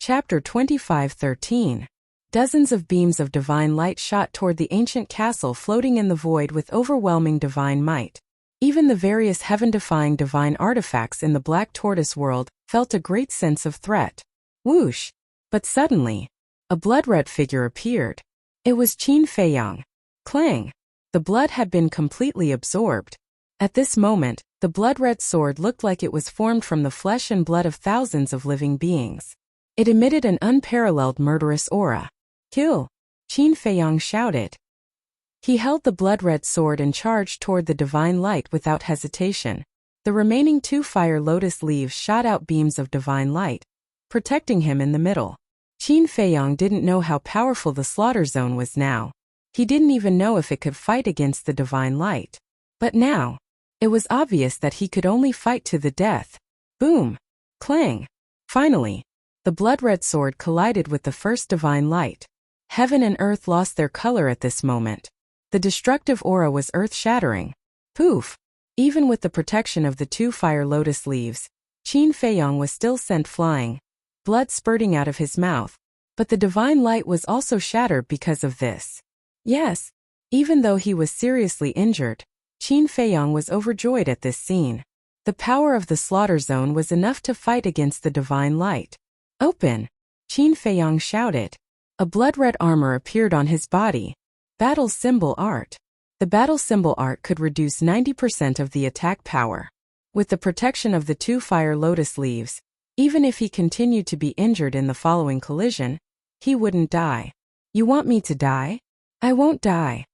Chapter 25:13. Dozens of beams of divine light shot toward the ancient castle floating in the void with overwhelming divine might. Even the various heaven-defying divine artifacts in the Black Tortoise world felt a great sense of threat. Whoosh! But suddenly, a blood-red figure appeared. It was Qin Feiyang. Clang! The blood had been completely absorbed. At this moment, the blood-red sword looked like it was formed from the flesh and blood of thousands of living beings. It emitted an unparalleled murderous aura. Kill! Qin Feiyang shouted. He held the blood-red sword and charged toward the divine light without hesitation. The remaining 2 fire lotus leaves shot out beams of divine light, protecting him in the middle. Qin Feiyang didn't know how powerful the slaughter zone was now. He didn't even know if it could fight against the divine light. But now, it was obvious that he could only fight to the death. Boom! Clang! Finally, the blood-red sword collided with the first divine light. Heaven and earth lost their color at this moment. The destructive aura was earth-shattering. Poof! Even with the protection of the 2 fire lotus leaves, Qin Feiyang was still sent flying, blood spurting out of his mouth. But the divine light was also shattered because of this. Yes, even though he was seriously injured, Qin Feiyang was overjoyed at this scene. The power of the slaughter zone was enough to fight against the divine light. Open! Qin Feiyang shouted. A blood-red armor appeared on his body. Battle Symbol Art. The Battle Symbol Art could reduce 90% of the attack power. With the protection of the 2 fire lotus leaves, even if he continued to be injured in the following collision, he wouldn't die. You want me to die? I won't die.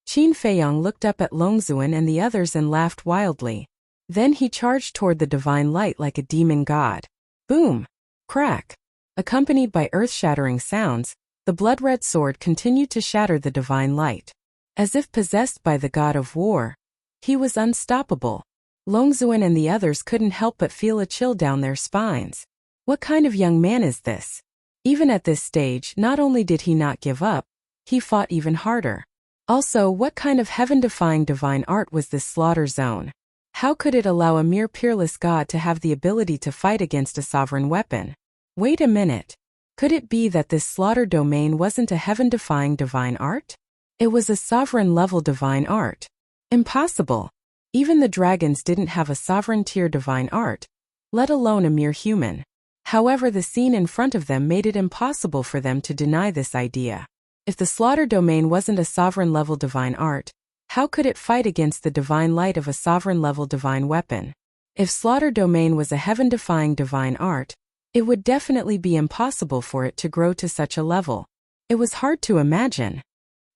Qin Feiyang looked up at Longzuan and the others and laughed wildly. Then he charged toward the divine light like a demon god. Boom! Crack! Accompanied by earth-shattering sounds, the blood-red sword continued to shatter the divine light. As if possessed by the god of war, he was unstoppable. Longzuan and the others couldn't help but feel a chill down their spines. What kind of young man is this? Even at this stage, not only did he not give up, he fought even harder. Also, what kind of heaven-defying divine art was this slaughter zone? How could it allow a mere peerless god to have the ability to fight against a sovereign weapon? Wait a minute. Could it be that this slaughter domain wasn't a heaven-defying divine art? It was a sovereign-level divine art. Impossible. Even the dragons didn't have a sovereign-tier divine art, let alone a mere human. However, the scene in front of them made it impossible for them to deny this idea. If the slaughter domain wasn't a sovereign-level divine art, how could it fight against the divine light of a sovereign-level divine weapon? If slaughter domain was a heaven-defying divine art, it would definitely be impossible for it to grow to such a level. It was hard to imagine.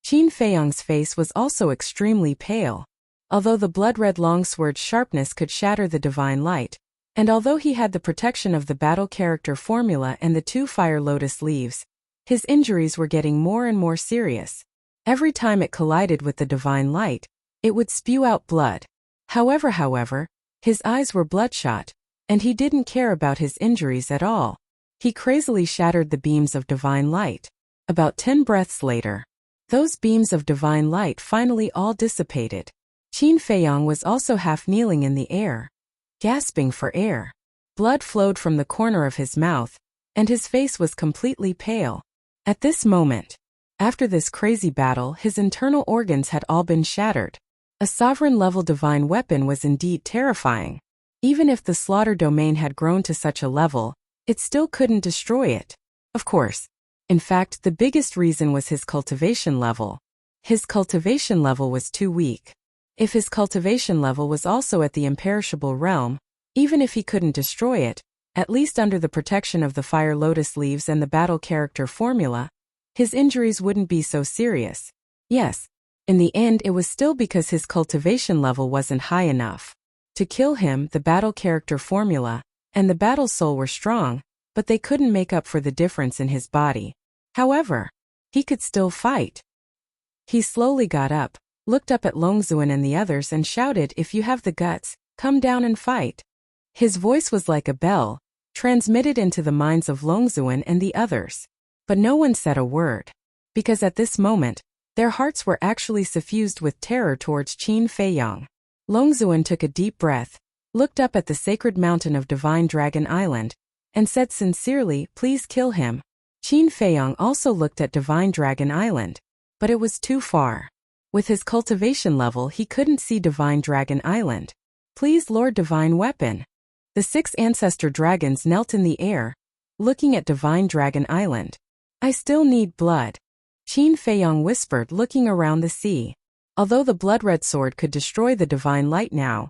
Qin Feiyang's face was also extremely pale. Although the blood-red longsword's sharpness could shatter the divine light, and although he had the protection of the battle character formula and the 2 fire lotus leaves, his injuries were getting more and more serious. Every time it collided with the divine light, it would spew out blood. However, his eyes were bloodshot, and he didn't care about his injuries at all. He crazily shattered the beams of divine light. About 10 breaths later, those beams of divine light finally all dissipated. Qin Feiyang was also half kneeling in the air, gasping for air. Blood flowed from the corner of his mouth, and his face was completely pale. At this moment, after this crazy battle, his internal organs had all been shattered. A sovereign-level divine weapon was indeed terrifying. Even if the slaughter domain had grown to such a level, it still couldn't destroy it. Of course. In fact, the biggest reason was his cultivation level. His cultivation level was too weak. If his cultivation level was also at the imperishable realm, even if he couldn't destroy it, at least under the protection of the fire lotus leaves and the battle character formula, his injuries wouldn't be so serious. Yes, in the end it was still because his cultivation level wasn't high enough. To kill him, the battle character formula and the battle soul were strong, but they couldn't make up for the difference in his body. However, he could still fight. He slowly got up, looked up at Longzuan and the others and shouted, "If you have the guts, come down and fight." His voice was like a bell, transmitted into the minds of Longzuan and the others. But no one said a word. Because at this moment, their hearts were actually suffused with terror towards Qin Feiyang. Longzuan took a deep breath, looked up at the sacred mountain of Divine Dragon Island, and said sincerely, "Please kill him." Qin Feiyong also looked at Divine Dragon Island, but it was too far. With his cultivation level, he couldn't see Divine Dragon Island. "Please, Lord Divine Weapon." The 6 ancestor dragons knelt in the air, looking at Divine Dragon Island. "I still need blood," Qin Feiyong whispered, looking around the sea. Although the blood-red sword could destroy the divine light now,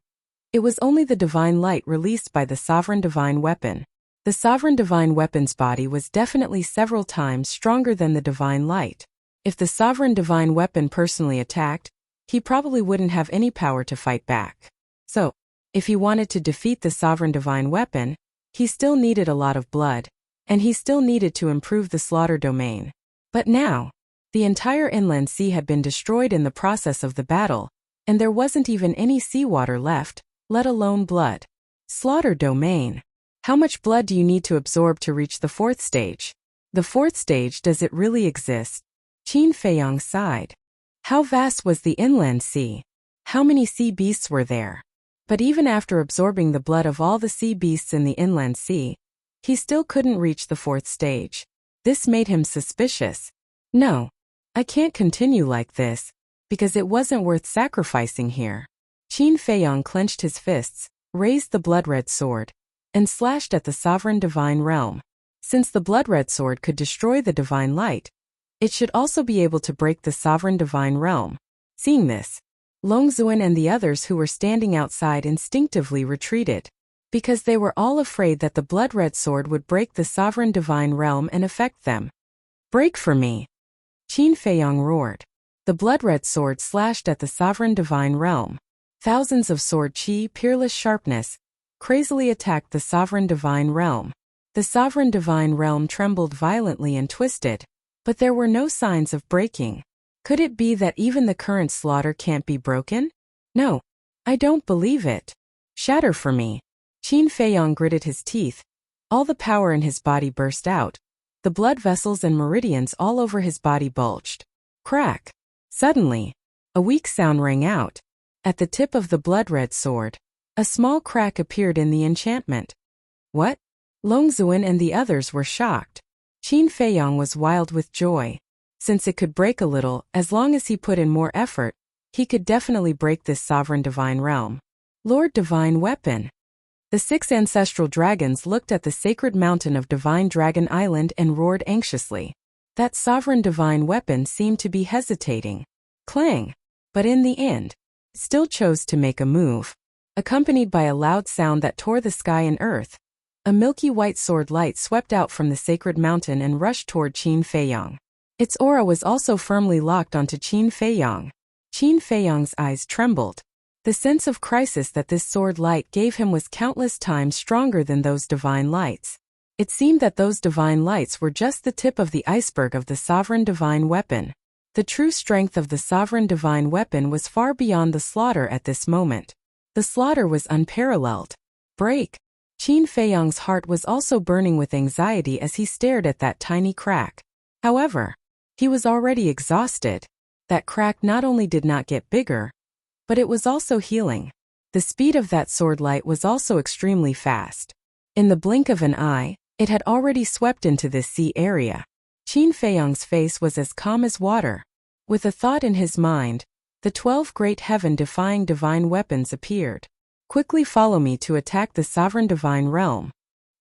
it was only the divine light released by the sovereign divine weapon. The sovereign divine weapon's body was definitely several times stronger than the divine light. If the sovereign divine weapon personally attacked, he probably wouldn't have any power to fight back. So, if he wanted to defeat the sovereign divine weapon, he still needed a lot of blood, and he still needed to improve the slaughter domain. But now, the entire inland sea had been destroyed in the process of the battle, and there wasn't even any seawater left, let alone blood. Slaughter domain. How much blood do you need to absorb to reach the 4th stage? The 4th stage, does it really exist? Qin Feiyong sighed. How vast was the inland sea? How many sea beasts were there? But even after absorbing the blood of all the sea beasts in the inland sea, he still couldn't reach the 4th stage. This made him suspicious. No, I can't continue like this, because it wasn't worth sacrificing here. Qin Feiyong clenched his fists, raised the blood-red sword, and slashed at the sovereign divine realm. Since the blood-red sword could destroy the divine light, it should also be able to break the sovereign divine realm. Seeing this, Longzuan and the others who were standing outside instinctively retreated, because they were all afraid that the blood-red sword would break the sovereign divine realm and affect them. "Break for me!" Qin Feiyong roared. The blood-red sword slashed at the sovereign divine realm. Thousands of sword chi, peerless sharpness, crazily attacked the sovereign divine realm. The sovereign divine realm trembled violently and twisted, but there were no signs of breaking. Could it be that even the current slaughter can't be broken? No, I don't believe it. "Shatter for me." Qin Feiyong gritted his teeth. All the power in his body burst out. The blood vessels and meridians all over his body bulged. Crack. Suddenly, a weak sound rang out. At the tip of the blood-red sword, a small crack appeared in the enchantment. What? Longzuan and the others were shocked. Qin Feiyong was wild with joy. Since it could break a little, as long as he put in more effort, he could definitely break this sovereign divine realm. Lord Divine Weapon. The 6 ancestral dragons looked at the sacred mountain of Divine Dragon Island and roared anxiously. That sovereign divine weapon seemed to be hesitating. Clang! But in the end, still chose to make a move. Accompanied by a loud sound that tore the sky and earth, a milky white sword light swept out from the sacred mountain and rushed toward Qin Feiyong. Its aura was also firmly locked onto Qin Feiyong. Qin Feiyong's eyes trembled. The sense of crisis that this sword light gave him was countless times stronger than those divine lights. It seemed that those divine lights were just the tip of the iceberg of the sovereign divine weapon. The true strength of the sovereign divine weapon was far beyond the slaughter at this moment. The slaughter was unparalleled. Break! Qin Feiyong's heart was also burning with anxiety as he stared at that tiny crack. However, he was already exhausted. That crack not only did not get bigger, but it was also healing. The speed of that sword light was also extremely fast. In the blink of an eye, it had already swept into this sea area. Qin Feiyong's face was as calm as water. With a thought in his mind, the 12 great heaven-defying divine weapons appeared. "Quickly follow me to attack the sovereign divine realm,"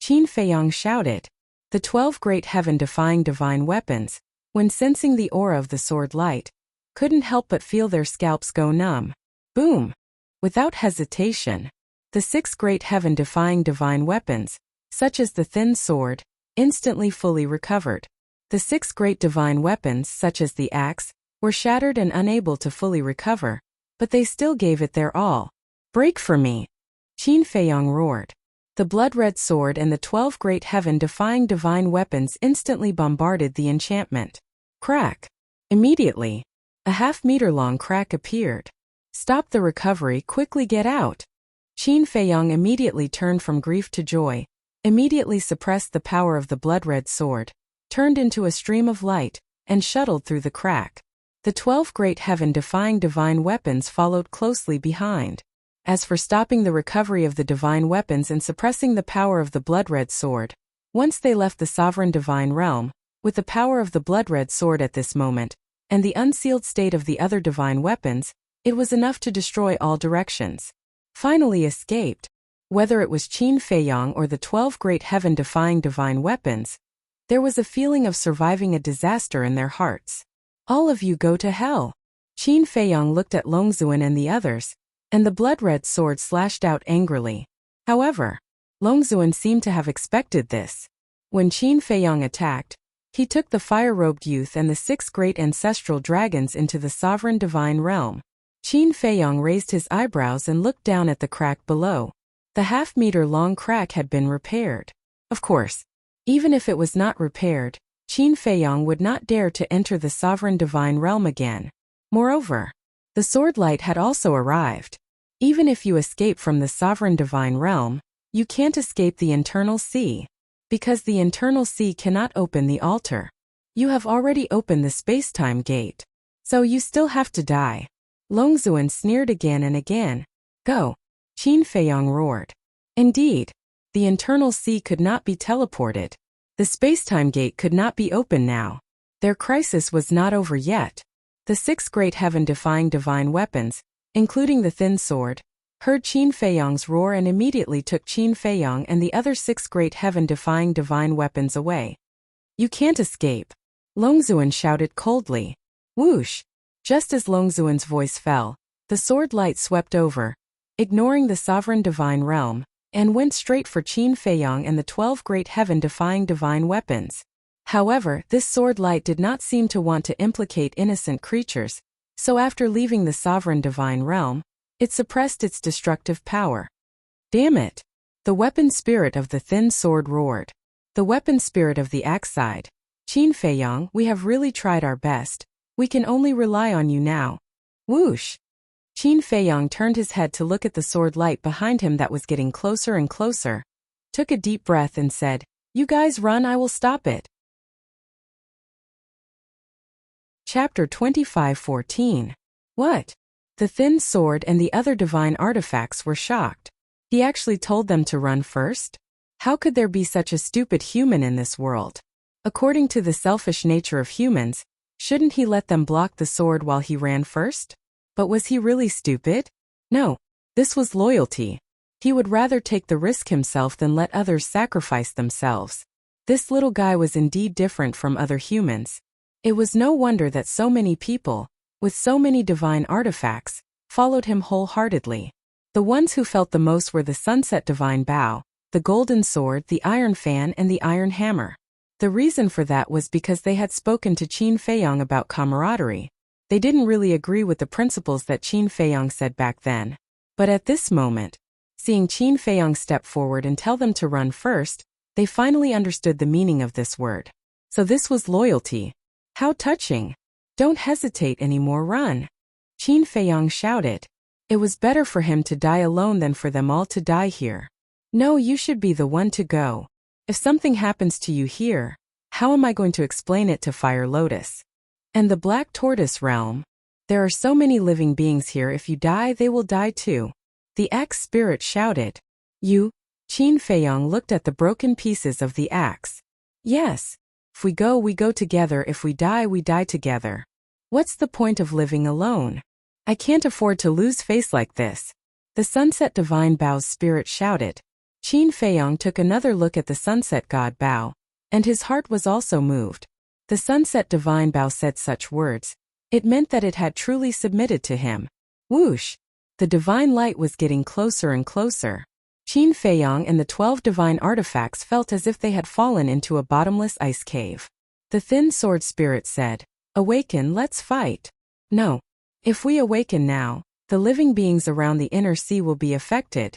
Qin Feiyong shouted. The 12 great heaven-defying divine weapons, when sensing the aura of the sword light, couldn't help but feel their scalps go numb. Boom! Without hesitation, the 6 great heaven-defying divine weapons, such as the thin sword, instantly fully recovered. The 6 great divine weapons, such as the axe, were shattered and unable to fully recover, but they still gave it their all. "Break for me!" Qin Feiyong roared. The blood-red sword and the 12 great heaven-defying divine weapons instantly bombarded the enchantment. Crack! Immediately, a half-meter-long crack appeared. "Stop the recovery, quickly get out!" Qin Feiyong immediately turned from grief to joy, immediately suppressed the power of the blood-red sword, turned into a stream of light, and shuttled through the crack. The 12 great heaven-defying divine weapons followed closely behind. As for stopping the recovery of the divine weapons and suppressing the power of the blood-red sword, Once they left the sovereign divine realm, with the power of the blood-red sword at this moment, and the unsealed state of the other divine weapons, it was enough to destroy all directions. Finally escaped. Whether it was Qin Feiyang or the 12 great heaven-defying divine weapons, there was a feeling of surviving a disaster in their hearts. All of you go to hell. Qin Feiyang looked at Longzuan and the others, and the blood-red sword slashed out angrily. However, Longzuan seemed to have expected this. When Qin Feiyang attacked, he took the fire-robed youth and the 6 great ancestral dragons into the sovereign divine realm. Qin Feiyang raised his eyebrows and looked down at the crack below. The half-meter-long crack had been repaired. Of course, even if it was not repaired, Qin Feiyang would not dare to enter the sovereign divine realm again. Moreover, the sword light had also arrived. Even if you escape from the sovereign divine realm, you can't escape the internal sea. Because the internal sea cannot open the altar. You have already opened the space-time gate. So you still have to die. Longzuan sneered again and again. Go. Qin Feiyang roared. Indeed, the internal sea could not be teleported. The space-time gate could not be opened now. Their crisis was not over yet. The 6 great heaven-defying divine weapons, including the thin sword, heard Qin Feiyang's roar and immediately took Qin Feiyang and the other 6 great heaven-defying divine weapons away. You can't escape. Longzuan shouted coldly. Whoosh! Just as Longzuan's voice fell, the sword light swept over, ignoring the sovereign divine realm, and went straight for Qin Feiyang and the 12 great heaven-defying divine weapons. However, this sword light did not seem to want to implicate innocent creatures, so after leaving the sovereign divine realm, it suppressed its destructive power. Damn it! The weapon spirit of the thin sword roared. The weapon spirit of the axe sighed. Qin Feiyang, we have really tried our best. We can only rely on you now. Whoosh! Qin Feiyang turned his head to look at the sword light behind him that was getting closer and closer, took a deep breath and said, You guys run, I will stop it. Chapter 25:14. What? The thin sword and the other divine artifacts were shocked. He actually told them to run first? How could there be such a stupid human in this world? According to the selfish nature of humans, shouldn't he let them block the sword while he ran first? But was he really stupid? No. This was loyalty. He would rather take the risk himself than let others sacrifice themselves. This little guy was indeed different from other humans. It was no wonder that so many people, with so many divine artifacts, followed him wholeheartedly. The ones who felt the most were the Sunset Divine Bow, the Golden Sword, the Iron Fan and the Iron Hammer. The reason for that was because they had spoken to Qin Feiyang about camaraderie. They didn't really agree with the principles that Qin Feiyang said back then. But at this moment, seeing Qin Feiyang step forward and tell them to run first, they finally understood the meaning of this word. So this was loyalty. How touching! Don't hesitate anymore, run! Qin Feiyang shouted. It was better for him to die alone than for them all to die here. No, you should be the one to go. If something happens to you here, how am I going to explain it to Fire Lotus? And the Black Tortoise realm? There are so many living beings here, if you die they will die too. The axe spirit shouted. You? Qin Feiyang looked at the broken pieces of the axe. Yes. If we go together, if we die together. What's the point of living alone? I can't afford to lose face like this. The Sunset Divine Bow's spirit shouted. Qin Feiyang took another look at the Sunset God Bow, and his heart was also moved. The Sunset Divine Bow said such words. It meant that it had truly submitted to him. Whoosh! The divine light was getting closer and closer. Qin Feiyang and the 12 divine artifacts felt as if they had fallen into a bottomless ice cave. The thin sword spirit said, Awaken, let's fight. No. If we awaken now, the living beings around the inner sea will be affected.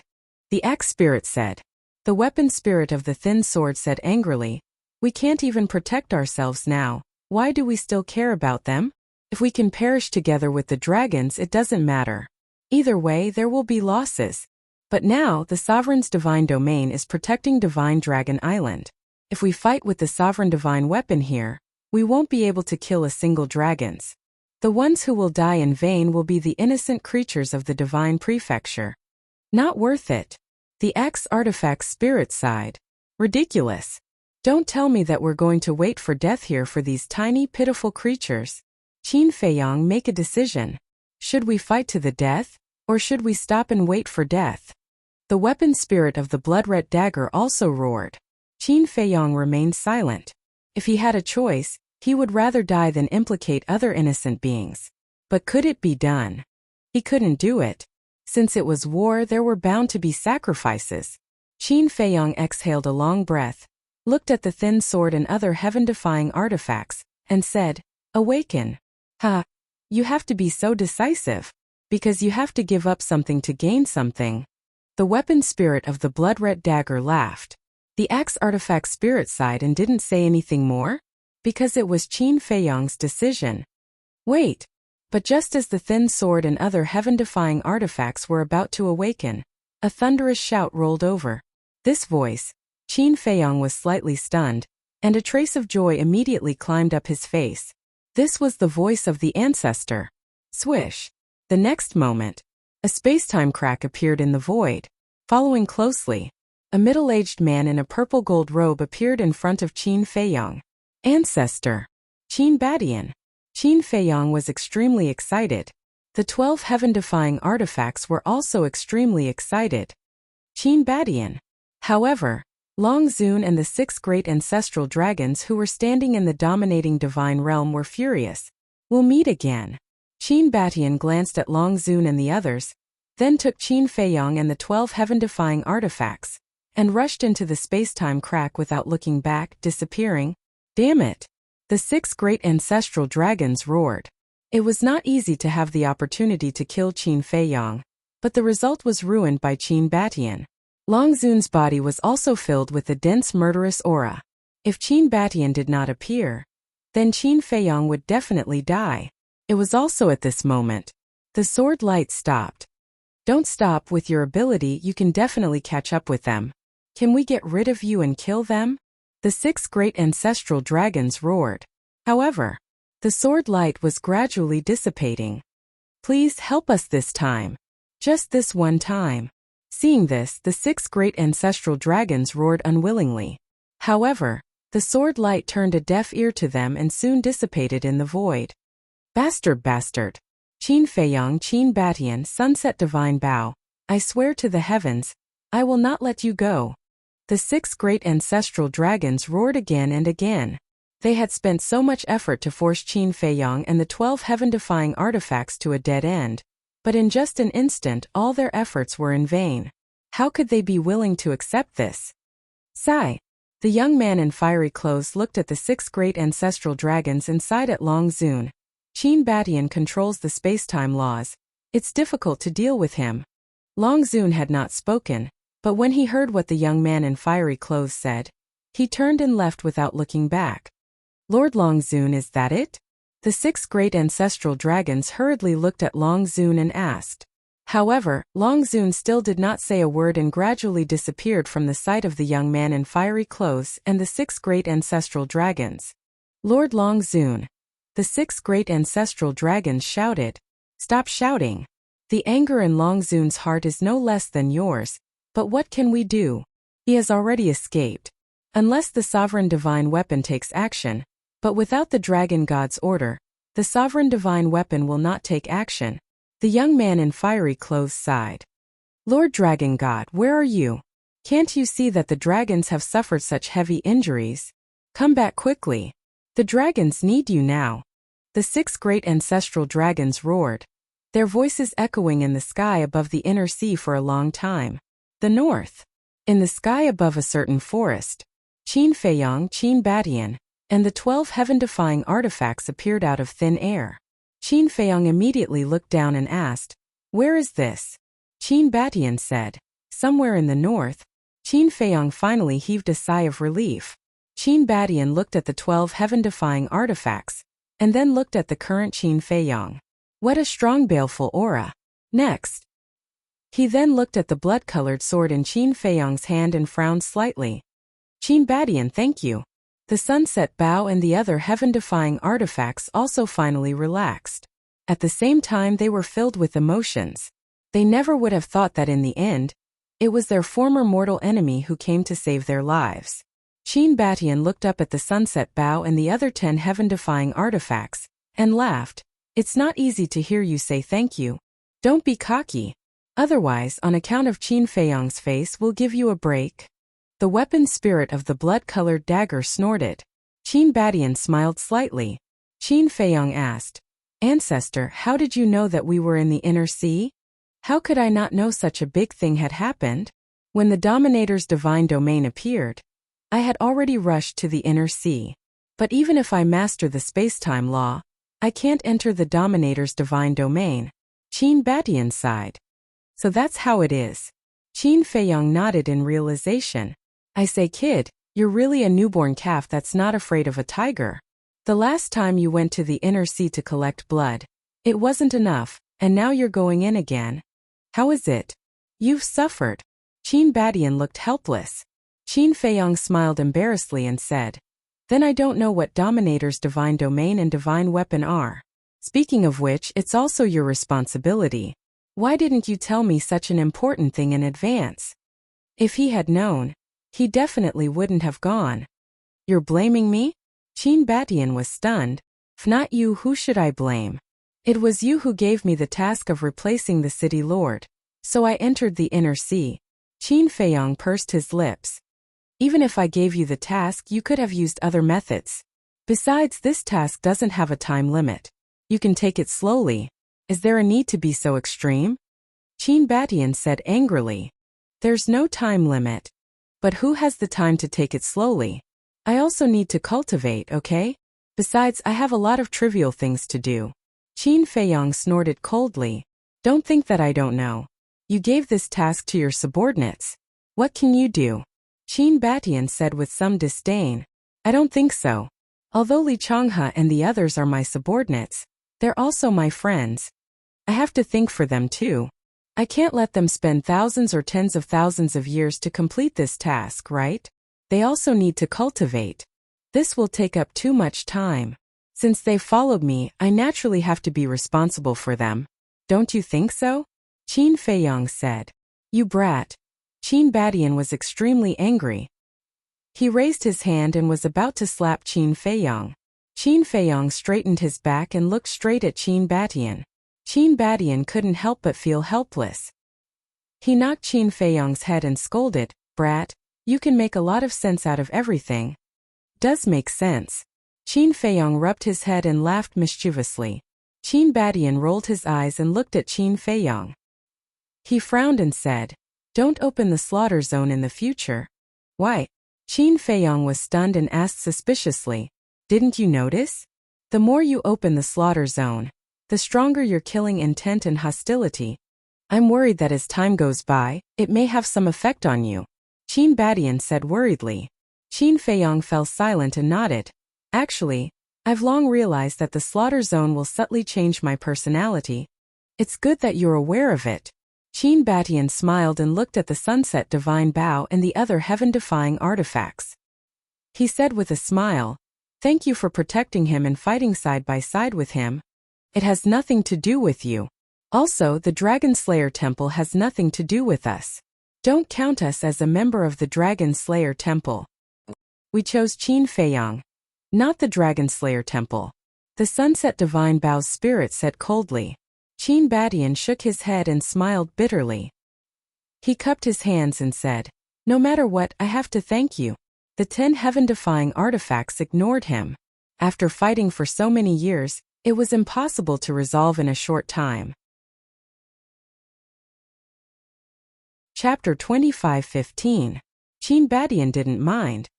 The axe spirit said. The weapon spirit of the thin sword said angrily, We can't even protect ourselves now. Why do we still care about them? If we can perish together with the dragons, it doesn't matter. Either way, there will be losses. But now, the Sovereign's divine domain is protecting Divine Dragon Island. If we fight with the Sovereign divine weapon here, we won't be able to kill a single dragons. The ones who will die in vain will be the innocent creatures of the Divine Prefecture. Not worth it. The axe artifact spirit sighed. Ridiculous. Don't tell me that we're going to wait for death here for these tiny, pitiful creatures. Qin Feiyang, make a decision. Should we fight to the death, or should we stop and wait for death? The weapon spirit of the blood-red dagger also roared. Qin Feiyang remained silent. If he had a choice, he would rather die than implicate other innocent beings. But could it be done? He couldn't do it. Since it was war, there were bound to be sacrifices. Qin Feiyang exhaled a long breath, looked at the thin sword and other heaven-defying artifacts, and said, "Awaken." Ha! You have to be so decisive. Because you have to give up something to gain something. The weapon spirit of the blood-red dagger laughed. The axe artifact spirit sighed and didn't say anything more, because it was Qin Feiyang's decision. Wait! But just as the thin sword and other heaven-defying artifacts were about to awaken, a thunderous shout rolled over. This voice, Qin Feiyang was slightly stunned, and a trace of joy immediately climbed up his face. This was the voice of the ancestor. Swish! The next moment, a space-time crack appeared in the void. Following closely, a middle-aged man in a purple-gold robe appeared in front of Qin Feiyang. Ancestor! Qin Badian! Qin Feiyang was extremely excited. The 12 heaven-defying artifacts were also extremely excited. Qin Badian! However, Long Zun and the 6 great ancestral dragons who were standing in the dominating divine realm were furious. We'll meet again. Qin Badian glanced at Long Zun and the others, then took Qin Feiyang and the 12 heaven-defying artifacts, and rushed into the space-time crack without looking back, disappearing. Damn it! The 6 great ancestral dragons roared. It was not easy to have the opportunity to kill Qin Feiyang, but the result was ruined by Qin Badian. Long Zun's body was also filled with a dense murderous aura. If Qin Badian did not appear, then Qin Feiyang would definitely die. It was also at this moment. The sword light stopped. Don't stop with your ability, you can definitely catch up with them. Can we get rid of you and kill them? The 6 great ancestral dragons roared. However, the sword light was gradually dissipating. Please help us this time. Just this one time. Seeing this, the 6 great ancestral dragons roared unwillingly. However, the sword light turned a deaf ear to them and soon dissipated in the void. Bastard! Qin Feiyang, Qin Badian, Sunset Divine Bow, I swear to the heavens, I will not let you go. The 6 great ancestral dragons roared again and again. They had spent so much effort to force Qin Feiyang and the 12 heaven-defying artifacts to a dead end, but in just an instant all their efforts were in vain. How could they be willing to accept this? Sigh. The young man in fiery clothes looked at the 6 great ancestral dragons and sighed at Long Zun. Qin Badian controls the space-time laws. It's difficult to deal with him. Long Zun had not spoken, but when he heard what the young man in fiery clothes said, he turned and left without looking back. Lord Long Zun, is that it? The 6 great ancestral dragons hurriedly looked at Long Zun and asked. However, Long Zun still did not say a word and gradually disappeared from the sight of the young man in fiery clothes and the 6 great ancestral dragons. Lord Long Zun. The 6 great ancestral dragons shouted. Stop shouting. The anger in Long Zun's heart is no less than yours, but what can we do? He has already escaped. Unless the sovereign divine weapon takes action, but without the dragon god's order, the sovereign divine weapon will not take action. The young man in fiery clothes sighed. Lord Dragon God, where are you? Can't you see that the dragons have suffered such heavy injuries? Come back quickly. The dragons need you now. The 6 great ancestral dragons roared, their voices echoing in the sky above the inner sea for a long time. The north. In the sky above a certain forest, Qin Feiyang, Qin Badian, and the 12 heaven-defying artifacts appeared out of thin air. Qin Feiyang immediately looked down and asked, Where is this? Qin Badian said, Somewhere in the north. Qin Feiyang finally heaved a sigh of relief. Qin Badian looked at the 12 heaven-defying artifacts, and then looked at the current Qin Feiyang. What a strong baleful aura. Next. He then looked at the blood-colored sword in Qin Feiyang's hand and frowned slightly. Qin Badian, thank you. The sunset bow and the other heaven-defying artifacts also finally relaxed. At the same time they were filled with emotions. They never would have thought that in the end, it was their former mortal enemy who came to save their lives. Qin Batian looked up at the sunset bow and the other 10 heaven-defying artifacts, and laughed. It's not easy to hear you say thank you. Don't be cocky. Otherwise, on account of Qin Feiyong's face, we'll give you a break. The weapon spirit of the blood-colored dagger snorted. Qin Batian smiled slightly. Qin Feiyong asked, Ancestor, how did you know that we were in the inner sea? How could I not know such a big thing had happened? When the Dominator's divine domain appeared, I had already rushed to the inner sea. But even if I master the space-time law, I can't enter the Dominator's divine domain. Qin Batian sighed. So that's how it is. Qin Feiyong nodded in realization. I say, kid, you're really a newborn calf that's not afraid of a tiger. The last time you went to the inner sea to collect blood, it wasn't enough, and now you're going in again. How is it? You've suffered. Qin Batian looked helpless. Qin Feiyong smiled embarrassedly and said, Then I don't know what Dominator's divine domain and divine weapon are. Speaking of which, it's also your responsibility. Why didn't you tell me such an important thing in advance? If he had known, he definitely wouldn't have gone. You're blaming me? Qin Batian was stunned. If not you, who should I blame? It was you who gave me the task of replacing the city lord. So I entered the inner sea. Qin Feiyong pursed his lips. Even if I gave you the task, you could have used other methods. Besides, this task doesn't have a time limit. You can take it slowly. Is there a need to be so extreme? Qin Batian said angrily. There's no time limit. But who has the time to take it slowly? I also need to cultivate, okay? Besides, I have a lot of trivial things to do. Qin Feiyong snorted coldly. Don't think that I don't know. You gave this task to your subordinates. What can you do? Qin Batian said with some disdain. I don't think so. Although Li Changhe and the others are my subordinates, they're also my friends. I have to think for them too. I can't let them spend thousands or tens of thousands of years to complete this task, right? They also need to cultivate. This will take up too much time. Since they followed me, I naturally have to be responsible for them. Don't you think so? Qin Feiyong said. You brat. Qin Batian was extremely angry. He raised his hand and was about to slap Qin Feiyong. Qin Feiyong straightened his back and looked straight at Qin Batian. Qin Batian couldn't help but feel helpless. He knocked Qin Feiyong's head and scolded, Brat, you can make a lot of sense out of everything. Does make sense. Qin Feiyong rubbed his head and laughed mischievously. Qin Batian rolled his eyes and looked at Qin Feiyong. He frowned and said, Don't open the slaughter zone in the future. Why? Qin Feiyong was stunned and asked suspiciously, Didn't you notice? The more you open the slaughter zone, the stronger your killing intent and hostility. I'm worried that as time goes by, it may have some effect on you. Qin Batian said worriedly. Qin Feiyong fell silent and nodded. Actually, I've long realized that the slaughter zone will subtly change my personality. It's good that you're aware of it. Qin Batian smiled and looked at the sunset divine bow and the other heaven-defying artifacts. He said with a smile, Thank you for protecting him and fighting side by side with him. It has nothing to do with you. Also, the Dragon Slayer Temple has nothing to do with us. Don't count us as a member of the Dragon Slayer Temple. We chose Qin Feiyong, not the Dragon Slayer Temple. The Sunset Divine Bow's spirit said coldly. Qin Batian shook his head and smiled bitterly. He cupped his hands and said, No matter what, I have to thank you. The 10 heaven-defying artifacts ignored him. After fighting for so many years, it was impossible to resolve in a short time. Chapter 25:15. Qin Batian didn't mind.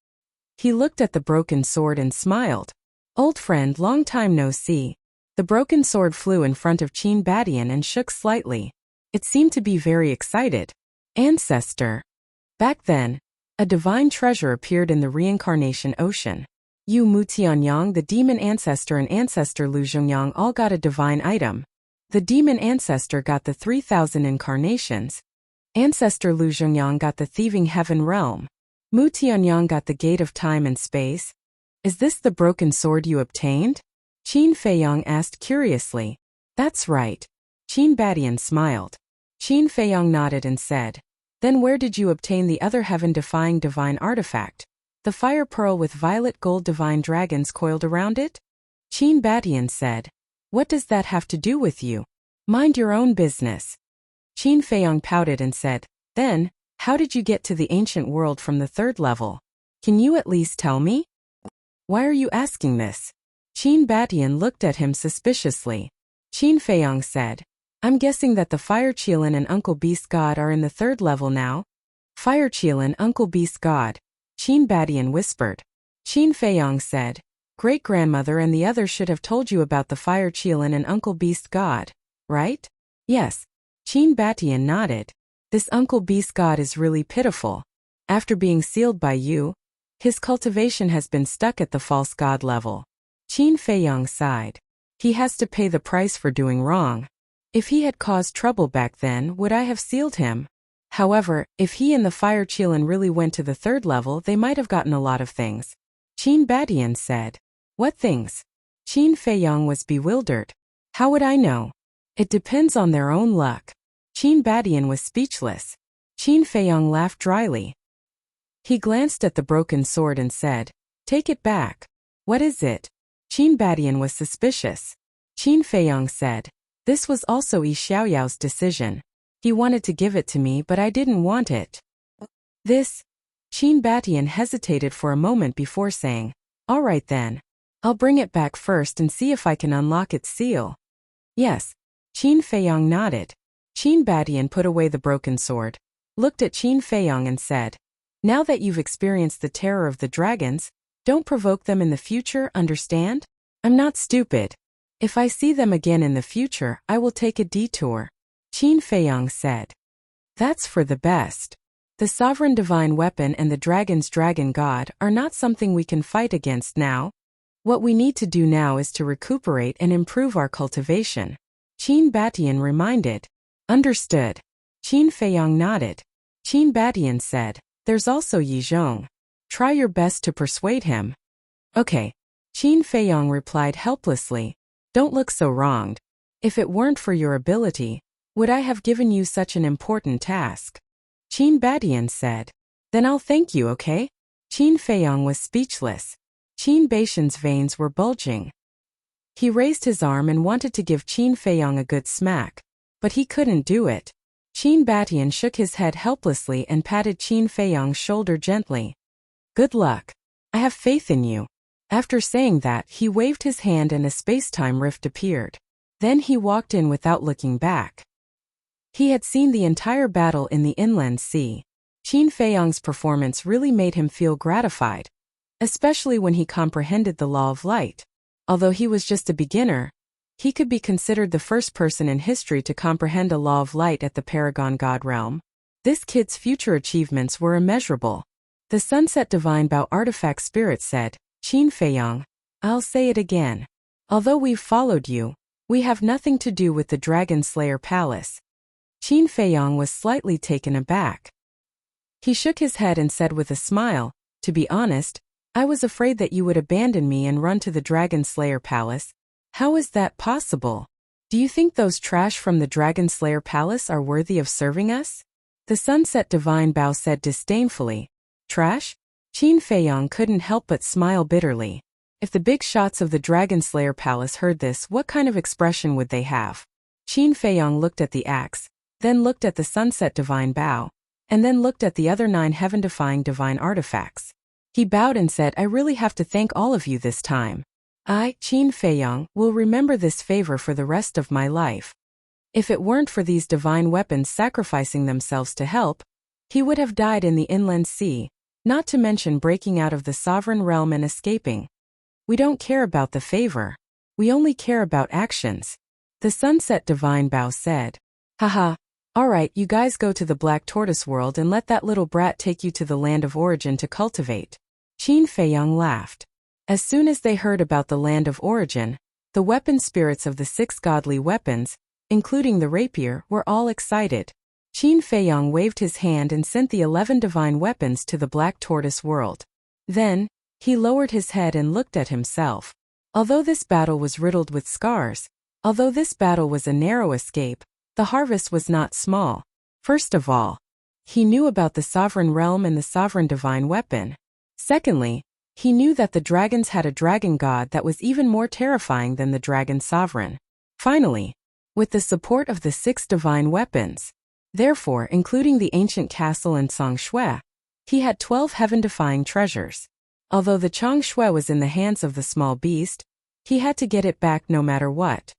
He looked at the broken sword and smiled. Old friend, long time no see. The broken sword flew in front of Qin Batian and shook slightly. It seemed to be very excited. Ancestor. Back then, a divine treasure appeared in the reincarnation ocean. Yu Mutianyang, the demon ancestor, and ancestor Lu Zhongyang all got a divine item. The demon ancestor got the 3,000 incarnations. Ancestor Lu Zhongyang got the thieving heaven realm. Mutianyang got the gate of time and space. Is this the broken sword you obtained? Qin Feiyong asked curiously. That's right. Qin Batian smiled. Qin Feiyong nodded and said, Then where did you obtain the other heaven-defying divine artifact? The fire pearl with violet gold divine dragons coiled around it? Qin Batian said. What does that have to do with you? Mind your own business. Qin Feiyong pouted and said, Then, how did you get to the ancient world from the third level? Can you at least tell me? Why are you asking this? Qin Batian looked at him suspiciously. Qin Feiyong said, I'm guessing that the Fire Qilin and Uncle Beast God are in the third level now. Fire Qilin, Uncle Beast God, Qin Batian whispered. Qin Feiyong said, Great-grandmother and the others should have told you about the Fire Qilin and Uncle Beast God, right? Yes. Qin Batian nodded. This Uncle Beast God is really pitiful. After being sealed by you, his cultivation has been stuck at the false god level. Qin Feiyong sighed. He has to pay the price for doing wrong. If he had caused trouble back then, would I have sealed him? However, if he and the Fire Qilin really went to the third level, they might have gotten a lot of things. Qin Batian said. What things? Qin Feiyong was bewildered. How would I know? It depends on their own luck. Qin Batian was speechless. Qin Feiyong laughed dryly. He glanced at the broken sword and said, Take it back. What is it? Qin Batian was suspicious. Qin Feiyong said, This was also Yi Xiaoyao's decision. He wanted to give it to me, but I didn't want it. This? Qin Batian hesitated for a moment before saying, All right then. I'll bring it back first and see if I can unlock its seal. Yes. Qin Feiyong nodded. Qin Batian put away the broken sword, looked at Qin Feiyong and said, Now that you've experienced the terror of the dragons, don't provoke them in the future, understand? I'm not stupid. If I see them again in the future, I will take a detour. Qin Feiyong said. That's for the best. The sovereign divine weapon and the dragon's dragon god are not something we can fight against now. What we need to do now is to recuperate and improve our cultivation. Qin Batian reminded. Understood. Qin Feiyong nodded. Qin Batian said, There's also Yi Zhong. Try your best to persuade him. Okay. Qin Feiyong replied helplessly. Don't look so wronged. If it weren't for your ability, would I have given you such an important task? Qin Batian said. Then I'll thank you, okay? Qin Feiyong was speechless. Qin Batian's veins were bulging. He raised his arm and wanted to give Qin Feiyong a good smack, but he couldn't do it. Qin Batian shook his head helplessly and patted Qin Feiyong's shoulder gently. Good luck. I have faith in you. After saying that, he waved his hand and a space-time rift appeared. Then he walked in without looking back. He had seen the entire battle in the inland sea. Qin Feiyong's performance really made him feel gratified, especially when he comprehended the law of light. Although he was just a beginner, he could be considered the first person in history to comprehend a law of light at the Paragon God realm. This kid's future achievements were immeasurable. The Sunset Divine Bow Artifact Spirit said, Qin Feiyong, I'll say it again. Although we've followed you, we have nothing to do with the Dragon Slayer Palace. Qin Feiyong was slightly taken aback. He shook his head and said with a smile, To be honest, I was afraid that you would abandon me and run to the Dragon Slayer Palace. How is that possible? Do you think those trash from the Dragon Slayer Palace are worthy of serving us? The Sunset Divine Bow said disdainfully. Trash? Qin Feiyong couldn't help but smile bitterly. If the big shots of the Dragon Slayer Palace heard this, what kind of expression would they have? Qin Feiyong looked at the axe, then looked at the Sunset Divine Bow, and then looked at the other 9 heaven-defying divine artifacts. He bowed and said, I really have to thank all of you this time. I, Qin Feiyong, will remember this favor for the rest of my life. If it weren't for these divine weapons sacrificing themselves to help, he would have died in the inland sea, not to mention breaking out of the sovereign realm and escaping. We don't care about the favor. We only care about actions. The Sunset Divine Bow said. Haha. Alright, you guys go to the Black Tortoise world and let that little brat take you to the land of origin to cultivate. Qin Feiyong laughed. As soon as they heard about the land of origin, the weapon spirits of the 6 godly weapons, including the rapier, were all excited. Qin Feiyong waved his hand and sent the 11 divine weapons to the Black Tortoise world. Then, he lowered his head and looked at himself. Although this battle was riddled with scars, although this battle was a narrow escape, the harvest was not small. First of all, he knew about the sovereign realm and the sovereign divine weapon. Secondly, he knew that the dragons had a dragon god that was even more terrifying than the dragon sovereign. Finally, with the support of the 6 divine weapons, therefore including the ancient castle and Song Shui, he had 12 heaven-defying treasures. Although the Chang Shui was in the hands of the small beast, he had to get it back no matter what.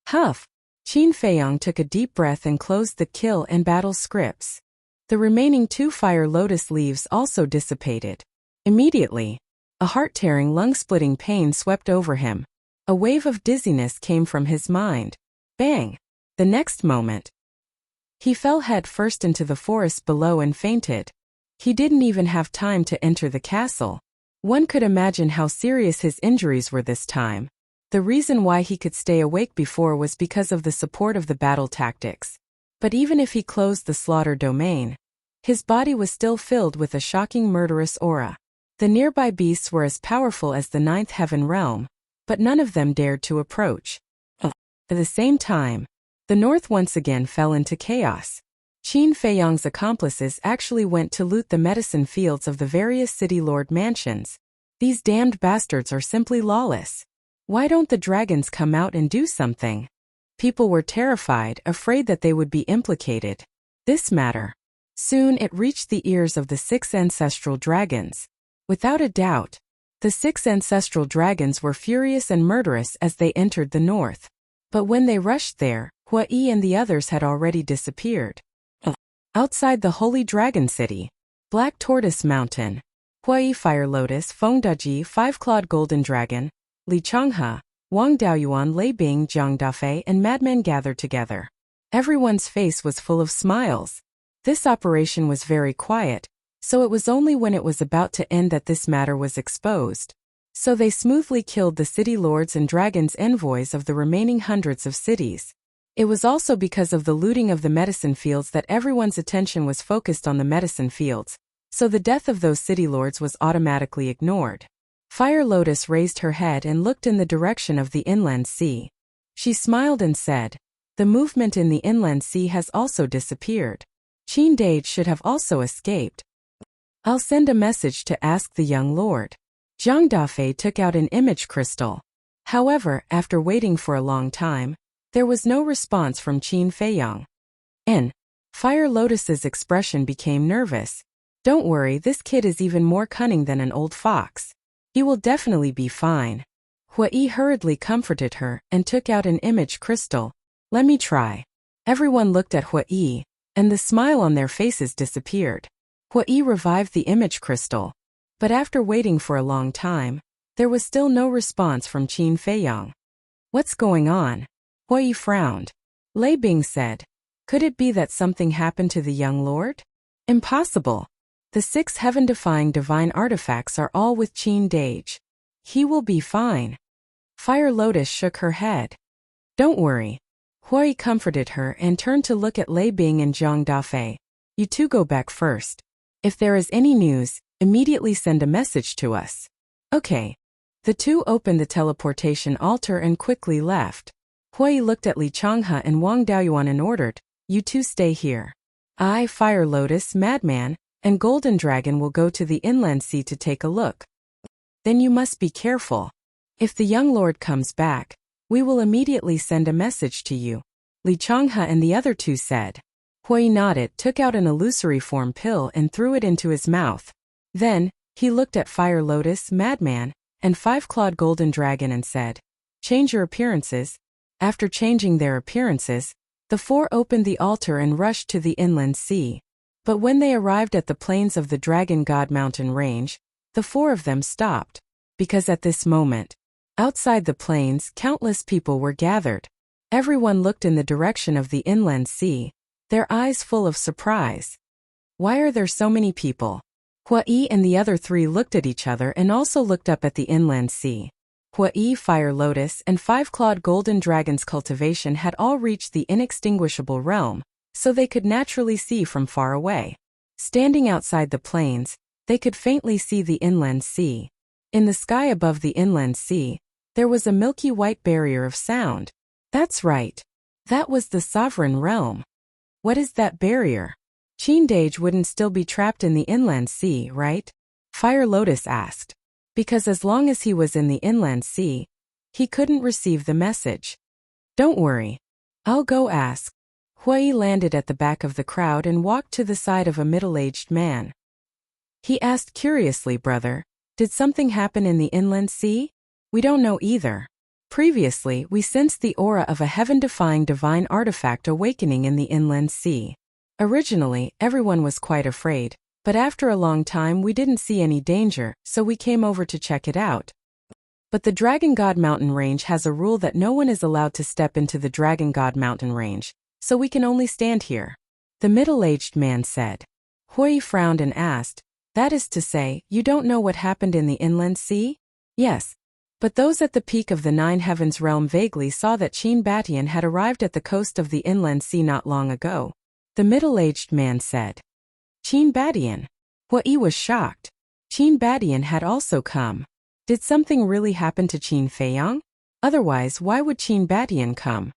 Huff! Qin Feiyang took a deep breath and closed the kill and battle scripts. The remaining 2 fire lotus leaves also dissipated. Immediately, a heart-tearing, lung-splitting pain swept over him. A wave of dizziness came from his mind. Bang! The next moment, he fell head first into the forest below and fainted. He didn't even have time to enter the castle. One could imagine how serious his injuries were this time. The reason why he could stay awake before was because of the support of the battle tactics. But even if he closed the slaughter domain, his body was still filled with a shocking murderous aura. The nearby beasts were as powerful as the 9th heaven realm, but none of them dared to approach. At the same time, the north once again fell into chaos. Qin Feiyang's accomplices actually went to loot the medicine fields of the various city lord mansions. These damned bastards are simply lawless. Why don't the dragons come out and do something? People were terrified, afraid that they would be implicated. This matter. Soon it reached the ears of the 6 ancestral dragons. Without a doubt, the 6 ancestral dragons were furious and murderous as they entered the north. But when they rushed there, Hui and the others had already disappeared. Outside the Holy Dragon City, Black Tortoise Mountain, Hui Fire Lotus, Feng Daji, 5-clawed Golden Dragon, Li Changhe, Wang Daoyuan, Lei Bing, Jiang Dafei, and madmen gathered together. Everyone's face was full of smiles. This operation was very quiet, so it was only when it was about to end that this matter was exposed. So they smoothly killed the city lords and dragons envoys of the remaining hundreds of cities. It was also because of the looting of the medicine fields that everyone's attention was focused on the medicine fields, so the death of those city lords was automatically ignored. Fire Lotus raised her head and looked in the direction of the inland sea. She smiled and said, "The movement in the inland sea has also disappeared. Qin Dage should have also escaped. I'll send a message to ask the young lord." Jiang Dafei took out an image crystal. However, after waiting for a long time, there was no response from Qin Feiyang. Fire Lotus's expression became nervous. "Don't worry, this kid is even more cunning than an old fox. He will definitely be fine." Hui hurriedly comforted her and took out an image crystal. "Let me try." Everyone looked at Hui, and the smile on their faces disappeared. Hui revived the image crystal. But after waiting for a long time, there was still no response from Qin Feiyang. "What's going on?" Hui frowned. Lei Bing said, "Could it be that something happened to the young lord?" "Impossible. The 6 heaven-defying divine artifacts are all with Qin Dage. He will be fine." Fire Lotus shook her head. "Don't worry." Hui comforted her and turned to look at Lei Bing and Jiang Dafei. "You two go back first. If there is any news, immediately send a message to us." "Okay." The two opened the teleportation altar and quickly left. Hui looked at Li Changhe and Wang Daoyuan and ordered, "You two stay here. I, Fire Lotus, Madman, and Golden Dragon will go to the inland sea to take a look. Then you must be careful. If the young lord comes back, we will immediately send a message to you." Li Changhe and the other two said. Hui nodded, took out an illusory form pill and threw it into his mouth. Then, he looked at Fire Lotus, Madman, and 5-clawed Golden Dragon and said, "Change your appearances." After changing their appearances, the 4 opened the altar and rushed to the inland sea. But when they arrived at the plains of the Dragon God Mountain Range, the 4 of them stopped. Because at this moment, outside the plains, countless people were gathered. Everyone looked in the direction of the inland sea, their eyes full of surprise. "Why are there so many people?" Hui and the other 3 looked at each other and also looked up at the inland sea. Hui, Fire Lotus, and 5-clawed Golden Dragon's cultivation had all reached the inextinguishable realm, so they could naturally see from far away. Standing outside the plains, they could faintly see the inland sea. In the sky above the inland sea, there was a milky white barrier of sound. That's right. That was the sovereign realm. What is that barrier? Qin Dage wouldn't still be trapped in the inland sea, right? Fire Lotus asked. Because as long as he was in the inland sea, he couldn't receive the message. Don't worry. I'll go ask. Hui landed at the back of the crowd and walked to the side of a middle-aged man. He asked curiously, brother, did something happen in the inland sea? We don't know either. Previously, we sensed the aura of a heaven-defying divine artifact awakening in the inland sea. Originally, everyone was quite afraid, but after a long time we didn't see any danger, so we came over to check it out. But the Dragon God Mountain Range has a rule that no one is allowed to step into the Dragon God Mountain Range, so we can only stand here. The middle-aged man said. Hui frowned and asked, that is to say, you don't know what happened in the inland sea? Yes. But those at the peak of the Nine Heavens realm vaguely saw that Qin Batian had arrived at the coast of the inland sea not long ago. The middle-aged man said. Qin Batian. Hui was shocked. Qin Batian had also come. Did something really happen to Qin Feiyang? Otherwise, why would Qin Batian come?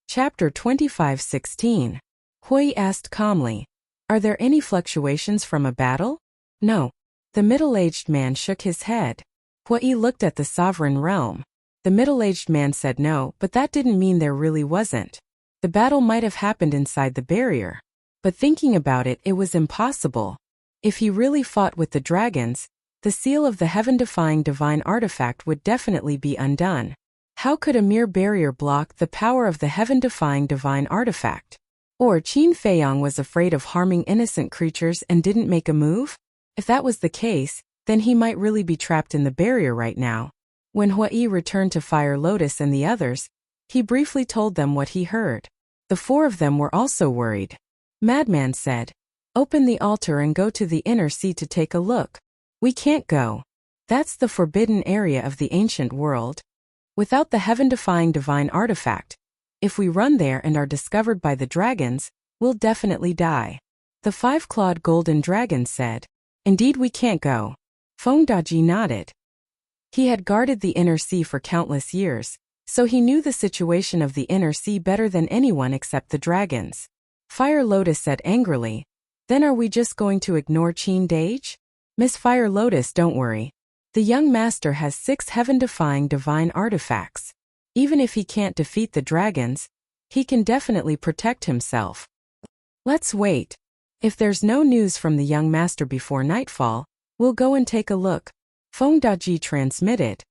Chapter 25:16. Hui asked calmly, are there any fluctuations from a battle? No. The middle-aged man shook his head. Hui looked at the sovereign realm. The middle-aged man said no, but that didn't mean there really wasn't. The battle might have happened inside the barrier. But thinking about it, it was impossible. If he really fought with the dragons, the seal of the heaven-defying divine artifact would definitely be undone. How could a mere barrier block the power of the heaven-defying divine artifact? Or Qin Feiyang was afraid of harming innocent creatures and didn't make a move? If that was the case, then he might really be trapped in the barrier right now. When Hui returned to Fire Lotus and the others, he briefly told them what he heard. The four of them were also worried. Madman said, open the altar and go to the inner sea to take a look. We can't go. That's the forbidden area of the ancient world. Without the heaven-defying divine artifact, if we run there and are discovered by the dragons, we'll definitely die. The five-clawed golden dragon said, indeed we can't go. Feng Daji nodded. He had guarded the inner sea for countless years, so he knew the situation of the inner sea better than anyone except the dragons. Fire Lotus said angrily, then are we just going to ignore Qin Dage? Miss Fire Lotus, don't worry. The young master has 6 heaven-defying divine artifacts. Even if he can't defeat the dragons, he can definitely protect himself. Let's wait. If there's no news from the young master before nightfall, we'll go and take a look. Feng Daji transmitted.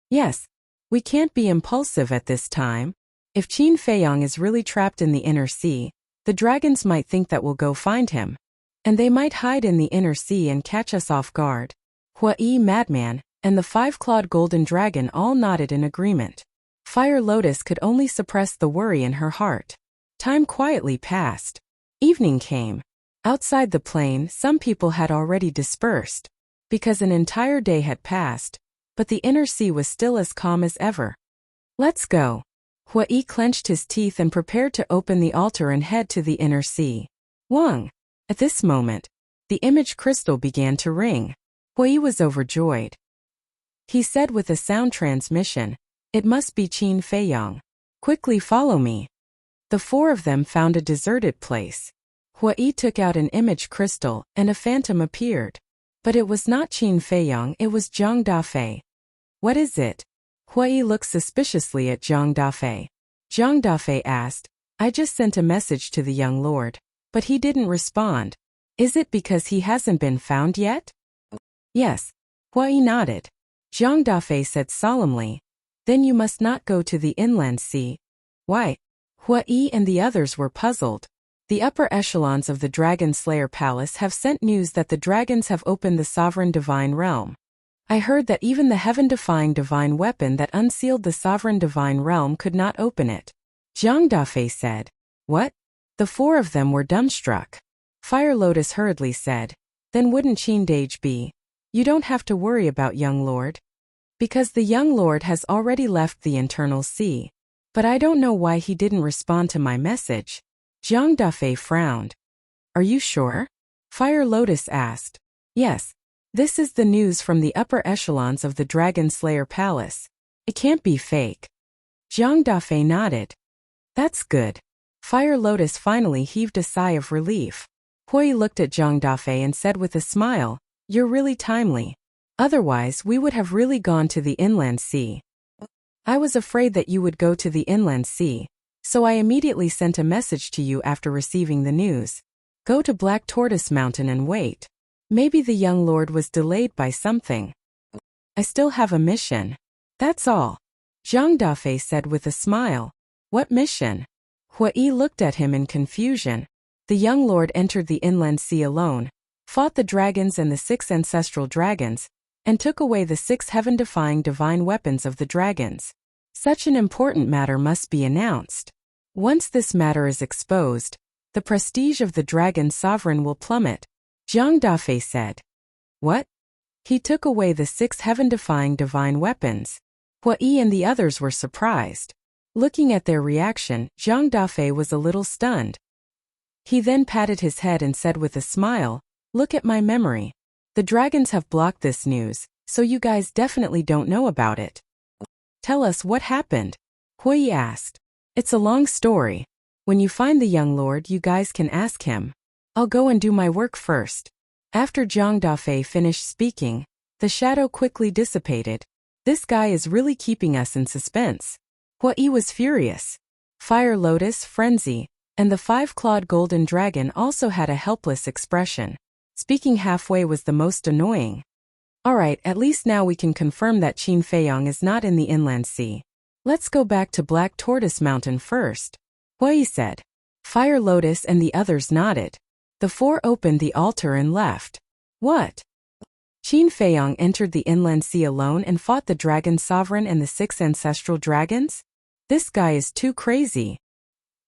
Yes. We can't be impulsive at this time. If Qin Feiyang is really trapped in the inner sea, the dragons might think that we'll go find him. And they might hide in the inner sea and catch us off guard. Hui, Madman, and the five-clawed golden dragon all nodded in agreement. Fire Lotus could only suppress the worry in her heart. Time quietly passed. Evening came. Outside the plain, some people had already dispersed, because an entire day had passed, but the inner sea was still as calm as ever. Let's go. Hui clenched his teeth and prepared to open the altar and head to the inner sea. Wang. At this moment, the image crystal began to ring. Hui was overjoyed. He said with a sound transmission, it must be Qin Feiyang. Quickly follow me. The four of them found a deserted place. Hui took out an image crystal, and a phantom appeared. But it was not Qin Feiyang, it was Zhang Dafei. What is it? Hui looked suspiciously at Zhang Dafei. Zhang Dafei asked, I just sent a message to the young lord, but he didn't respond. Is it because he hasn't been found yet? Yes. Hui nodded. Zhang Dafei said solemnly, then you must not go to the inland sea. Why? Hui and the others were puzzled. The upper echelons of the Dragon Slayer Palace have sent news that the dragons have opened the sovereign divine realm. I heard that even the heaven-defying divine weapon that unsealed the sovereign divine realm could not open it. Zhang Dafei said. What? The four of them were dumbstruck. Fire Lotus hurriedly said, then wouldn't Qin Dage be? You don't have to worry about young lord. Because the young lord has already left the internal sea. But I don't know why he didn't respond to my message. Zhang Dafei frowned. Are you sure? Fire Lotus asked. Yes. This is the news from the upper echelons of the Dragon Slayer Palace. It can't be fake. Zhang Dafei nodded. That's good. Fire Lotus finally heaved a sigh of relief. Hui looked at Zhang Dafei and said with a smile, "You're really timely. Otherwise, we would have really gone to the inland sea. I was afraid that you would go to the inland sea, so I immediately sent a message to you after receiving the news. Go to Black Tortoise Mountain and wait. Maybe the young lord was delayed by something. I still have a mission. That's all," Zhang Dafei said with a smile. "What mission?" Hui looked at him in confusion. The young lord entered the inland sea alone, fought the dragons and the 6 ancestral dragons, and took away the 6 heaven-defying divine weapons of the dragons. Such an important matter must be announced. Once this matter is exposed, the prestige of the dragon sovereign will plummet, Zhang Dafei said. What? He took away the 6 heaven-defying divine weapons. Hui and the others were surprised. Looking at their reaction, Zhang Dafei was a little stunned. He then patted his head and said with a smile, "Look at my memory. The dragons have blocked this news, so you guys definitely don't know about it." "Tell us what happened," Hui asked. "It's a long story. When you find the young lord, you guys can ask him. I'll go and do my work first." After Zhang Dafei finished speaking, the shadow quickly dissipated. This guy is really keeping us in suspense. Hui was furious. Fire Lotus, Frenzy, and the 5-clawed golden dragon also had a helpless expression. Speaking halfway was the most annoying. "Alright, at least now we can confirm that Qin Feiyang is not in the inland sea. Let's go back to Black Tortoise Mountain first," Hui said. Fire Lotus and the others nodded. The 4 opened the altar and left. What? Qin Feiyang entered the inland sea alone and fought the dragon sovereign and the 6 ancestral dragons? This guy is too crazy.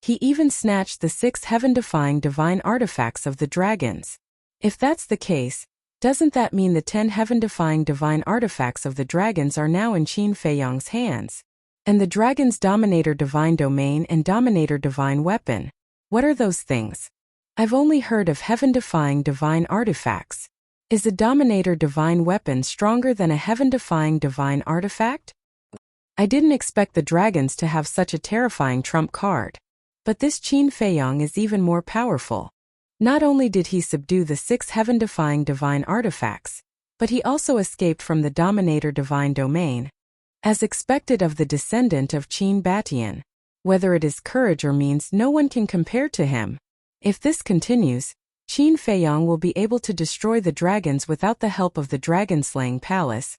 He even snatched the 6 heaven-defying divine artifacts of the dragons. If that's the case, doesn't that mean the 10 heaven-defying divine artifacts of the dragons are now in Qin Feiyang's hands? And the dragon's Dominator Divine Domain and Dominator Divine Weapon. What are those things? I've only heard of heaven-defying divine artifacts. Is a Dominator Divine Weapon stronger than a heaven-defying divine artifact? I didn't expect the dragons to have such a terrifying trump card. But this Qin Feiyang is even more powerful. Not only did he subdue the 6 heaven-defying divine artifacts, but he also escaped from the Dominator Divine Domain. As expected of the descendant of Qin Batian, whether it is courage or means, no one can compare to him. If this continues, Qin Feiyang will be able to destroy the dragons without the help of the dragon-slaying palace.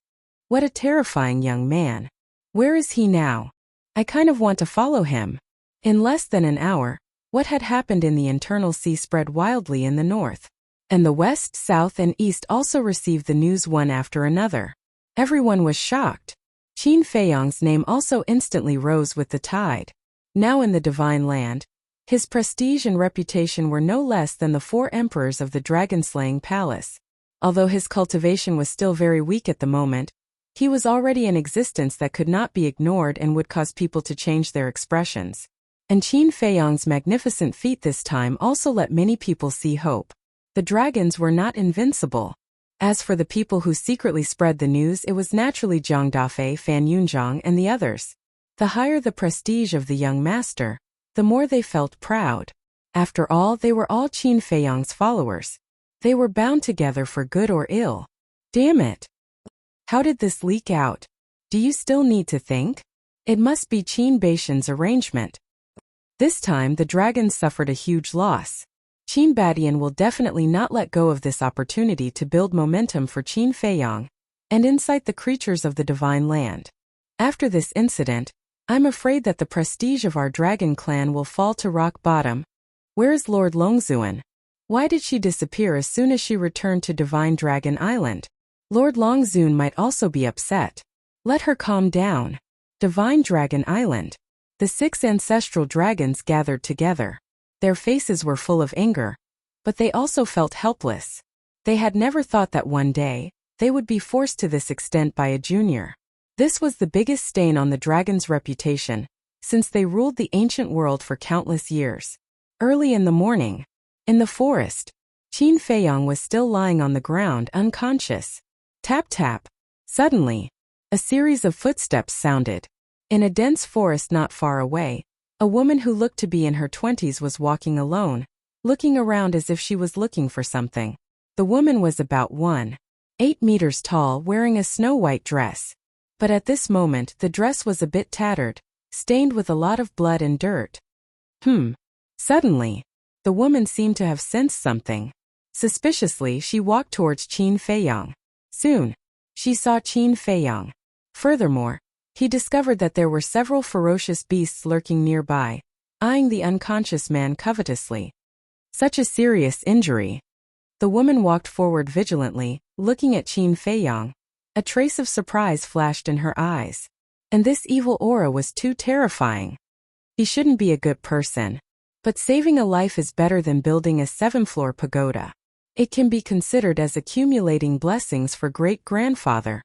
What a terrifying young man. Where is he now? I kind of want to follow him. In less than an hour, what had happened in the internal sea spread wildly in the north. And the west, south, and east also received the news one after another. Everyone was shocked. Qin Feiyang's name also instantly rose with the tide. Now in the divine land, his prestige and reputation were no less than the 4 emperors of the dragon-slaying palace. Although his cultivation was still very weak at the moment, he was already in existence that could not be ignored and would cause people to change their expressions. And Qin Feiyang's magnificent feat this time also let many people see hope. The dragons were not invincible. As for the people who secretly spread the news, it was naturally Zhang Dafei, Fan Yunzhang, and the others. The higher the prestige of the young master, the more they felt proud. After all, they were all Qin Feiyang's followers. They were bound together for good or ill. Damn it! How did this leak out? Do you still need to think? It must be Qin Batian's arrangement. This time the dragons suffered a huge loss. Qin Batian will definitely not let go of this opportunity to build momentum for Qin Feiyang and incite the creatures of the divine land. After this incident, I'm afraid that the prestige of our dragon clan will fall to rock bottom. Where is Lord Longzuan? Why did she disappear as soon as she returned to Divine Dragon Island? Lord Longzun might also be upset. Let her calm down. Divine Dragon Island. The 6 ancestral dragons gathered together. Their faces were full of anger, but they also felt helpless. They had never thought that one day, they would be forced to this extent by a junior. This was the biggest stain on the dragon's reputation, since they ruled the ancient world for countless years. Early in the morning, in the forest, Qin Feiyang was still lying on the ground unconscious. Tap tap. Suddenly, a series of footsteps sounded. In a dense forest not far away, a woman who looked to be in her 20s was walking alone, looking around as if she was looking for something. The woman was about 1.8 meters tall, wearing a snow-white dress. But at this moment the dress was a bit tattered, stained with a lot of blood and dirt. Suddenly, the woman seemed to have sensed something. Suspiciously, she walked towards Qin Feiyang. Soon, she saw Qin Feiyang. Furthermore, he discovered that there were several ferocious beasts lurking nearby, eyeing the unconscious man covetously. Such a serious injury. The woman walked forward vigilantly, looking at Qin Feiyang. A trace of surprise flashed in her eyes. And this evil aura was too terrifying. He shouldn't be a good person. But saving a life is better than building a 7-floor pagoda. It can be considered as accumulating blessings for great-grandfather.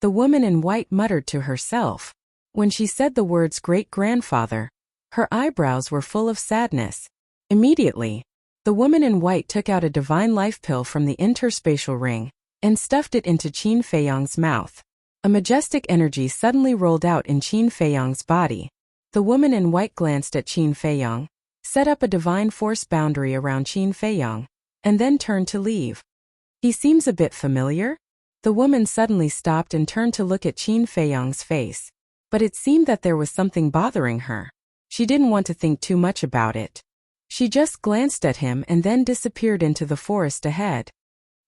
The woman in white muttered to herself. When she said the words great-grandfather, her eyebrows were full of sadness. Immediately, the woman in white took out a divine life pill from the interspatial ring and stuffed it into Qin Feiyang's mouth. A majestic energy suddenly rolled out in Qin Feiyang's body. The woman in white glanced at Qin Feiyang, set up a divine force boundary around Qin Feiyang, and then turned to leave. He seems a bit familiar? The woman suddenly stopped and turned to look at Qin Feiyang's face. But it seemed that there was something bothering her. She didn't want to think too much about it. She just glanced at him and then disappeared into the forest ahead.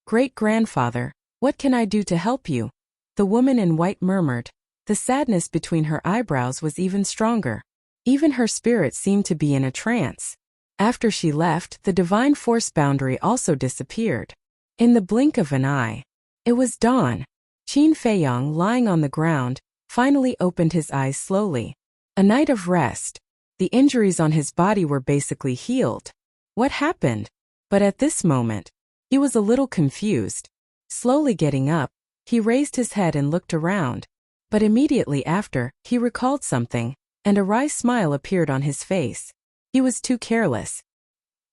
Great-grandfather, what can I do to help you? The woman in white murmured. The sadness between her eyebrows was even stronger. Even her spirit seemed to be in a trance. After she left, the divine force boundary also disappeared. In the blink of an eye, it was dawn. Qin Feiyang, lying on the ground, finally opened his eyes slowly. A night of rest. The injuries on his body were basically healed. What happened? But at this moment, he was a little confused. Slowly getting up, he raised his head and looked around. But immediately after, he recalled something, and a wry smile appeared on his face. He was too careless.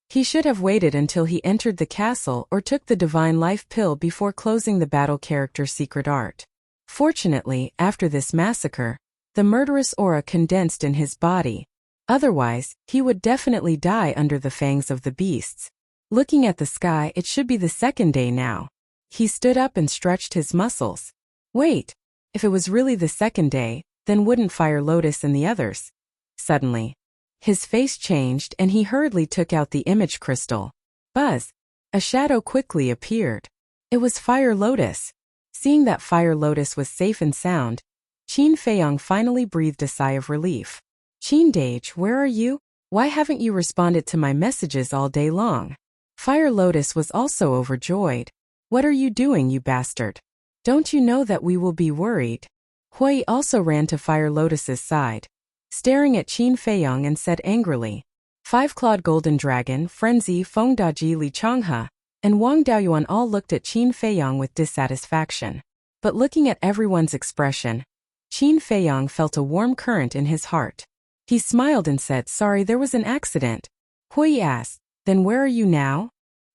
He should have waited until he entered the castle or took the divine life pill before closing the battle character secret art. Fortunately, after this massacre, the murderous aura condensed in his body. Otherwise, he would definitely die under the fangs of the beasts. Looking at the sky, it should be the second day now. He stood up and stretched his muscles. Wait, if it was really the second day, then wouldn't Fire Lotus and the others? Suddenly, his face changed and he hurriedly took out the image crystal. Buzz! A shadow quickly appeared. It was Fire Lotus. Seeing that Fire Lotus was safe and sound, Qin Feiyang finally breathed a sigh of relief. Qin Dage, where are you? Why haven't you responded to my messages all day long? Fire Lotus was also overjoyed. What are you doing, you bastard? Don't you know that we will be worried? Hui also ran to Fire Lotus's side, staring at Qin Feiyang and said angrily. 5-clawed golden dragon, Frenzy, Feng Daji, Li Changhe, and Wang Daoyuan all looked at Qin Feiyang with dissatisfaction. But looking at everyone's expression, Qin Feiyang felt a warm current in his heart. He smiled and said, sorry, there was an accident. Hui asked, then where are you now?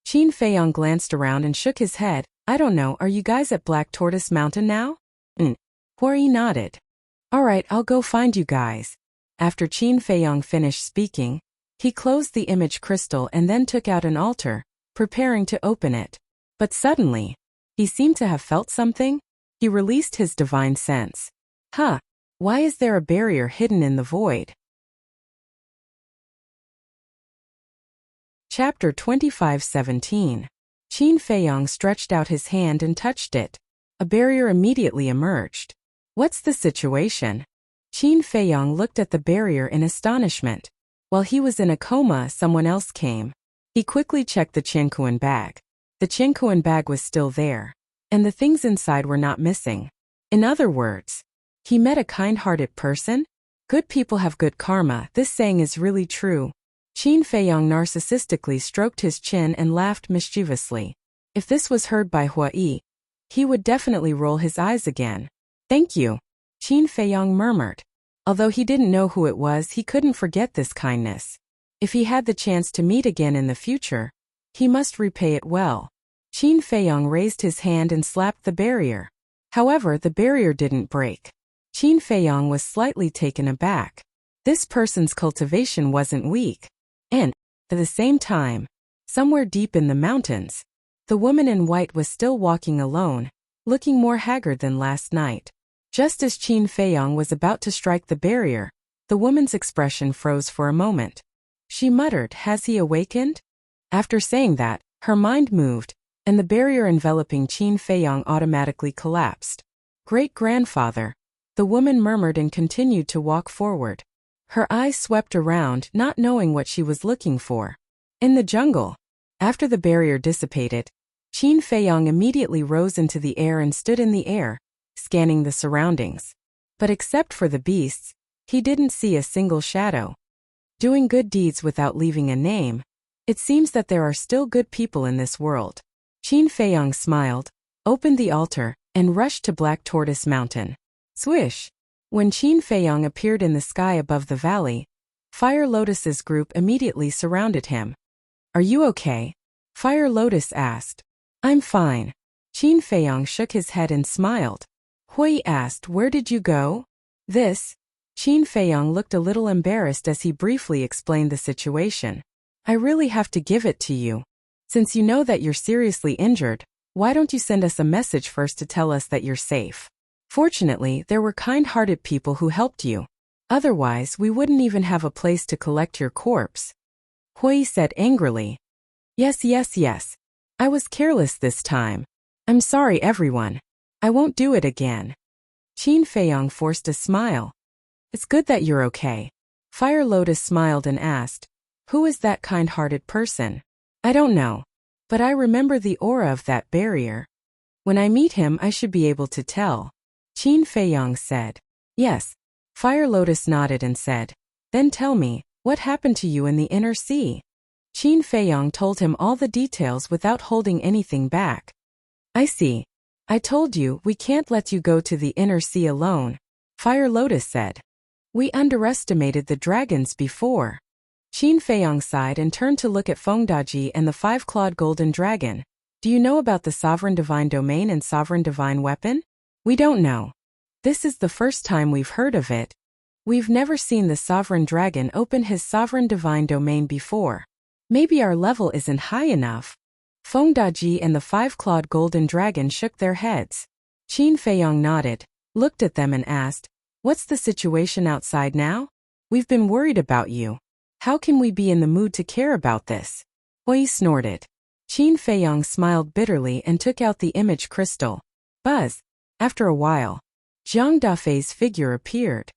Qin Feiyang glanced around and shook his head. I don't know, are you guys at Black Tortoise Mountain now? Hui nodded. Alright, I'll go find you guys. After Qin Feiyang finished speaking, he closed the image crystal and then took out an altar, preparing to open it. But suddenly, he seemed to have felt something. He released his divine sense. Why is there a barrier hidden in the void? Chapter 25:17. Qin Feiyang stretched out his hand and touched it. A barrier immediately emerged. What's the situation? Qin Feiyang looked at the barrier in astonishment. While he was in a coma, someone else came. He quickly checked the Qianquan bag. The Qianquan bag was still there, and the things inside were not missing. In other words, he met a kind-hearted person? Good people have good karma, this saying is really true. Qin Feiyang narcissistically stroked his chin and laughed mischievously. If this was heard by Hui, he would definitely roll his eyes again. Thank you, Qin Feiyang murmured. Although he didn't know who it was, he couldn't forget this kindness. If he had the chance to meet again in the future, he must repay it well. Qin Feiyang raised his hand and slapped the barrier. However, the barrier didn't break. Qin Feiyang was slightly taken aback. This person's cultivation wasn't weak. And, at the same time, somewhere deep in the mountains. The woman in white was still walking alone, looking more haggard than last night. Just as Qin Feiyong was about to strike the barrier, the woman's expression froze for a moment. She muttered, "Has he awakened?" After saying that, her mind moved, and the barrier enveloping Qin Feiyong automatically collapsed. "Great-grandfather," the woman murmured and continued to walk forward. Her eyes swept around, not knowing what she was looking for. In the jungle. After the barrier dissipated, Qin Feiyong immediately rose into the air and stood in the air, scanning the surroundings. But except for the beasts, he didn't see a single shadow. Doing good deeds without leaving a name, it seems that there are still good people in this world. Qin Feiyong smiled, opened the altar, and rushed to Black Tortoise Mountain. Swish! When Qin Feiyong appeared in the sky above the valley, Fire Lotus's group immediately surrounded him. "Are you okay?" Fire Lotus asked. "I'm fine." Qin Feiyong shook his head and smiled. Hui asked, "Where did you go?" Qin Feiyong looked a little embarrassed as he briefly explained the situation. "I really have to give it to you. Since you know that you're seriously injured, why don't you send us a message first to tell us that you're safe? Fortunately, there were kind-hearted people who helped you. Otherwise, we wouldn't even have a place to collect your corpse." Hui said angrily. Yes. I was careless this time. I'm sorry, everyone. I won't do it again." Qin Feiyong forced a smile. "It's good that you're okay." Fire Lotus smiled and asked, "Who is that kind-hearted person?" "I don't know. But I remember the aura of that barrier. When I meet him, I should be able to tell." Qin Feiyong said. "Yes." Fire Lotus nodded and said, "Then tell me, what happened to you in the inner sea?" Qin Feiyong told him all the details without holding anything back. "I see. I told you, we can't let you go to the inner sea alone," Fire Lotus said. "We underestimated the dragons before." Qin Feiyong sighed and turned to look at Fengdaji and the five-clawed golden dragon. "Do you know about the sovereign divine domain and sovereign divine weapon?" "We don't know. This is the first time we've heard of it. We've never seen the sovereign dragon open his sovereign divine domain before. Maybe our level isn't high enough." Fengdaji and the five-clawed golden dragon shook their heads. Qin Feiyong nodded, looked at them and asked, "What's the situation outside now? We've been worried about you. How can we be in the mood to care about this?" Hui snorted. Qin Feiyong smiled bitterly and took out the image crystal. Buzz! After a while, Zhang Dafei's figure appeared.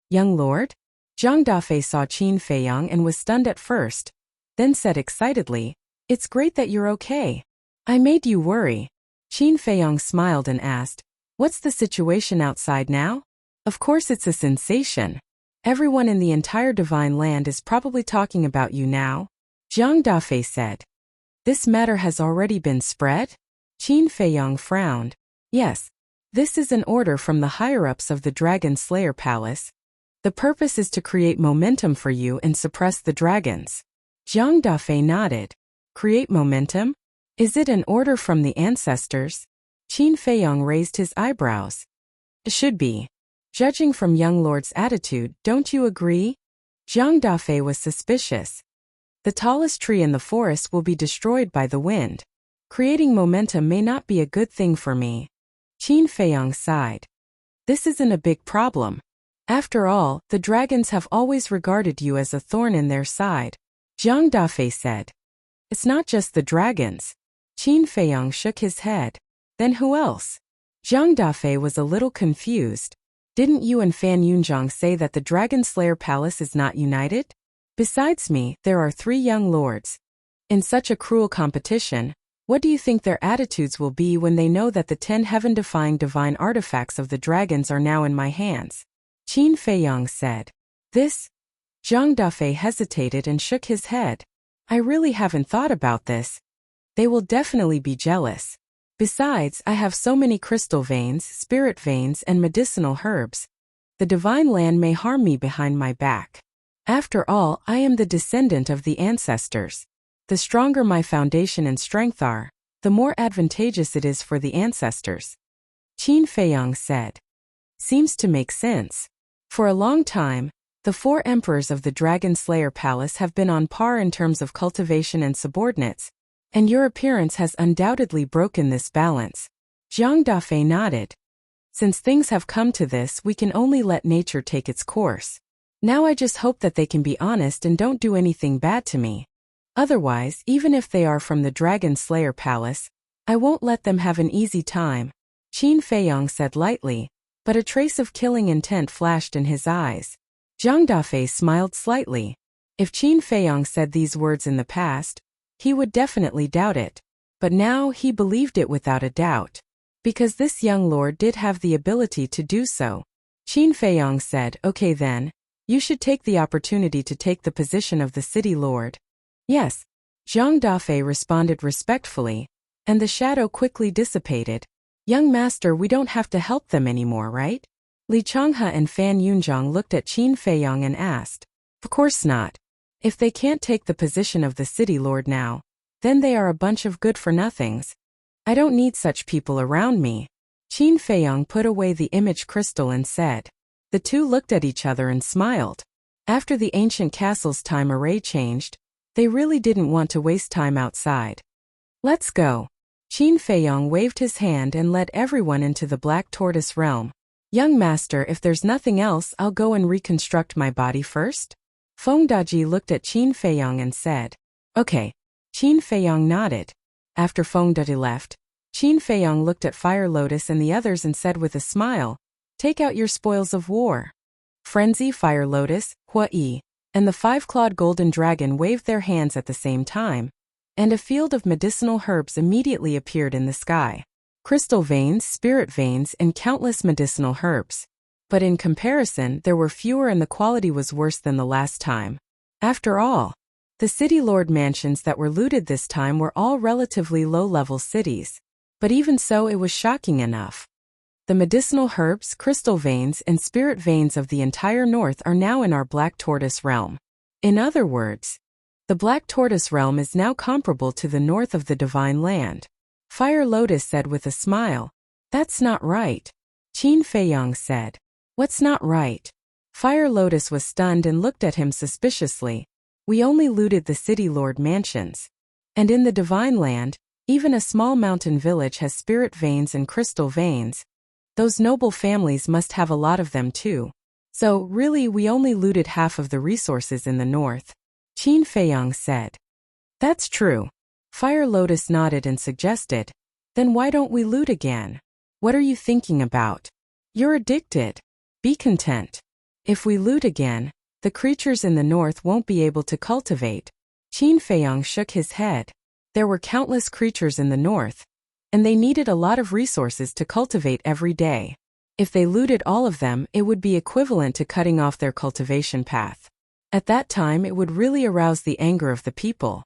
"Young lord?" Zhang Dafei saw Qin Feiyong and was stunned at first, then said excitedly, "It's great that you're okay. I made you worry." Qin Feiyong smiled and asked, "What's the situation outside now?" "Of course it's a sensation. Everyone in the entire divine land is probably talking about you now," Zhang Dafei said. "This matter has already been spread?" Qin Feiyong frowned. "Yes. This is an order from the higher-ups of the Dragon Slayer Palace. The purpose is to create momentum for you and suppress the dragons." Zhang Dafei nodded. "Create momentum? Is it an order from the ancestors?" Qin Feiyong raised his eyebrows. "It should be. Judging from young lord's attitude, don't you agree?" Zhang Dafei was suspicious. "The tallest tree in the forest will be destroyed by the wind. Creating momentum may not be a good thing for me." Qin Feiyong sighed. "This isn't a big problem. After all, the dragons have always regarded you as a thorn in their side," Zhang Dafei said. "It's not just the dragons." Qin Feiyong shook his head. "Then who else?" Zhang Dafei was a little confused. "Didn't you and Fan Yunzhang say that the Dragon Slayer Palace is not united? Besides me, there are 3 young lords. In such a cruel competition, what do you think their attitudes will be when they know that the 10 heaven-defying divine artifacts of the dragons are now in my hands?" Qin Feiyong said. "This?" Zhang Dafei hesitated and shook his head. "I really haven't thought about this. They will definitely be jealous. Besides, I have so many crystal veins, spirit veins, and medicinal herbs. The divine land may harm me behind my back. After all, I am the descendant of the ancestors. The stronger my foundation and strength are, the more advantageous it is for the ancestors." Qin Feiyong said. "Seems to make sense. For a long time, The 4 emperors of the Dragon Slayer Palace have been on par in terms of cultivation and subordinates, and your appearance has undoubtedly broken this balance. Zhang Dafei nodded. Since things have come to this, we can only let nature take its course. Now I just hope that they can be honest and don't do anything bad to me. Otherwise, even if they are from the Dragon Slayer Palace, I won't let them have an easy time, Qin Feiyong said lightly, but a trace of killing intent flashed in his eyes. Zhang Dafei smiled slightly. If Qin Feiyong said these words in the past, he would definitely doubt it. But now he believed it without a doubt. Because this young lord did have the ability to do so. Qin Feiyong said, okay then, you should take the opportunity to take the position of the city lord. Yes. Zhang Dafei responded respectfully, and the shadow quickly dissipated. Young master, we don't have to help them anymore, right? Li Changhe and Fan Yunzhang looked at Qin Feiyong and asked. Of course not. If they can't take the position of the city lord now, then they are a bunch of good-for-nothings. I don't need such people around me. Qin Feiyong put away the image crystal and said. The two looked at each other and smiled. After the ancient castle's time array changed, they really didn't want to waste time outside. Let's go. Qin Feiyong waved his hand and led everyone into the Black Tortoise realm. Young master, if there's nothing else, I'll go and reconstruct my body first? Feng Daji looked at Qin Feiyong and said. Okay. Qin Feiyong nodded. After Feng Daji left, Qin Feiyong looked at Fire Lotus and the others and said with a smile, take out your spoils of war. Frenzy, Fire Lotus, Hua Yi, and the 5-clawed golden dragon waved their hands at the same time, and a field of medicinal herbs immediately appeared in the sky. Crystal veins, spirit veins, and countless medicinal herbs. But in comparison, there were fewer and the quality was worse than the last time. After all, the city lord mansions that were looted this time were all relatively low-level cities. But even so, it was shocking enough. The medicinal herbs, crystal veins, and spirit veins of the entire north are now in our Black Tortoise realm. In other words, the Black Tortoise realm is now comparable to the north of the Divine Land. Fire Lotus said with a smile. That's not right. Qin Feiyong said. What's not right? Fire Lotus was stunned and looked at him suspiciously. We only looted the city lord mansions. And in the Divine Land, even a small mountain village has spirit veins and crystal veins. Those noble families must have a lot of them too. So, really, we only looted half of the resources in the north. Qin Feiyong said. That's true. Fire Lotus nodded and suggested. Then why don't we loot again? What are you thinking about? You're addicted. Be content. If we loot again, the creatures in the north won't be able to cultivate. Qin Feiyong shook his head. There were countless creatures in the north, and they needed a lot of resources to cultivate every day. If they looted all of them, it would be equivalent to cutting off their cultivation path. At that time, it would really arouse the anger of the people.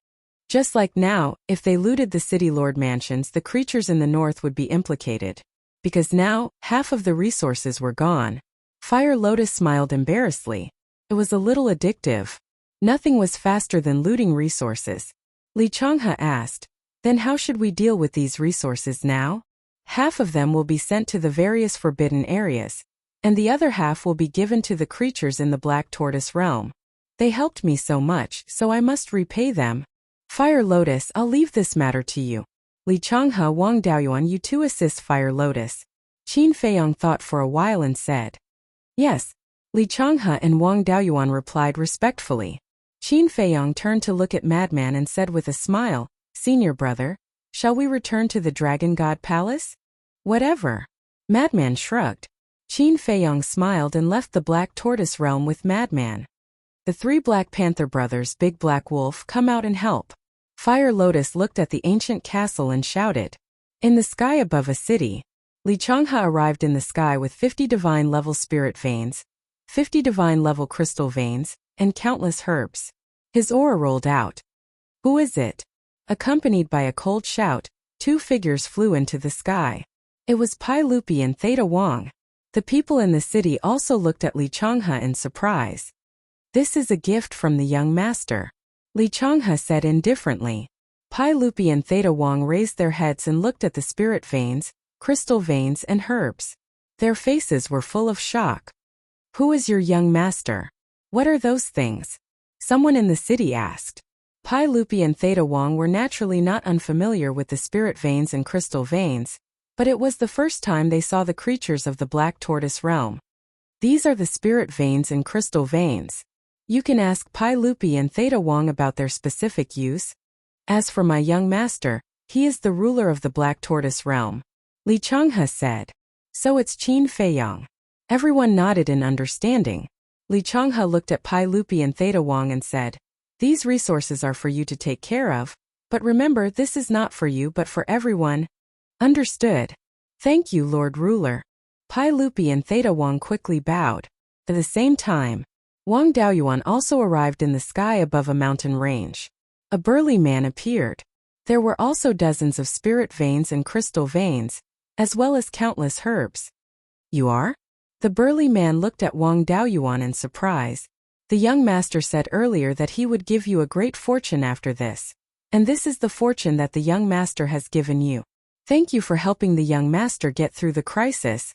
Just like now, if they looted the city lord mansions, the creatures in the north would be implicated. Because now, half of the resources were gone. Fire Lotus smiled embarrassedly. It was a little addictive. Nothing was faster than looting resources. Li Changhe asked, then how should we deal with these resources now? Half of them will be sent to the various forbidden areas, and the other half will be given to the creatures in the Black Tortoise realm. They helped me so much, so I must repay them. Fire Lotus, I'll leave this matter to you. Li Changhe, Wang Daoyuan, you two assist Fire Lotus. Qin Feiyong thought for a while and said, yes. Li Changhe and Wang Daoyuan replied respectfully. Qin Feiyong turned to look at Madman and said with a smile, Senior brother, shall we return to the Dragon God Palace? Whatever. Madman shrugged. Qin Feiyong smiled and left the Black Tortoise realm with Madman. The 3 Black Panther brothers, Big Black Wolf, come out and help. Fire Lotus looked at the ancient castle and shouted. In the sky above a city, Li Changhe arrived in the sky with 50 divine-level spirit veins, 50 divine-level crystal veins, and countless herbs. His aura rolled out. Who is it? Accompanied by a cold shout, 2 figures flew into the sky. It was Pai Lupi and Theta Wang. The people in the city also looked at Li Changhe in surprise. This is a gift from the young master. Li Changhe said indifferently. Pai Lupi and Theta Wang raised their heads and looked at the spirit veins, crystal veins, and herbs. Their faces were full of shock. Who is your young master? What are those things? Someone in the city asked. Pi Lupi and Theta Wang were naturally not unfamiliar with the spirit veins and crystal veins, but it was the first time they saw the creatures of the Black Tortoise realm. These are the spirit veins and crystal veins. You can ask Pi Lupi and Theta Wang about their specific use. As for my young master, he is the ruler of the Black Tortoise realm. Li Changhe said. So it's Qin Feiyang. Everyone nodded in understanding. Li Changhe looked at Pi Lupi and Theta Wang and said, "These resources are for you to take care of, but remember this is not for you but for everyone." Understood. Thank you, Lord Ruler. Pi Lupi and Theta Wang quickly bowed. At the same time, Wang Daoyuan also arrived in the sky above a mountain range. A burly man appeared. There were also dozens of spirit veins and crystal veins, as well as countless herbs. You are? The burly man looked at Wang Daoyuan in surprise. The young master said earlier that he would give you a great fortune after this. And this is the fortune that the young master has given you. Thank you for helping the young master get through the crisis.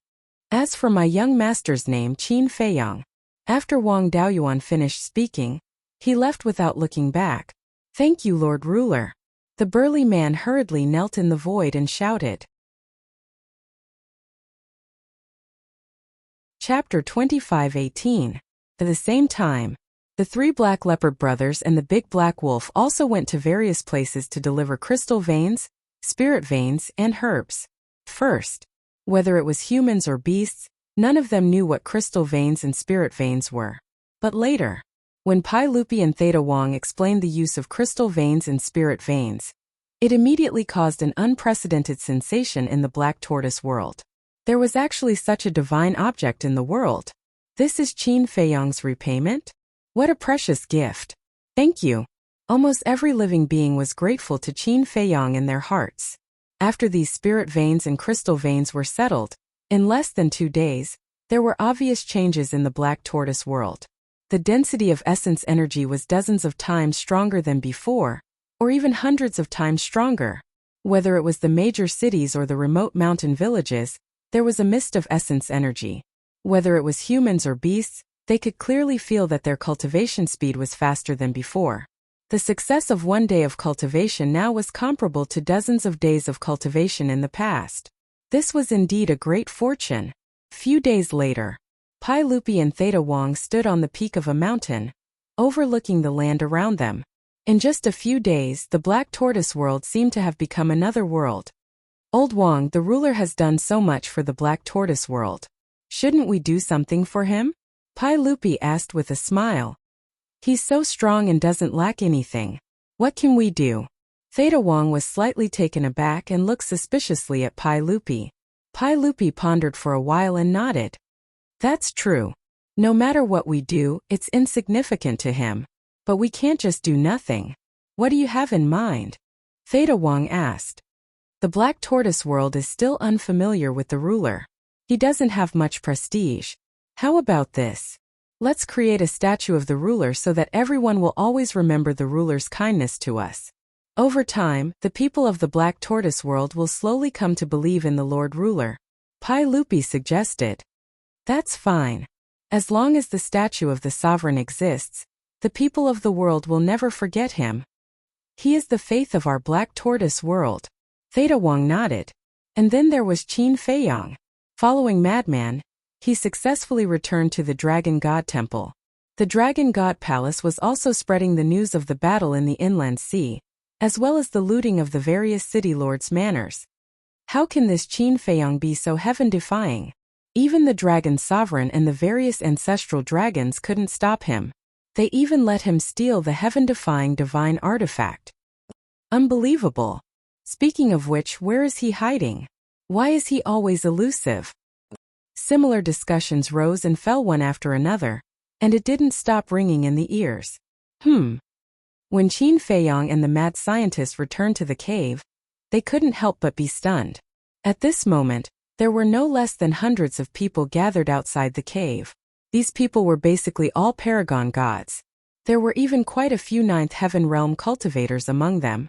As for my young master's name, Qin Feiyang. After Wang Daoyuan finished speaking, he left without looking back. Thank you, Lord Ruler. The burly man hurriedly knelt in the void and shouted. Chapter 25:18. At the same time, the 3 black leopard brothers and the big black wolf also went to various places to deliver crystal veins, spirit veins, and herbs. First, whether it was humans or beasts, none of them knew what crystal veins and spirit veins were. But later, when Pi Lupi and Theta Wang explained the use of crystal veins and spirit veins, it immediately caused an unprecedented sensation in the Black Tortoise world. There was actually such a divine object in the world. This is Qin Feiyang's repayment? What a precious gift. Thank you. Almost every living being was grateful to Qin Feiyang in their hearts. After these spirit veins and crystal veins were settled, in less than 2 days, there were obvious changes in the Black Tortoise world. The density of essence energy was dozens of times stronger than before, or even hundreds of times stronger. Whether it was the major cities or the remote mountain villages, there was a mist of essence energy. Whether it was humans or beasts, they could clearly feel that their cultivation speed was faster than before. The success of 1 day of cultivation now was comparable to dozens of days of cultivation in the past. This was indeed a great fortune. Few days later, Pi Lupi and Theta Wang stood on the peak of a mountain, overlooking the land around them. In just a few days, the Black Tortoise world seemed to have become another world. Old Wang, the ruler, has done so much for the Black Tortoise world. Shouldn't we do something for him? Pi Lupi asked with a smile. He's so strong and doesn't lack anything. What can we do? Theta Wang was slightly taken aback and looked suspiciously at Pi Lupi. Pi Lupi pondered for a while and nodded. That's true. No matter what we do, it's insignificant to him. But we can't just do nothing. What do you have in mind? Theta Wang asked. The Black Tortoise world is still unfamiliar with the ruler. He doesn't have much prestige. How about this? Let's create a statue of the ruler so that everyone will always remember the ruler's kindness to us. Over time, the people of the Black Tortoise world will slowly come to believe in the Lord Ruler. Pi Lupi suggested. That's fine. As long as the statue of the sovereign exists, the people of the world will never forget him. He is the faith of our Black Tortoise world. Theta Wang nodded. And then there was Qin Feiyang. Following Madman, he successfully returned to the Dragon God Temple. The Dragon God Palace was also spreading the news of the battle in the Inland Sea, as well as the looting of the various city lords' manors. How can this Qin Feiyang be so heaven-defying? Even the Dragon Sovereign and the various ancestral dragons couldn't stop him. They even let him steal the heaven-defying divine artifact. Unbelievable. Speaking of which, where is he hiding? Why is he always elusive? Similar discussions rose and fell one after another, and it didn't stop ringing in the ears. When Qin Feiyang and the mad scientist returned to the cave, they couldn't help but be stunned. At this moment, there were no less than hundreds of people gathered outside the cave. These people were basically all paragon gods. There were even quite a few ninth heaven realm cultivators among them.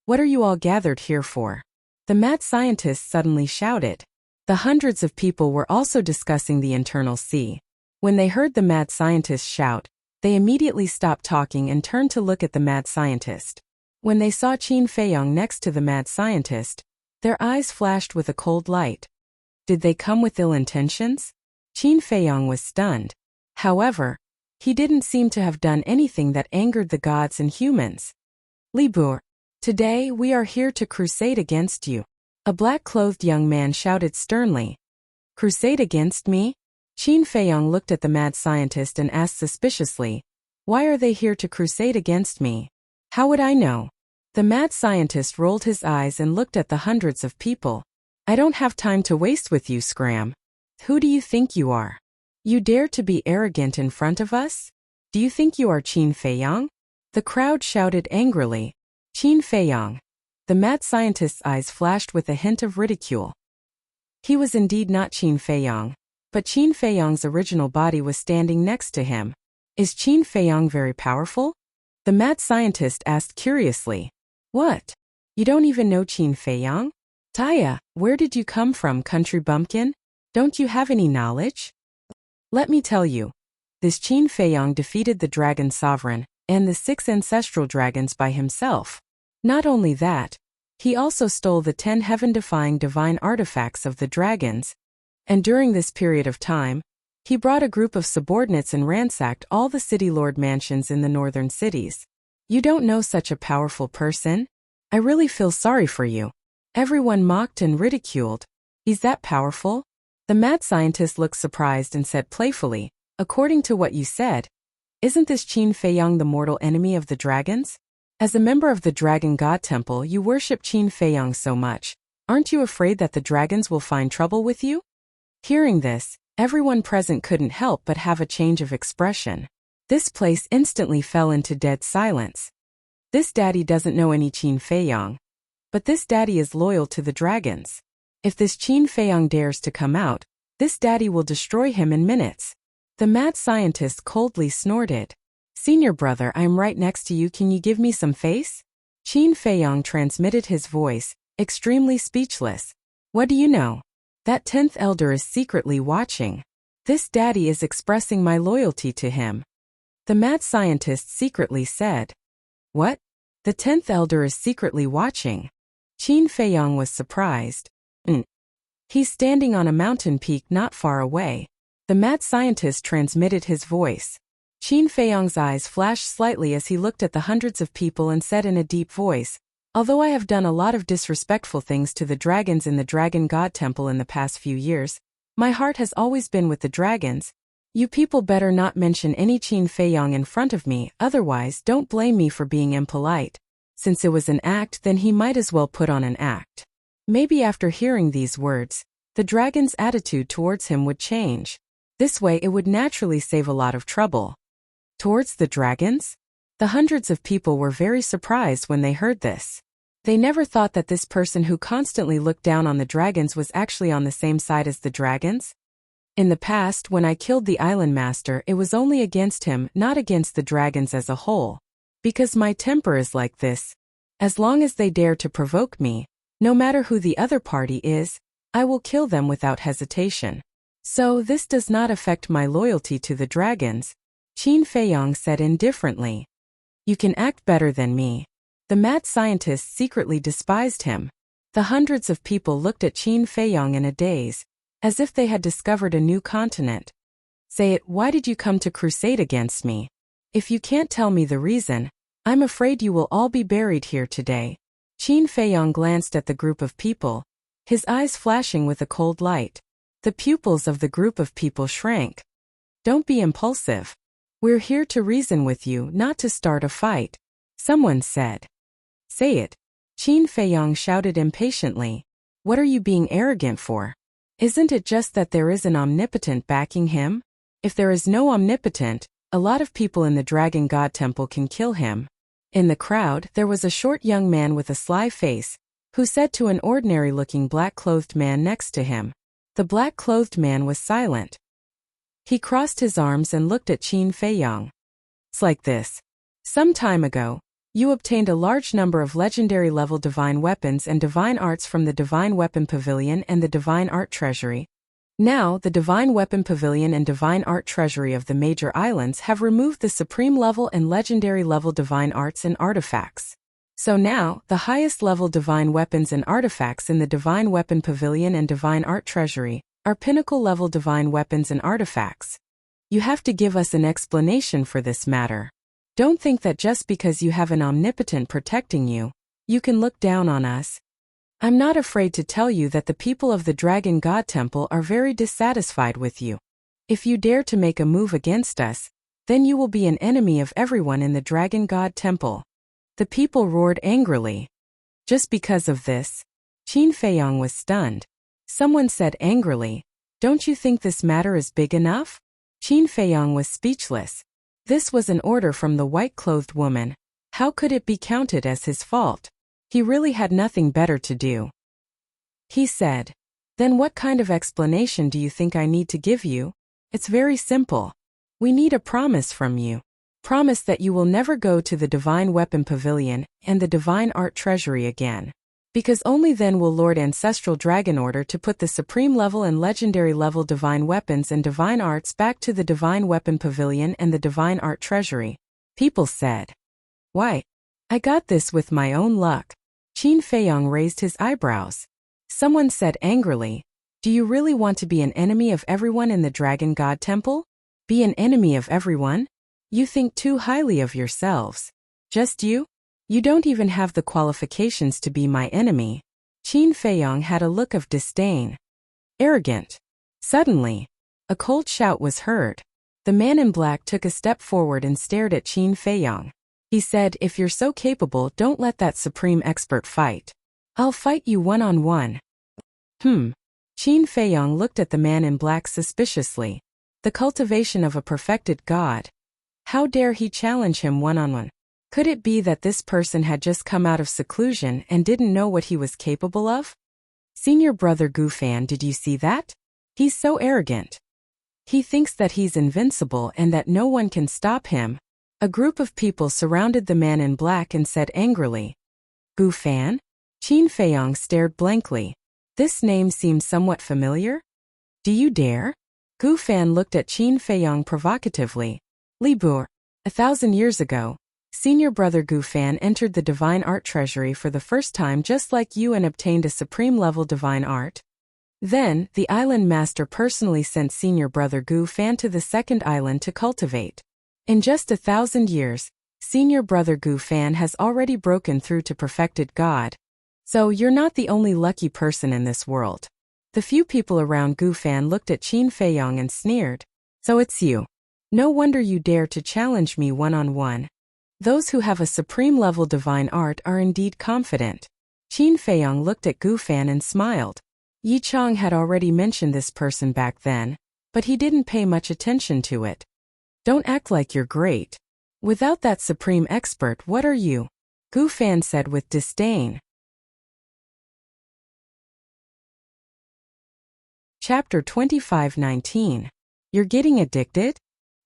What are you all gathered here for? The mad scientist suddenly shouted. The hundreds of people were also discussing the internal sea. When they heard the mad scientist shout, They immediately stopped talking and turned to look at the mad scientist. When they saw Qin Feiyong next to the mad scientist, their eyes flashed with a cold light. Did they come with ill intentions? Qin Feiyong was stunned. However, he didn't seem to have done anything that angered the gods and humans. Li Bu, today we are here to crusade against you. A black-clothed young man shouted sternly. Crusade against me? Qin Feiyong looked at the mad scientist and asked suspiciously, why are they here to crusade against me? How would I know? The mad scientist rolled his eyes and looked at the hundreds of people. I don't have time to waste with you, Scram. Who do you think you are? You dare to be arrogant in front of us? Do you think you are Qin Feiyong? The crowd shouted angrily. Qin Feiyong. The mad scientist's eyes flashed with a hint of ridicule. He was indeed not Qin Feiyong, but Qin Feiyong's original body was standing next to him. Is Qin Feiyong very powerful? The mad scientist asked curiously. What? You don't even know Qin Feiyong? Taya, where did you come from, country bumpkin? Don't you have any knowledge? Let me tell you. This Qin Feiyong defeated the dragon sovereign and the 6 ancestral dragons by himself. Not only that, he also stole the 10 heaven-defying divine artifacts of the dragons, and during this period of time, he brought a group of subordinates and ransacked all the city lord mansions in the northern cities. You don't know such a powerful person? I really feel sorry for you. Everyone mocked and ridiculed. He's that powerful? The mad scientist looked surprised and said playfully, according to what you said, isn't this Qin Feiyong the mortal enemy of the dragons? As a member of the Dragon God Temple, you worship Qin Feiyong so much. Aren't you afraid that the dragons will find trouble with you? Hearing this, everyone present couldn't help but have a change of expression. This place instantly fell into dead silence. This daddy doesn't know any Qin Feiyong. But this daddy is loyal to the dragons. If this Qin Feiyong dares to come out, this daddy will destroy him in minutes. The mad scientist coldly snorted. Senior brother, I am right next to you, can you give me some face? Qin Feiyong transmitted his voice, extremely speechless. What do you know? That 10th elder is secretly watching. This daddy is expressing my loyalty to him. The mad scientist secretly said. What? The 10th elder is secretly watching. Qin Feiyong was surprised. He's standing on a mountain peak not far away. The mad scientist transmitted his voice. Qin Feiyong's eyes flashed slightly as he looked at the hundreds of people and said in a deep voice, although I have done a lot of disrespectful things to the dragons in the Dragon God Temple in the past few years, my heart has always been with the dragons. You people better not mention any Qin Feiyong in front of me, otherwise don't blame me for being impolite. Since it was an act, then he might as well put on an act. Maybe after hearing these words, the dragon's attitude towards him would change. This way it would naturally save a lot of trouble. Towards the dragons? The hundreds of people were very surprised when they heard this. They never thought that this person who constantly looked down on the dragons was actually on the same side as the dragons. In the past, when I killed the island master, it was only against him, not against the dragons as a whole. Because my temper is like this. As long as they dare to provoke me, no matter who the other party is, I will kill them without hesitation. So this does not affect my loyalty to the dragons, Qin Feiyong said indifferently. You can act better than me. The mad scientist secretly despised him. The hundreds of people looked at Qin Feiyong in a daze, as if they had discovered a new continent. Say it, why did you come to crusade against me? If you can't tell me the reason, I'm afraid you will all be buried here today. Qin Feiyong glanced at the group of people, his eyes flashing with a cold light. The pupils of the group of people shrank. Don't be impulsive. We're here to reason with you, not to start a fight, someone said. Say it. Qin Feiyong shouted impatiently. What are you being arrogant for? Isn't it just that there is an omnipotent backing him? If there is no omnipotent, a lot of people in the Dragon God Temple can kill him. In the crowd, there was a short young man with a sly face, who said to an ordinary-looking black-clothed man next to him. The black-clothed man was silent. He crossed his arms and looked at Qin Feiyong. It's like this. Some time ago, you obtained a large number of legendary-level divine weapons and divine arts from the Divine Weapon Pavilion and the Divine Art Treasury. Now, the Divine Weapon Pavilion and Divine Art Treasury of the major islands have removed the supreme level and legendary level divine arts and artifacts. So now, the highest level divine weapons and artifacts in the Divine Weapon Pavilion and Divine Art Treasury are pinnacle level divine weapons and artifacts. You have to give us an explanation for this matter. Don't think that just because you have an omnipotent protecting you, you can look down on us. I'm not afraid to tell you that the people of the Dragon God Temple are very dissatisfied with you. If you dare to make a move against us, then you will be an enemy of everyone in the Dragon God Temple. The people roared angrily. Just because of this, Qin Feiyong was stunned. Someone said angrily, "Don't you think this matter is big enough?" Qin Feiyong was speechless. This was an order from the white-clothed woman. How could it be counted as his fault? He really had nothing better to do. He said, "Then what kind of explanation do you think I need to give you? It's very simple. We need a promise from you. Promise that you will never go to the Divine Weapon Pavilion and the Divine Art Treasury again. Because only then will Lord Ancestral Dragon order to put the supreme level and legendary level divine weapons and divine arts back to the Divine Weapon Pavilion and the Divine Art Treasury." People said, "Why? I got this with my own luck." Qin Feiyong raised his eyebrows. Someone said angrily, "Do you really want to be an enemy of everyone in the Dragon God Temple? Be an enemy of everyone? You think too highly of yourselves. Just you? You don't even have the qualifications to be my enemy." Qin Feiyong had a look of disdain. Arrogant. Suddenly, a cold shout was heard. The man in black took a step forward and stared at Qin Feiyong. He said, "If you're so capable, don't let that supreme expert fight. I'll fight you one-on-one." Qin Feiyong looked at the man in black suspiciously. The cultivation of a perfected god. How dare he challenge him one-on-one? Could it be that this person had just come out of seclusion and didn't know what he was capable of? Senior brother Gufan, did you see that? He's so arrogant. He thinks that he's invincible and that no one can stop him. A group of people surrounded the man in black and said angrily, "Gufan?" Qin Feiyong stared blankly. This name seemed somewhat familiar. "Do you dare?" Gufan looked at Qin Feiyong provocatively. "Libur, 1,000 years ago, Senior Brother Gufan entered the Divine Art Treasury for the first time just like you and obtained a supreme-level divine art. Then, the island master personally sent Senior Brother Gufan to the second island to cultivate. In just 1,000 years, Senior Brother Gufan has already broken through to perfected God. So you're not the only lucky person in this world." The few people around Gufan looked at Qin Feiyong and sneered. "So it's you. No wonder you dare to challenge me one-on-one. Those who have a supreme-level divine art are indeed confident." Qin Feiyong looked at Gufan and smiled. Yi Chong had already mentioned this person back then, but he didn't pay much attention to it. "Don't act like you're great. Without that supreme expert, what are you?" Gufan said with disdain. Chapter 25:19. You're getting addicted?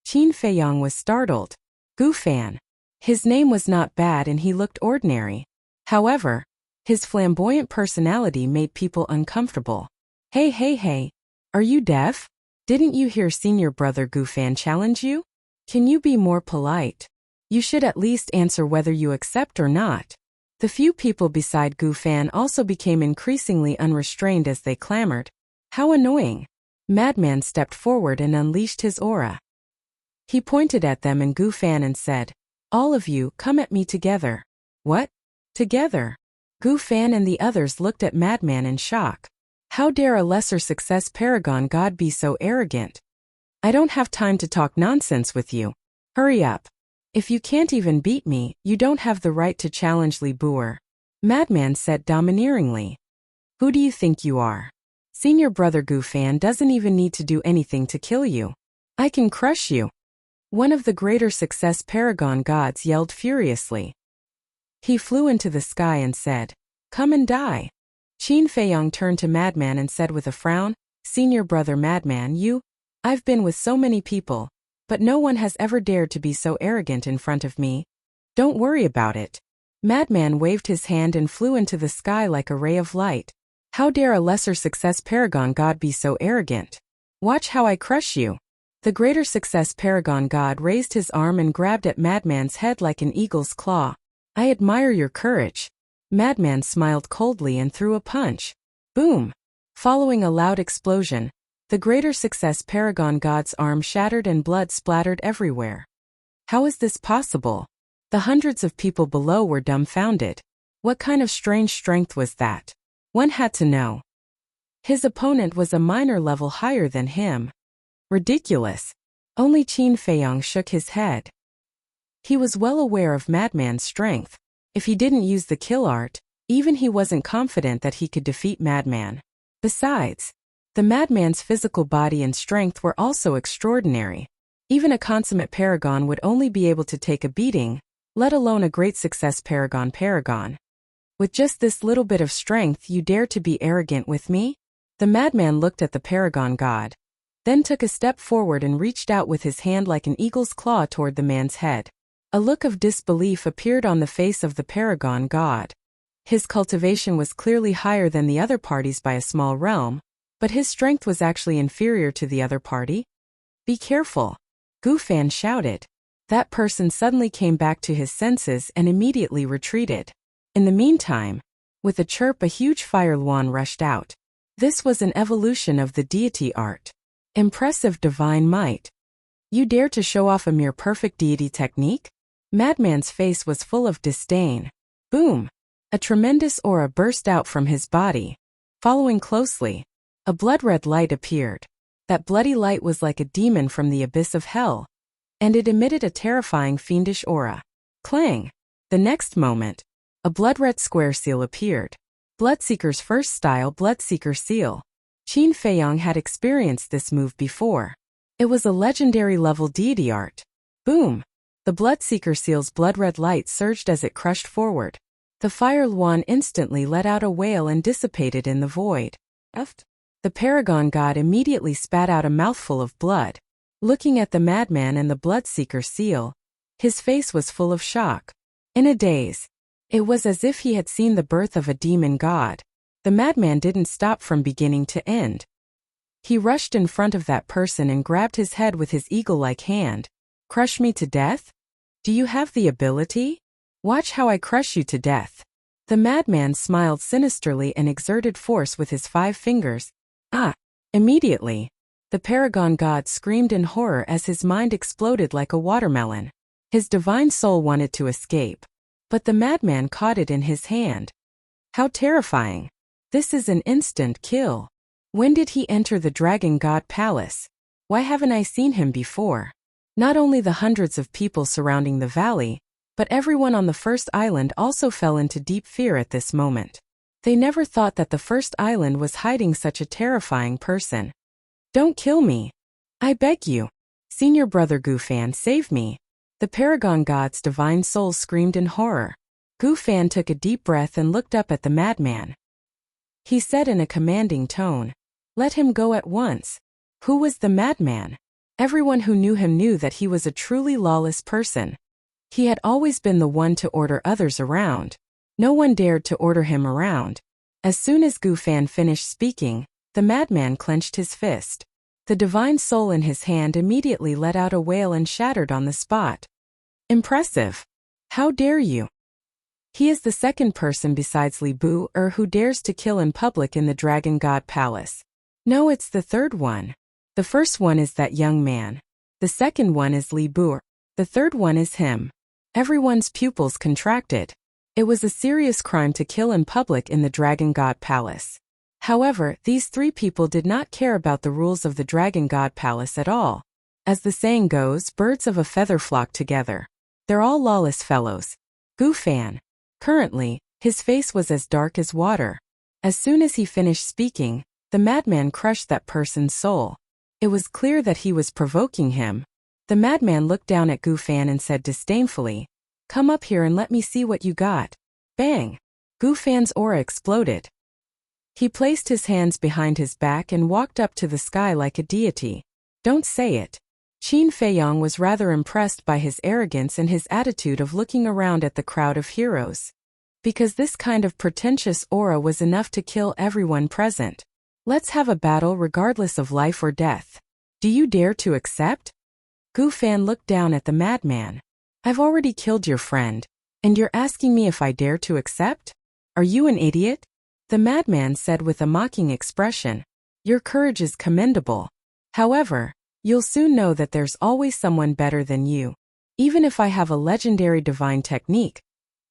Qin Feiyong was startled. Gufan. His name was not bad and he looked ordinary. However, his flamboyant personality made people uncomfortable. Hey, are you deaf? Didn't you hear Senior Brother Gufan challenge you? Can you be more polite? You should at least answer whether you accept or not. The few people beside Gufan also became increasingly unrestrained as they clamored. How annoying. Madman stepped forward and unleashed his aura. He pointed at them and Gufan and said, "All of you, come at me together." What? Together? Gufan and the others looked at Madman in shock. How dare a lesser success paragon god be so arrogant? I don't have time to talk nonsense with you. Hurry up. If you can't even beat me, you don't have the right to challenge Li Buer. Madman said domineeringly. Who do you think you are? Senior Brother Gufan doesn't even need to do anything to kill you. I can crush you. One of the greater success paragon gods yelled furiously. He flew into the sky and said, "Come and die." Qin Feiyong turned to Madman and said with a frown, "Senior Brother Madman, I've been with so many people, but no one has ever dared to be so arrogant in front of me. Don't worry about it." Madman waved his hand and flew into the sky like a ray of light. How dare a lesser success paragon god be so arrogant? Watch how I crush you. The greater success paragon god raised his arm and grabbed at Madman's head like an eagle's claw. I admire your courage. Madman smiled coldly and threw a punch. Boom! Following a loud explosion, the greater success paragon god's arm shattered and blood splattered everywhere. How is this possible? The hundreds of people below were dumbfounded. What kind of strange strength was that? One had to know. His opponent was a minor level higher than him. Ridiculous. Only Qin Feiyang shook his head. He was well aware of Madman's strength. If he didn't use the kill art, even he wasn't confident that he could defeat Madman. Besides, the Madman's physical body and strength were also extraordinary. Even a consummate paragon would only be able to take a beating, let alone a great success paragon. With just this little bit of strength, you dare to be arrogant with me? The Madman looked at the paragon god, then took a step forward and reached out with his hand like an eagle's claw toward the man's head. A look of disbelief appeared on the face of the paragon god. His cultivation was clearly higher than the other parties by a small realm, but his strength was actually inferior to the other party. Be careful, Gu Fan shouted. That person suddenly came back to his senses and immediately retreated. In the meantime, with a chirp, a huge fire luan rushed out. This was an evolution of the deity art. Impressive divine might. You dare to show off a mere perfect deity technique? Madman's face was full of disdain. Boom! A tremendous aura burst out from his body. Following closely, a blood-red light appeared. That bloody light was like a demon from the abyss of hell, and it emitted a terrifying fiendish aura. Clang! The next moment, a blood-red square seal appeared. Bloodseeker's first style Bloodseeker seal. Qin Feiyang had experienced this move before. It was a legendary level deity art. Boom! The Bloodseeker seal's blood-red light surged as it crushed forward. The fire luan instantly let out a wail and dissipated in the void. The paragon god immediately spat out a mouthful of blood. Looking at the Madman and the Bloodseeker seal, his face was full of shock. In a daze, it was as if he had seen the birth of a demon god. The Madman didn't stop from beginning to end. He rushed in front of that person and grabbed his head with his eagle-like hand. Crush me to death? Do you have the ability? Watch how I crush you to death. The Madman smiled sinisterly and exerted force with his 5 fingers. Ah! Immediately, the paragon god screamed in horror as his mind exploded like a watermelon. His divine soul wanted to escape, but the Madman caught it in his hand. How terrifying! This is an instant kill. When did he enter the Dragon God Palace? Why haven't I seen him before? Not only the hundreds of people surrounding the valley, but everyone on the first island also fell into deep fear at this moment. They never thought that the first island was hiding such a terrifying person. Don't kill me. I beg you. Senior brother Gu Fan, save me. The paragon god's divine soul screamed in horror. Gu Fan took a deep breath and looked up at the Madman. He said in a commanding tone, "Let him go at once." Who was the Madman? Everyone who knew him knew that he was a truly lawless person. He had always been the one to order others around. No one dared to order him around. As soon as Gu Fan finished speaking, the Madman clenched his fist. The divine soul in his hand immediately let out a wail and shattered on the spot. Impressive. How dare you? He is the second person besides Li Bu who dares to kill in public in the Dragon God Palace. No, it's the third one. The first one is that young man. The second one is Li Bu. The third one is him. Everyone's pupils contracted. It was a serious crime to kill in public in the Dragon God Palace. However, these 3 people did not care about the rules of the Dragon God Palace at all. As the saying goes, birds of a feather flock together. They're all lawless fellows. Gu Fan. Currently, his face was as dark as water. As soon as he finished speaking, the Madman crushed that person's soul. It was clear that he was provoking him. The Madman looked down at Gu Fan and said disdainfully, "Come up here and let me see what you got." Bang! Gu Fan's aura exploded. He placed his hands behind his back and walked up to the sky like a deity. Don't say it. Qin Feiyang was rather impressed by his arrogance and his attitude of looking around at the crowd of heroes. because this kind of pretentious aura was enough to kill everyone present. Let's have a battle regardless of life or death. Do you dare to accept? Gu Fan looked down at the madman. I've already killed your friend, and you're asking me if I dare to accept? Are you an idiot? The madman said with a mocking expression. Your courage is commendable. However, you'll soon know that there's always someone better than you. Even if I have a legendary divine technique,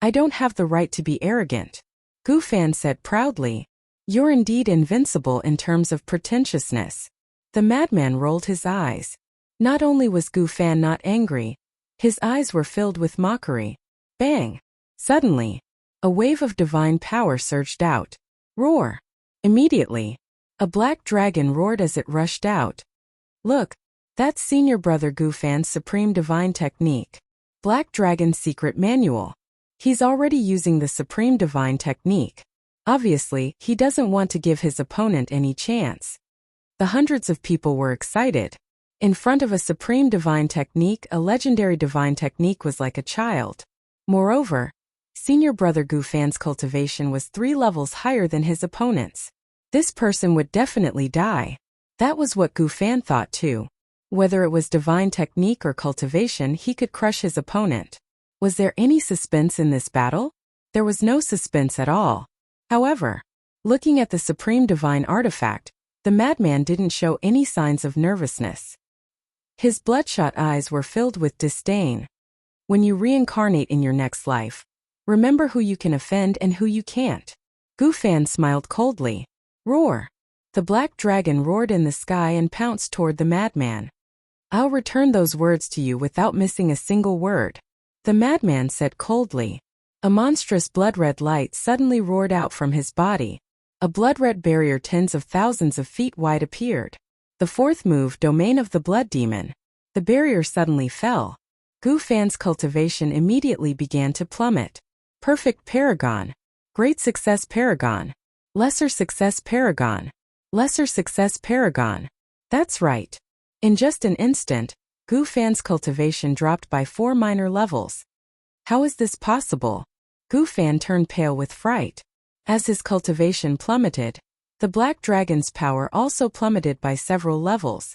I don't have the right to be arrogant. Gu Fan said proudly. You're indeed invincible in terms of pretentiousness. The madman rolled his eyes. Not only was Gu Fan not angry, his eyes were filled with mockery. Bang! Suddenly, a wave of divine power surged out. Roar! Immediately, a black dragon roared as it rushed out. Look, that's senior brother Gu Fan's supreme divine technique. Black Dragon's secret manual. He's already using the supreme divine technique. Obviously, he doesn't want to give his opponent any chance. The hundreds of people were excited. In front of a supreme divine technique, a legendary divine technique was like a child. Moreover, senior brother Gu Fan's cultivation was 3 levels higher than his opponent's. This person would definitely die. That was what Gu Fan thought too. Whether it was divine technique or cultivation, he could crush his opponent. Was there any suspense in this battle? There was no suspense at all. However, looking at the supreme divine artifact, the madman didn't show any signs of nervousness. His bloodshot eyes were filled with disdain. When you reincarnate in your next life, remember who you can offend and who you can't. Gu Fan smiled coldly. Roar! The black dragon roared in the sky and pounced toward the madman. I'll return those words to you without missing a single word. The madman said coldly. A monstrous blood-red light suddenly roared out from his body. A blood-red barrier tens of thousands of feet wide appeared. The fourth move, Domain of the Blood Demon. The barrier suddenly fell. Gu Fan's cultivation immediately began to plummet. Perfect Paragon. Great Success Paragon. Lesser Success Paragon. Lesser Success Paragon. That's right. In just an instant, Gu Fan's cultivation dropped by 4 minor levels. How is this possible? Gu Fan turned pale with fright. As his cultivation plummeted, the black dragon's power also plummeted by several levels.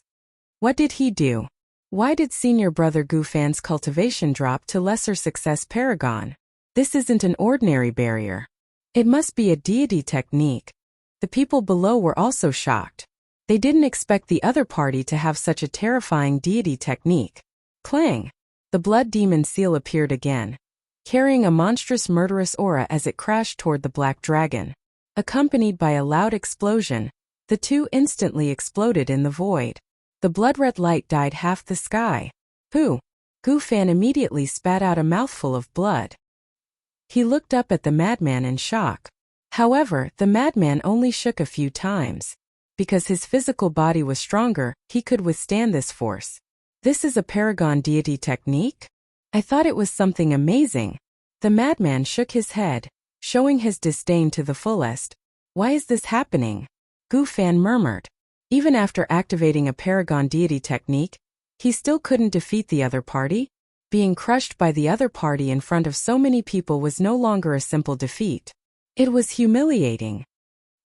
What did he do? Why did senior brother Gu Fan's cultivation drop to Lesser Success Paragon? This isn't an ordinary barrier. It must be a deity technique. The people below were also shocked. They didn't expect the other party to have such a terrifying deity technique. Clang! The blood demon seal appeared again, carrying a monstrous murderous aura as it crashed toward the black dragon. Accompanied by a loud explosion, the two instantly exploded in the void. The blood-red light dyed half the sky. Pooh! Gu Fan immediately spat out a mouthful of blood. He looked up at the madman in shock. However, the madman only shook a few times. Because his physical body was stronger, he could withstand this force. This is a paragon deity technique? I thought it was something amazing. The madman shook his head, showing his disdain to the fullest. Why is this happening? Gu Fan murmured. Even after activating a paragon deity technique, he still couldn't defeat the other party. Being crushed by the other party in front of so many people was no longer a simple defeat. It was humiliating.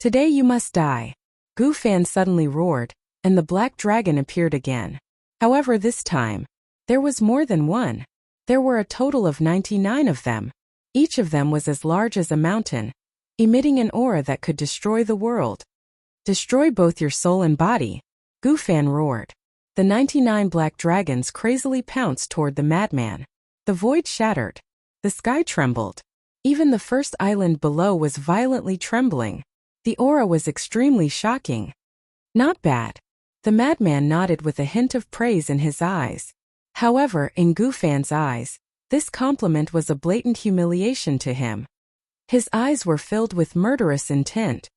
Today you must die. Gu Fan suddenly roared, and the black dragon appeared again. However, this time, there was more than one. There were a total of 99 of them. Each of them was as large as a mountain, emitting an aura that could destroy the world. Destroy both your soul and body, Gu Fan roared. The 99 black dragons crazily pounced toward the madman. The void shattered. The sky trembled. Even the first island below was violently trembling. The aura was extremely shocking. Not bad. The madman nodded with a hint of praise in his eyes. However, in Gu Fan's eyes, this compliment was a blatant humiliation to him. His eyes were filled with murderous intent.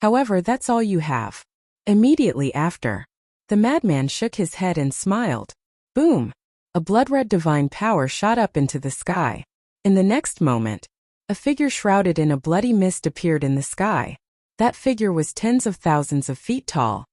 However, that's all you have. Immediately after, the madman shook his head and smiled. Boom! A blood-red divine power shot up into the sky. In the next moment, a figure shrouded in a bloody mist appeared in the sky. That figure was tens of thousands of feet tall.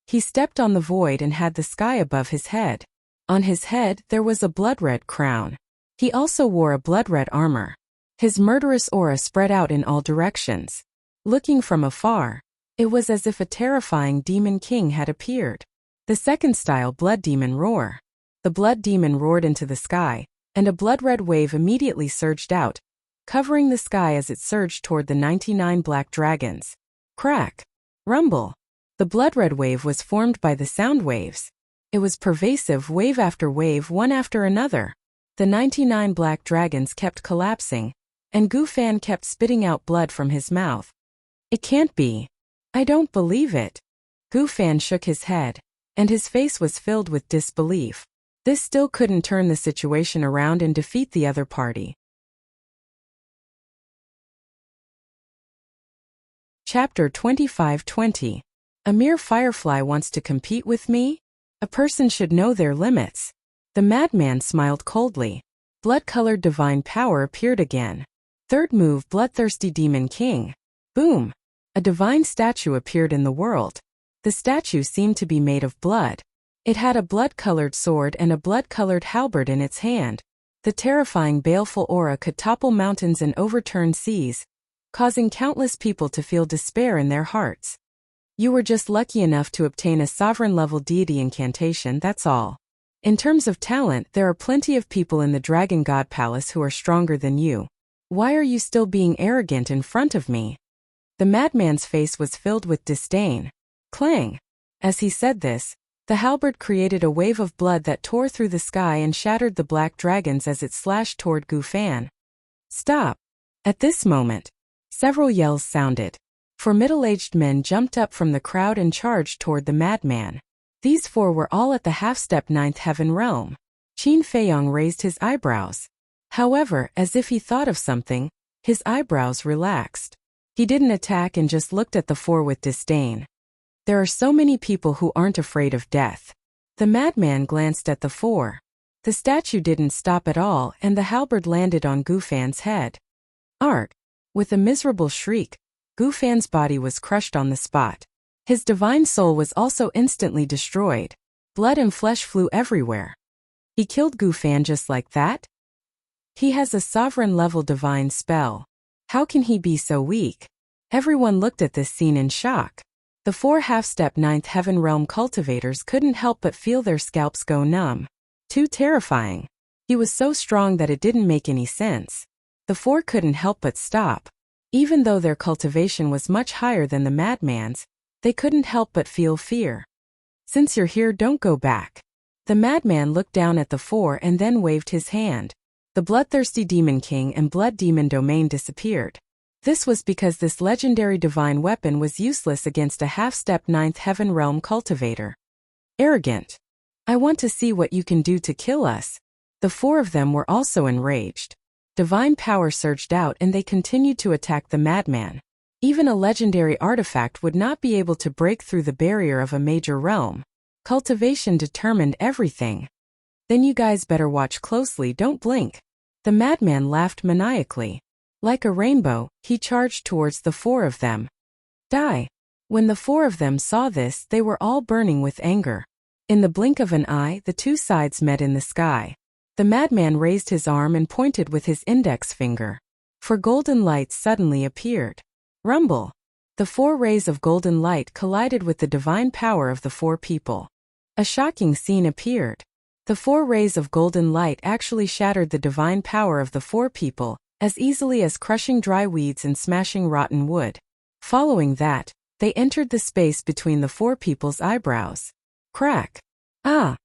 He stepped on the void and had the sky above his head. On his head there was a blood-red crown. He also wore a blood-red armor. His murderous aura spread out in all directions. Looking from afar, it was as if a terrifying demon king had appeared. The second-style blood demon roar. The blood demon roared into the sky, and a blood-red wave immediately surged out, covering the sky as it surged toward the 99 black dragons. Crack. Rumble. The blood-red wave was formed by the sound waves. It was pervasive, wave after wave, one after another. The 99 black dragons kept collapsing, and Gufan kept spitting out blood from his mouth. It can't be. I don't believe it. Gufan shook his head, and his face was filled with disbelief. This still couldn't turn the situation around and defeat the other party. Chapter 25:20. A mere firefly wants to compete with me? A person should know their limits. The madman smiled coldly. Blood-colored divine power appeared again. Third move, bloodthirsty demon king. Boom! A divine statue appeared in the world. The statue seemed to be made of blood. It had a blood-colored sword and a blood-colored halberd in its hand. The terrifying baleful aura could topple mountains and overturn seas, causing countless people to feel despair in their hearts. You were just lucky enough to obtain a sovereign-level deity incantation, that's all. In terms of talent, there are plenty of people in the Dragon God Palace who are stronger than you. Why are you still being arrogant in front of me? The madman's face was filled with disdain. Clang! As he said this, the halberd created a wave of blood that tore through the sky and shattered the black dragons as it slashed toward Gufan. Stop! At this moment, several yells sounded. 4 middle-aged men jumped up from the crowd and charged toward the madman. These 4 were all at the half-step 9th heaven realm. Qin Feiyong raised his eyebrows. However, as if he thought of something, his eyebrows relaxed. He didn't attack and just looked at the 4 with disdain. There are so many people who aren't afraid of death. The madman glanced at the 4. The statue didn't stop at all and the halberd landed on Gufan's head. Arg! With a miserable shriek, Gufan's body was crushed on the spot. His divine soul was also instantly destroyed. Blood and flesh flew everywhere. He killed Gufan just like that? He has a sovereign-level divine spell. How can he be so weak? Everyone looked at this scene in shock. The 4 half-step 9th heaven realm cultivators couldn't help but feel their scalps go numb. Too terrifying. He was so strong that it didn't make any sense. The 4 couldn't help but stop. Even though their cultivation was much higher than the madman's, they couldn't help but feel fear. Since you're here, don't go back. The madman looked down at the 4 and then waved his hand. The bloodthirsty demon king and blood demon domain disappeared. This was because this legendary divine weapon was useless against a half-step 9th heaven realm cultivator. Arrogant. I want to see what you can do to kill us. The 4 of them were also enraged. Divine power surged out and they continued to attack the madman. Even a legendary artifact would not be able to break through the barrier of a major realm. Cultivation determined everything. Then you guys better watch closely, don't blink. The madman laughed maniacally. Like a rainbow, he charged towards the 4 of them. Die! When the 4 of them saw this, they were all burning with anger. In the blink of an eye, the 2 sides met in the sky. The madman raised his arm and pointed with his index finger. 4 golden lights suddenly appeared. Rumble! The 4 rays of golden light collided with the divine power of the 4 people. A shocking scene appeared. The 4 rays of golden light actually shattered the divine power of the 4 people, as easily as crushing dry weeds and smashing rotten wood. Following that, they entered the space between the 4 people's eyebrows. Crack! Ah!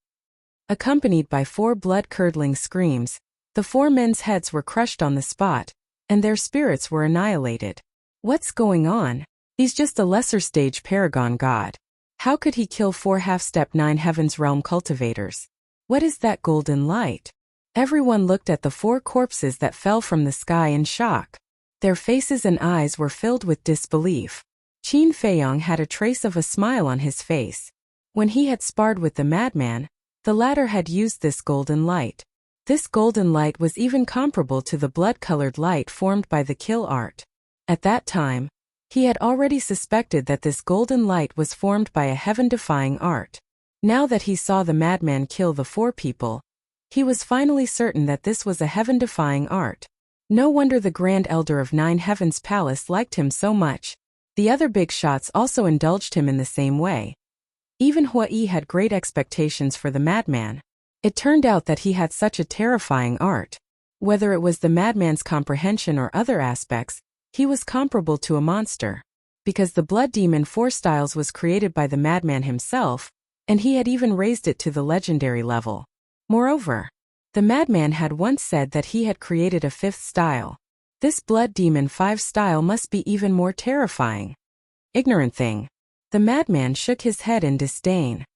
Accompanied by 4 blood-curdling screams, the 4 men's heads were crushed on the spot, and their spirits were annihilated. What's going on? He's just a lesser stage paragon god. How could he kill 4 half-step 9 heavens realm cultivators? What is that golden light? Everyone looked at the 4 corpses that fell from the sky in shock. Their faces and eyes were filled with disbelief. Qin Feiyong had a trace of a smile on his face. When he had sparred with the madman, the latter had used this golden light. This golden light was even comparable to the blood-colored light formed by the kill art. At that time, he had already suspected that this golden light was formed by a heaven-defying art. Now that he saw the madman kill the 4 people, he was finally certain that this was a heaven-defying art. No wonder the Grand Elder of Nine Heavens Palace liked him so much. The other big shots also indulged him in the same way. Even Huai had great expectations for the madman. It turned out that he had such a terrifying art. Whether it was the madman's comprehension or other aspects, he was comparable to a monster. Because the Blood Demon 4 Styles was created by the madman himself, and he had even raised it to the legendary level. Moreover, the madman had once said that he had created a 5th style. This Blood Demon 5 style must be even more terrifying. Ignorant thing. The madman shook his head in disdain.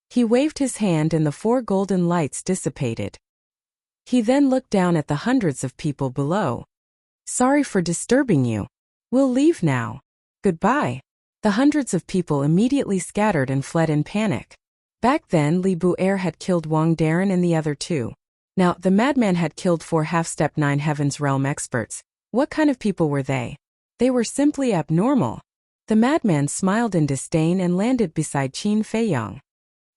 He waved his hand and the 4 golden lights dissipated. He then looked down at the hundreds of people below. Sorry for disturbing you. We'll leave now. Goodbye. The hundreds of people immediately scattered and fled in panic. Back then Li Bu'er had killed Wang Darren and the other 2. Now, the madman had killed 4 half-step 9 Heavens Realm experts. What kind of people were they? They were simply abnormal. The madman smiled in disdain and landed beside Qin Feiyang.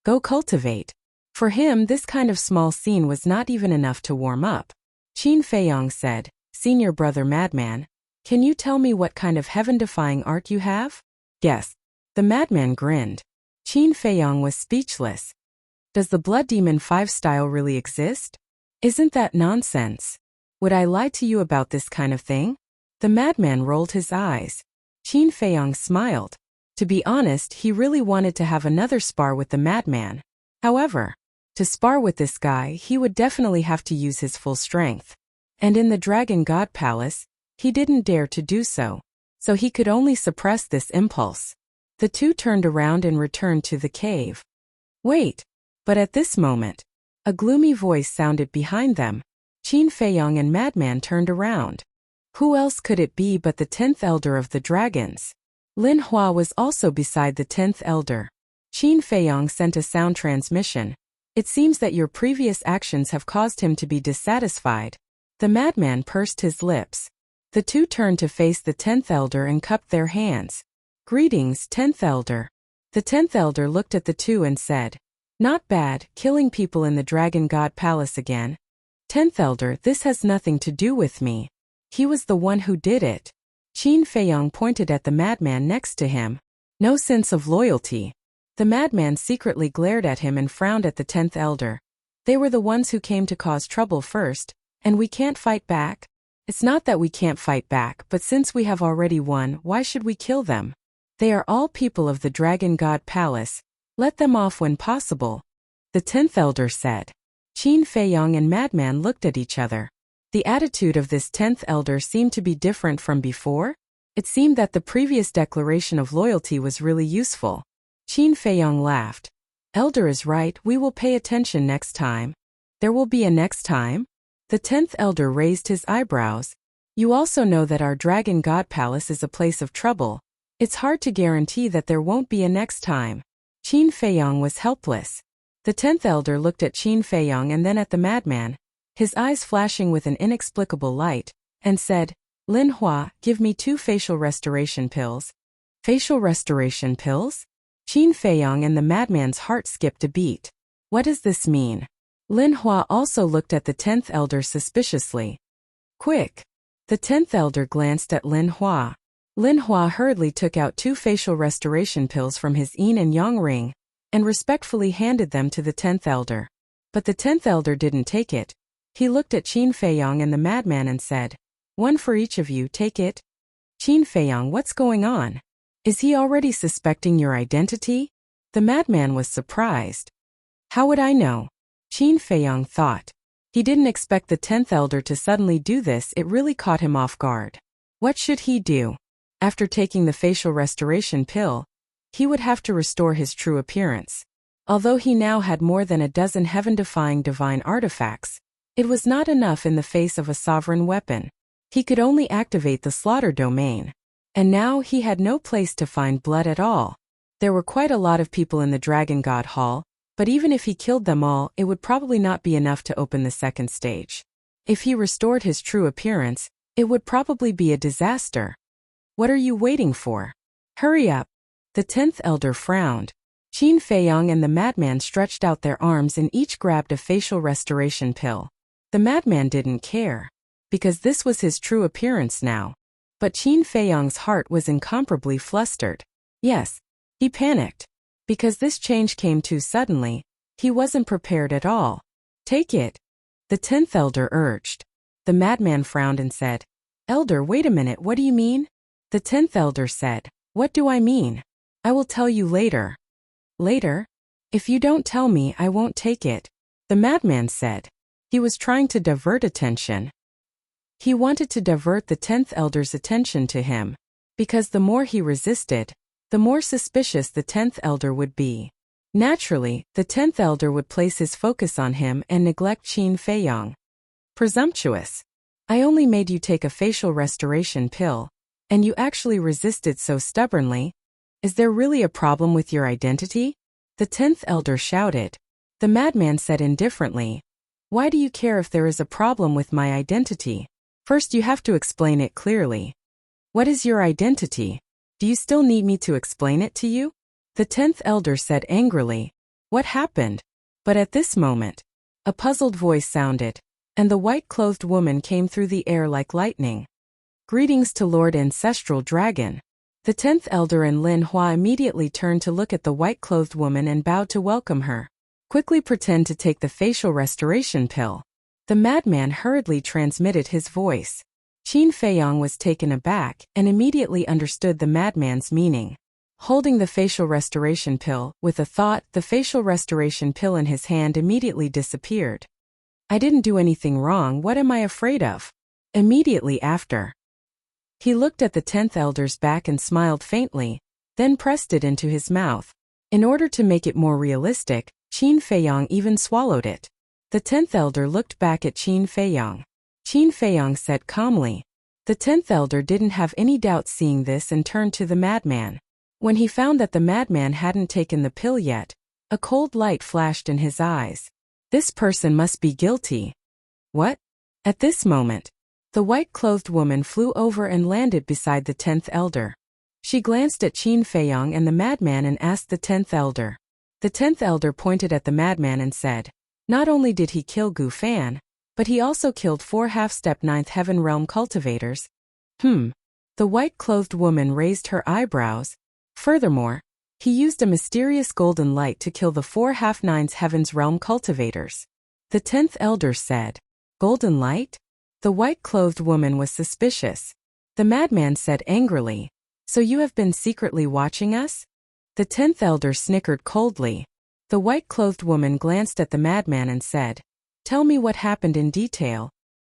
Go cultivate. For him, this kind of small scene was not even enough to warm up. Qin Feiyang said, Senior brother madman, can you tell me what kind of heaven-defying art you have? Yes. The madman grinned. Qin Feiyang was speechless. Does the Blood Demon 5 style really exist? Isn't that nonsense? Would I lie to you about this kind of thing? The madman rolled his eyes. Qin Feiyang smiled. To be honest, he really wanted to have another spar with the madman. However, to spar with this guy, he would definitely have to use his full strength. And in the Dragon God Palace, he didn't dare to do so. So he could only suppress this impulse. The 2 turned around and returned to the cave. Wait. But at this moment, a gloomy voice sounded behind them. Qin Feiyang and madman turned around. Who else could it be but the 10th Elder of the Dragons? Lin Hua was also beside the 10th Elder. Qin Feiyang sent a sound transmission. It seems that your previous actions have caused him to be dissatisfied. The madman pursed his lips. The 2 turned to face the 10th Elder and cupped their hands. Greetings, 10th Elder. The 10th Elder looked at the 2 and said, Not bad, killing people in the Dragon God Palace again. 10th Elder, this has nothing to do with me. He was the one who did it. Qin Feiyang pointed at the madman next to him. No sense of loyalty. The madman secretly glared at him and frowned at the 10th Elder. They were the ones who came to cause trouble first, and we can't fight back? It's not that we can't fight back, but since we have already won, why should we kill them? They are all people of the Dragon God Palace. Let them off when possible. The 10th Elder said. Qin Feiyang and madman looked at each other. The attitude of this 10th Elder seemed to be different from before. It seemed that the previous declaration of loyalty was really useful. Qin Feiyang laughed. Elder is right, we will pay attention next time. There will be a next time? The 10th Elder raised his eyebrows. You also know that our Dragon God Palace is a place of trouble. It's hard to guarantee that there won't be a next time. Qin Feiyang was helpless. The 10th Elder looked at Qin Feiyang and then at the madman, his eyes flashing with an inexplicable light, and said, Lin Hua, give me 2 facial restoration pills. Facial restoration pills? Qin Feiyang and the madman's heart skipped a beat. What does this mean? Lin Hua also looked at the 10th Elder suspiciously. Quick! The 10th Elder glanced at Lin Hua. Lin Hua hurriedly took out 2 facial restoration pills from his yin and yang ring, and respectfully handed them to the 10th Elder. But the 10th Elder didn't take it. He looked at Qin Feiyang and the madman and said, 1 for each of you, take it. Qin Feiyang, what's going on? Is he already suspecting your identity? The madman was surprised. How would I know? Qin Feiyang thought. He didn't expect the 10th Elder to suddenly do this. It really caught him off guard. What should he do? After taking the facial restoration pill, he would have to restore his true appearance. Although he now had more than a dozen heaven-defying divine artifacts, it was not enough in the face of a sovereign weapon. He could only activate the slaughter domain. And now he had no place to find blood at all. There were quite a lot of people in the Dragon God Hall, but even if he killed them all, it would probably not be enough to open the second stage. If he restored his true appearance, it would probably be a disaster. What are you waiting for? Hurry up. The 10th Elder frowned. Qin Feiyang and the madman stretched out their arms and each grabbed a facial restoration pill. The madman didn't care. because this was his true appearance now. But Qin Feiyang's heart was incomparably flustered. Yes, he panicked. Because this change came too suddenly, he wasn't prepared at all. Take it, the 10th elder urged. The madman frowned and said, Elder, wait a minute, what do you mean? The 10th elder said, What do I mean? I will tell you later. Later? If you don't tell me, I won't take it, the madman said. He was trying to divert attention. He wanted to divert the 10th elder's attention to him, because the more he resisted, the more suspicious the 10th elder would be. Naturally, the 10th elder would place his focus on him and neglect Qin Feiyang. Presumptuous. I only made you take a facial restoration pill, and you actually resisted so stubbornly. Is there really a problem with your identity? The 10th elder shouted. The madman said indifferently, Why do you care if there is a problem with my identity? First you have to explain it clearly. What is your identity? Do you still need me to explain it to you? The 10th elder said angrily, What happened? But at this moment, a puzzled voice sounded, and the white-clothed woman came through the air like lightning. Greetings to Lord Ancestral Dragon. The 10th elder and Lin Hua immediately turned to look at the white-clothed woman and bowed to welcome her. Quickly pretend to take the facial restoration pill. The madman hurriedly transmitted his voice. Qin Feiyang was taken aback and immediately understood the madman's meaning. Holding the facial restoration pill, with a thought, the facial restoration pill in his hand immediately disappeared. I didn't do anything wrong, what am I afraid of? Immediately after, he looked at the 10th elder's back and smiled faintly, then pressed it into his mouth. In order to make it more realistic, Qin Feiyang even swallowed it. The 10th elder looked back at Qin Feiyang. Qin Feiyang said calmly. The 10th elder didn't have any doubt seeing this and turned to the madman. When he found that the madman hadn't taken the pill yet, a cold light flashed in his eyes. This person must be guilty. What? At this moment, the white-clothed woman flew over and landed beside the 10th elder. She glanced at Qin Feiyang and the madman and asked the 10th elder. The 10th elder pointed at the madman and said, Not only did he kill Gu Fan, but he also killed 4 half-step 9th heaven realm cultivators. The white-clothed woman raised her eyebrows. Furthermore, he used a mysterious golden light to kill the 4 half-9th heavens realm cultivators. The 10th elder said, Golden light? The white-clothed woman was suspicious. The madman said angrily, So you have been secretly watching us? The 10th elder snickered coldly. The white-clothed woman glanced at the madman and said, Tell me what happened in detail.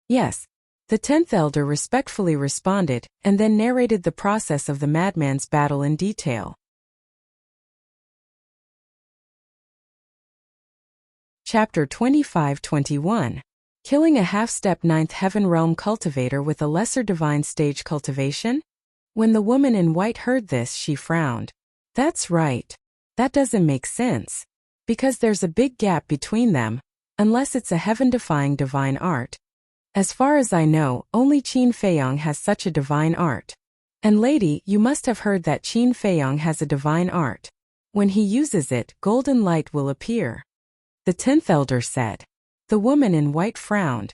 Yes. The 10th elder respectfully responded, and then narrated the process of the madman's battle in detail. Chapter 25-21. Killing a half-step 9th heaven realm cultivator with a lesser divine stage cultivation? When the woman in white heard this, she frowned. That's right. That doesn't make sense. Because there's a big gap between them, unless it's a heaven-defying divine art. As far as I know, only Qin Feiyang has such a divine art. And lady, you must have heard that Qin Feiyang has a divine art. When he uses it, golden light will appear. The 10th elder said. The woman in white frowned.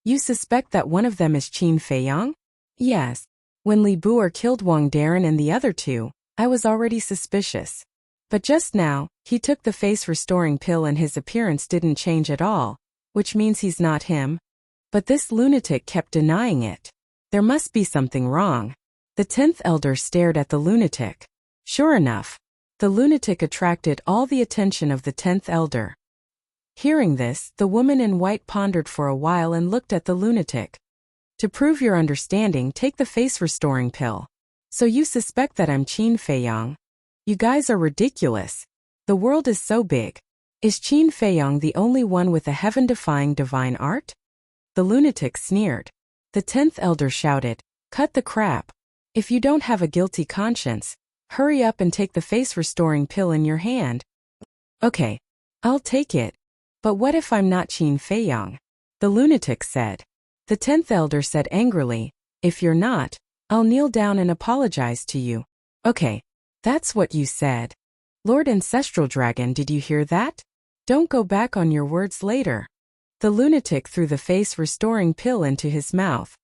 You suspect that one of them is Qin Feiyang? Yes. When Li Buer killed Wang Darren and the other two, I was already suspicious. But just now, he took the face-restoring pill and his appearance didn't change at all, which means he's not him. But this lunatic kept denying it. There must be something wrong. The 10th elder stared at the lunatic. Sure enough, the lunatic attracted all the attention of the 10th elder. Hearing this, the woman in white pondered for a while and looked at the lunatic. To prove your understanding, take the face-restoring pill. So you suspect that I'm Qin Feiyang? You guys are ridiculous. The world is so big. Is Qin Feiyang the only one with a heaven-defying divine art? The lunatic sneered. The 10th elder shouted, Cut the crap. If you don't have a guilty conscience, hurry up and take the face-restoring pill in your hand. Okay, I'll take it. But what if I'm not Qin Feiyang? The lunatic said. The 10th elder said angrily, If you're not, I'll kneel down and apologize to you. Okay, that's what you said. Lord Ancestral Dragon, did you hear that? Don't go back on your words later. The lunatic threw the face-restoring pill into his mouth.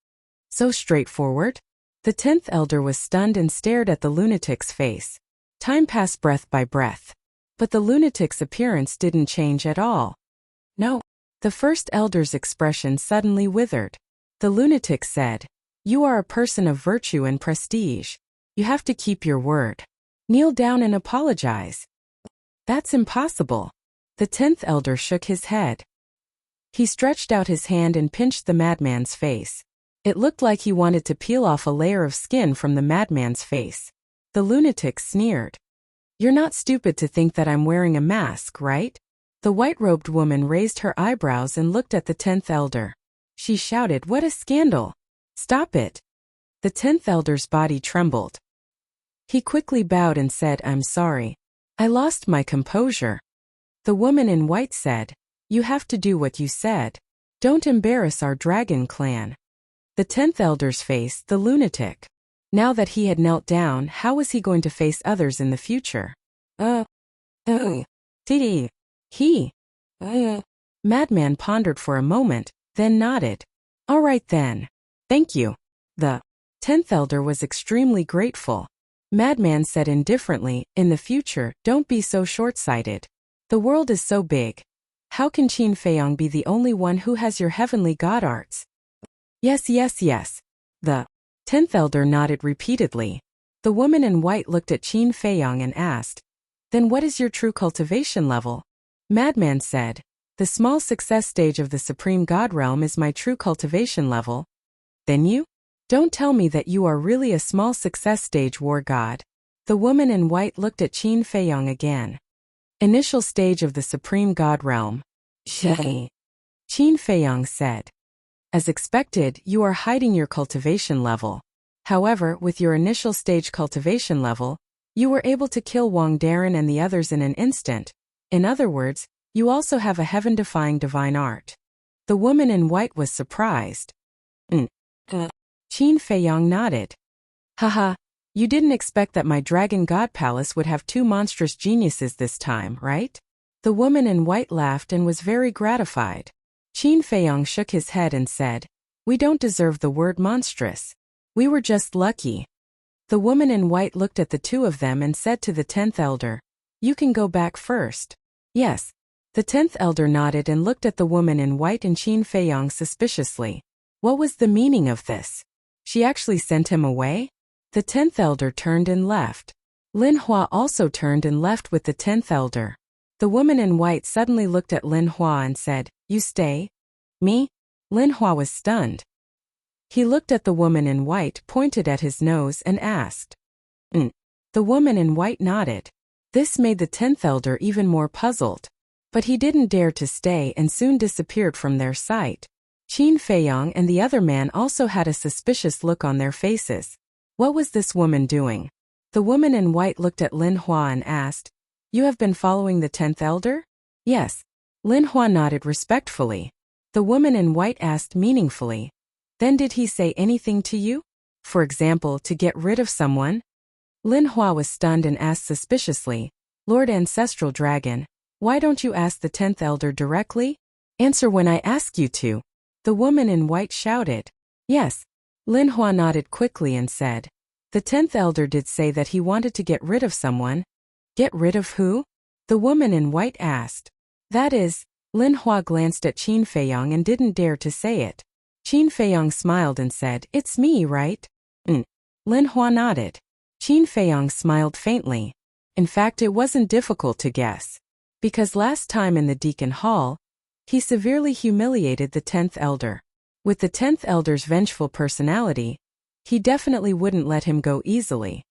So straightforward? The 10th elder was stunned and stared at the lunatic's face. Time passed breath by breath. But the lunatic's appearance didn't change at all. No. The first elder's expression suddenly withered. The lunatic said, "You are a person of virtue and prestige. You have to keep your word. Kneel down and apologize." "That's impossible." The 10th elder shook his head. He stretched out his hand and pinched the madman's face. It looked like he wanted to peel off a layer of skin from the madman's face. The lunatic sneered. "You're not stupid to think that I'm wearing a mask, right?" The white-robed woman raised her eyebrows and looked at the 10th elder. She shouted, "What a scandal! Stop it!" The 10th elder's body trembled. He quickly bowed and said, "I'm sorry. I lost my composure." The woman in white said, "You have to do what you said. Don't embarrass our dragon clan." The 10th elder's face, the lunatic. Now that he had knelt down, how was he going to face others in the future? He. Madman pondered for a moment, then nodded. "All right then. Thank you." The 10th elder was extremely grateful. Madman said indifferently, "In the future, don't be so short-sighted. The world is so big. How can Qin Feiyong be the only one who has your heavenly god arts?" Yes. The 10th elder nodded repeatedly. The woman in white looked at Qin Feiyong and asked, "Then what is your true cultivation level?" Madman said, "The small success stage of the Supreme God Realm is my true cultivation level." "Then you? Don't tell me that you are really a small success stage war god." The woman in white looked at Qin Feiyong again. "Initial stage of the Supreme God Realm." Qin Feiyong said. "As expected, you are hiding your cultivation level. However, with your initial stage cultivation level, you were able to kill Wang Darren and the others in an instant. In other words, you also have a heaven-defying divine art." The woman in white was surprised. Qin Feiyong nodded. "Haha, you didn't expect that my Dragon God Palace would have two monstrous geniuses this time, right?" The woman in white laughed and was very gratified. Qin Feiyong shook his head and said, "We don't deserve the word monstrous. We were just lucky." The woman in white looked at the two of them and said to the 10th elder, "You can go back first." "Yes." The 10th elder nodded and looked at the woman in white and Qin Feiyong suspiciously. What was the meaning of this? She actually sent him away? The 10th elder turned and left. Lin Hua also turned and left with the 10th elder. The woman in white suddenly looked at Lin Hua and said, "You stay?" "Me?" Lin Hua was stunned. He looked at the woman in white, pointed at his nose, and asked. The woman in white nodded. This made the 10th elder even more puzzled. But he didn't dare to stay and soon disappeared from their sight. Qin Feiyong and the other man also had a suspicious look on their faces. What was this woman doing? The woman in white looked at Lin Hua and asked, "You have been following the 10th elder?" "Yes." Lin Hua nodded respectfully. The woman in white asked meaningfully, "Then did he say anything to you? For example, to get rid of someone?" Lin Hua was stunned and asked suspiciously, "Lord Ancestral Dragon, why don't you ask the 10th elder directly? Answer when I ask you to." The woman in white shouted. "Yes." Lin Hua nodded quickly and said, "The 10th elder did say that he wanted to get rid of someone." "Get rid of who?" The woman in white asked. "That is," Lin Hua glanced at Qin Feiyong and didn't dare to say it. Qin Feiyong smiled and said, "It's me, right?" Lin Hua nodded. Qin Feiyong smiled faintly. In fact, it wasn't difficult to guess. Because last time in the Deacon Hall, he severely humiliated the 10th elder. With the 10th elder's vengeful personality, he definitely wouldn't let him go easily.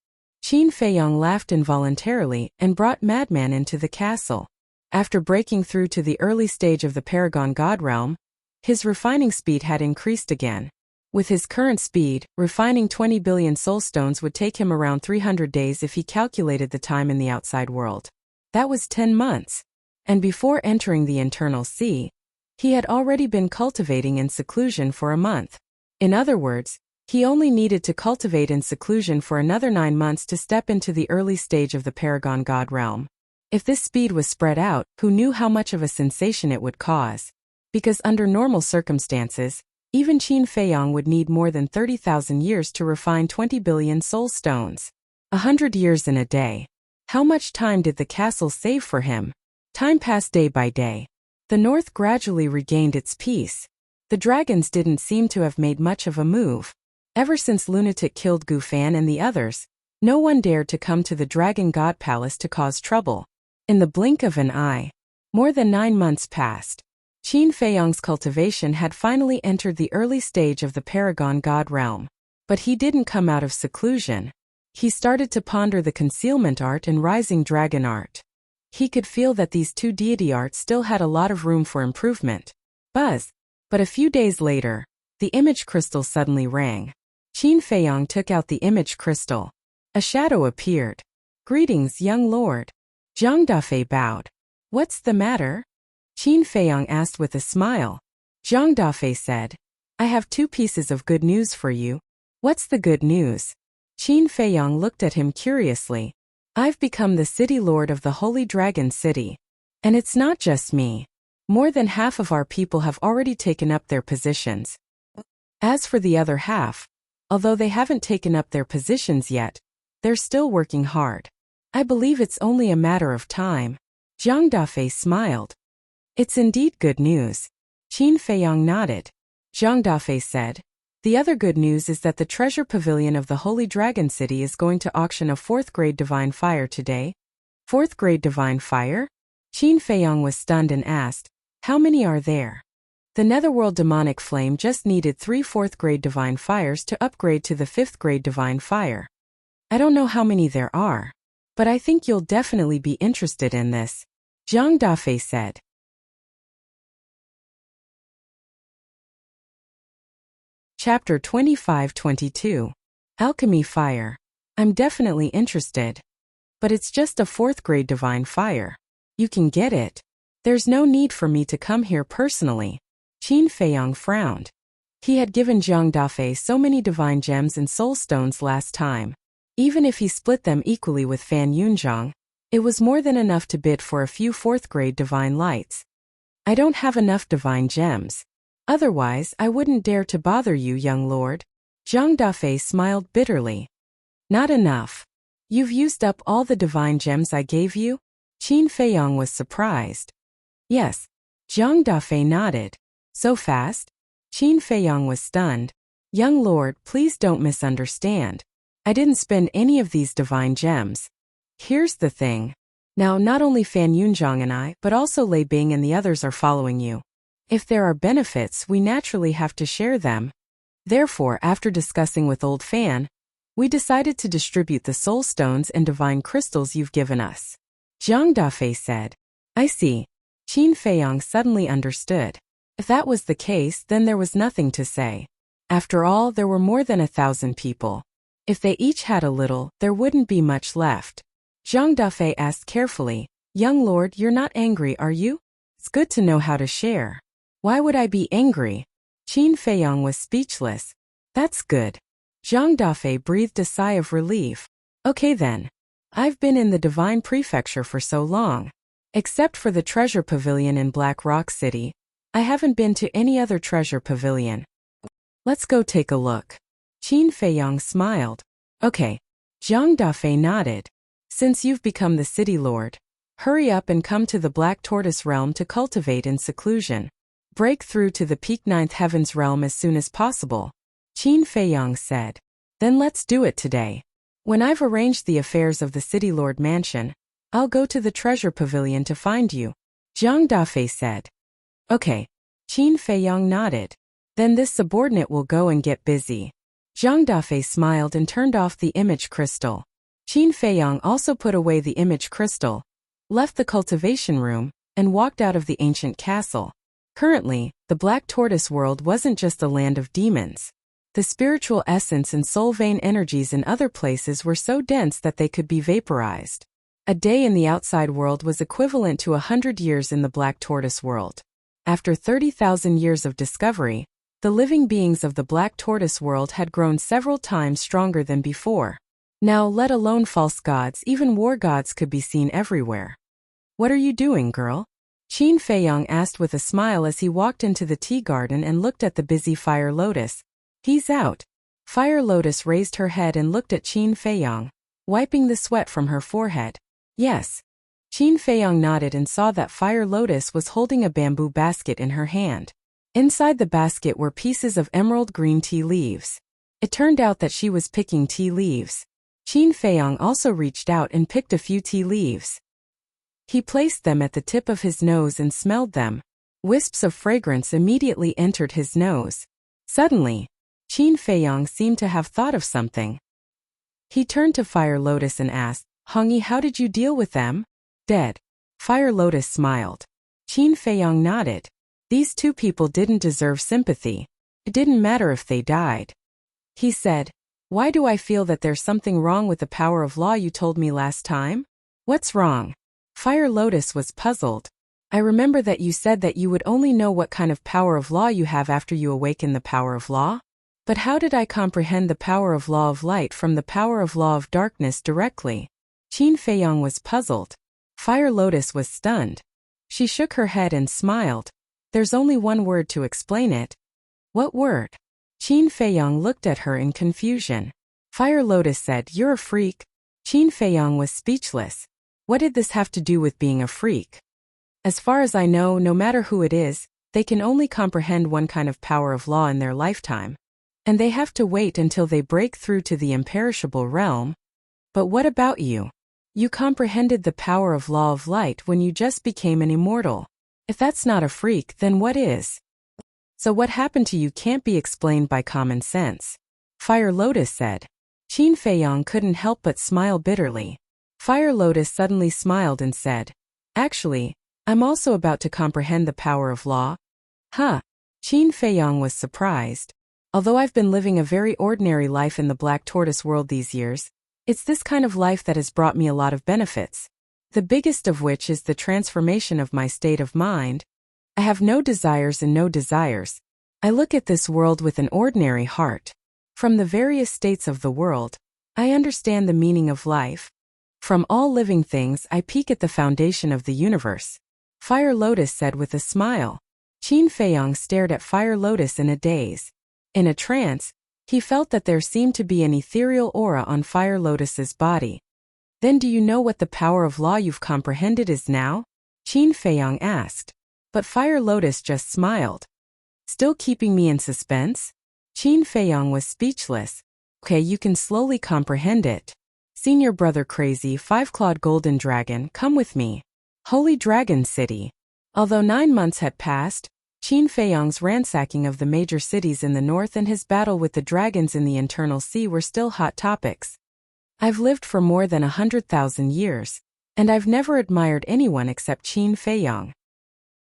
Qin Feiyong laughed involuntarily and brought Madman into the castle. After breaking through to the early stage of the Paragon God Realm, his refining speed had increased again. With his current speed, refining 20 billion soulstones would take him around 300 days if he calculated the time in the outside world. That was 10 months. And before entering the internal sea, he had already been cultivating in seclusion for a month. In other words, he only needed to cultivate in seclusion for another 9 months to step into the early stage of the Paragon God Realm. If this speed was spread out, who knew how much of a sensation it would cause? because under normal circumstances, even Qin Feiyang would need more than 30,000 years to refine 20 billion soul stones. 100 years in a day. How much time did the castle save for him? Time passed day by day. The north gradually regained its peace. The dragons didn't seem to have made much of a move. Ever since Lunatic killed Gufan and the others, no one dared to come to the Dragon God Palace to cause trouble. In the blink of an eye, more than 9 months passed. Qin Feiyang's cultivation had finally entered the early stage of the Paragon God realm. But he didn't come out of seclusion. He started to ponder the concealment art and rising dragon art. He could feel that these two deity arts still had a lot of room for improvement. Buzz. But a few days later, the image crystal suddenly rang. Qin Feiyang took out the image crystal. A shadow appeared. "Greetings, young lord." Zhang Dafei bowed. "What's the matter?" Qin Feiyang asked with a smile. Zhang Dafei said, "I have 2 pieces of good news for you." "What's the good news?" Qin Feiyang looked at him curiously. "I've become the city lord of the Holy Dragon City. And it's not just me. More than half of our people have already taken up their positions. As for the other half, although they haven't taken up their positions yet, they're still working hard. I believe it's only a matter of time." Zhang Dafei smiled. "It's indeed good news." Qin Feiyang nodded. Zhang Dafei said, "The other good news is that the treasure pavilion of the Holy Dragon City is going to auction a 4th grade divine fire today." 4th grade divine fire? Qin Feiyang was stunned and asked, "How many are there?" The Netherworld demonic flame just needed 3 4th grade divine fires to upgrade to the 5th grade divine fire. "I don't know how many there are, but I think you'll definitely be interested in this," Zhang Dafei said. Chapter 25-22. Alchemy Fire. "I'm definitely interested. But it's just a 4th grade divine fire. You can get it. There's no need for me to come here personally." Qin Feiyang frowned. He had given Zhang Dafei so many divine gems and soul stones last time. Even if he split them equally with Fan Yunzhang, it was more than enough to bid for a few 4th grade divine lights. "I don't have enough divine gems. Otherwise, I wouldn't dare to bother you, young lord." Zhang Dafei smiled bitterly. "Not enough? You've used up all the divine gems I gave you?" Qin Feiyang was surprised. "Yes." Zhang Dafei nodded. "So fast?" Qin Feiyang was stunned. "Young lord, please don't misunderstand. I didn't spend any of these divine gems. Here's the thing. Now not only Fan Yunzhang and I, but also Lei Bing and the others are following you. If there are benefits, we naturally have to share them. Therefore, after discussing with old Fan, we decided to distribute the soul stones and divine crystals you've given us." Zhang Dafei said. "I see." Qin Feiyang suddenly understood. If that was the case, then there was nothing to say. After all, there were more than 1,000 people. If they each had a little, there wouldn't be much left. Zhang Dafei asked carefully, "Young lord, you're not angry, are you? It's good to know how to share." "Why would I be angry?" Qin Feiyang was speechless. "That's good." Zhang Dafei breathed a sigh of relief. "Okay then. I've been in the Divine Prefecture for so long. Except for the treasure pavilion in Black Rock City, I haven't been to any other treasure pavilion. Let's go take a look." Qin Feiyang smiled. "Okay." Zhang Dafei nodded. "Since you've become the city lord, hurry up and come to the Black Tortoise realm to cultivate in seclusion. Break through to the peak 9th heavens realm as soon as possible," Qin Feiyang said. "Then let's do it today. When I've arranged the affairs of the City Lord Mansion, I'll go to the treasure pavilion to find you," Zhang Dafei said. "Okay." Qin Feiyang nodded. "Then this subordinate will go and get busy." Zhang Dafei smiled and turned off the image crystal. Qin Feiyang also put away the image crystal, left the cultivation room, and walked out of the ancient castle. Currently, the Black Tortoise world wasn't just a land of demons. The spiritual essence and soul vein energies in other places were so dense that they could be vaporized. A day in the outside world was equivalent to 100 years in the Black Tortoise world. After 30,000 years of discovery, the living beings of the Black Tortoise world had grown several times stronger than before. Now, let alone false gods, even war gods could be seen everywhere. "What are you doing, girl?" Qin Feiyong asked with a smile as he walked into the tea garden and looked at the busy Fire Lotus. He's out. Fire Lotus raised her head and looked at Qin Feiyong, wiping the sweat from her forehead. Yes. Qin Feiyong nodded and saw that Fire Lotus was holding a bamboo basket in her hand. Inside the basket were pieces of emerald green tea leaves. It turned out that she was picking tea leaves. Qin Feiyong also reached out and picked a few tea leaves. He placed them at the tip of his nose and smelled them. Wisps of fragrance immediately entered his nose. Suddenly, Qin Feiyong seemed to have thought of something. He turned to Fire Lotus and asked, "Hongyi, how did you deal with them?" "Dead." Fire Lotus smiled. Qin Feiyong nodded. These two people didn't deserve sympathy. It didn't matter if they died. He said, "Why do I feel that there's something wrong with the power of law you told me last time?" "What's wrong?" Fire Lotus was puzzled. "I remember that you said that you would only know what kind of power of law you have after you awaken the power of law. But how did I comprehend the power of law of light from the power of law of darkness directly?" Qin Feiyong was puzzled. Fire Lotus was stunned. She shook her head and smiled. "There's only one word to explain it." "What word?" Qin Feiyong looked at her in confusion. Fire Lotus said, "You're a freak." Qin Feiyong was speechless. What did this have to do with being a freak? As far as I know, no matter who it is, they can only comprehend one kind of power of law in their lifetime. And they have to wait until they break through to the imperishable realm. But what about you? You comprehended the power of law of light when you just became an immortal. If that's not a freak, then what is? So what happened to you can't be explained by common sense. Fire Lotus said. Qin Feiyong couldn't help but smile bitterly. Fire Lotus suddenly smiled and said, "Actually, I'm also about to comprehend the power of law." Huh. Qin Feiyong was surprised. Although I've been living a very ordinary life in the Black Tortoise world these years, it's this kind of life that has brought me a lot of benefits. The biggest of which is the transformation of my state of mind. I have no desires and no desires. I look at this world with an ordinary heart. From the various states of the world, I understand the meaning of life. From all living things, I peek at the foundation of the universe. Fire Lotus said with a smile. Qin Feiyong stared at Fire Lotus in a daze. In a trance, he felt that there seemed to be an ethereal aura on Fire Lotus's body. "Then do you know what the power of law you've comprehended is now?" Qin Feiyong asked. But Fire Lotus just smiled. "Still keeping me in suspense?" Qin Feiyong was speechless. "Okay, you can slowly comprehend it. Senior Brother Crazy, Five-Clawed Golden Dragon, come with me. Holy Dragon City." Although 9 months had passed, Qin Feiyong's ransacking of the major cities in the north and his battle with the dragons in the internal sea were still hot topics. "I've lived for more than 100,000 years, and I've never admired anyone except Qin Feiyong."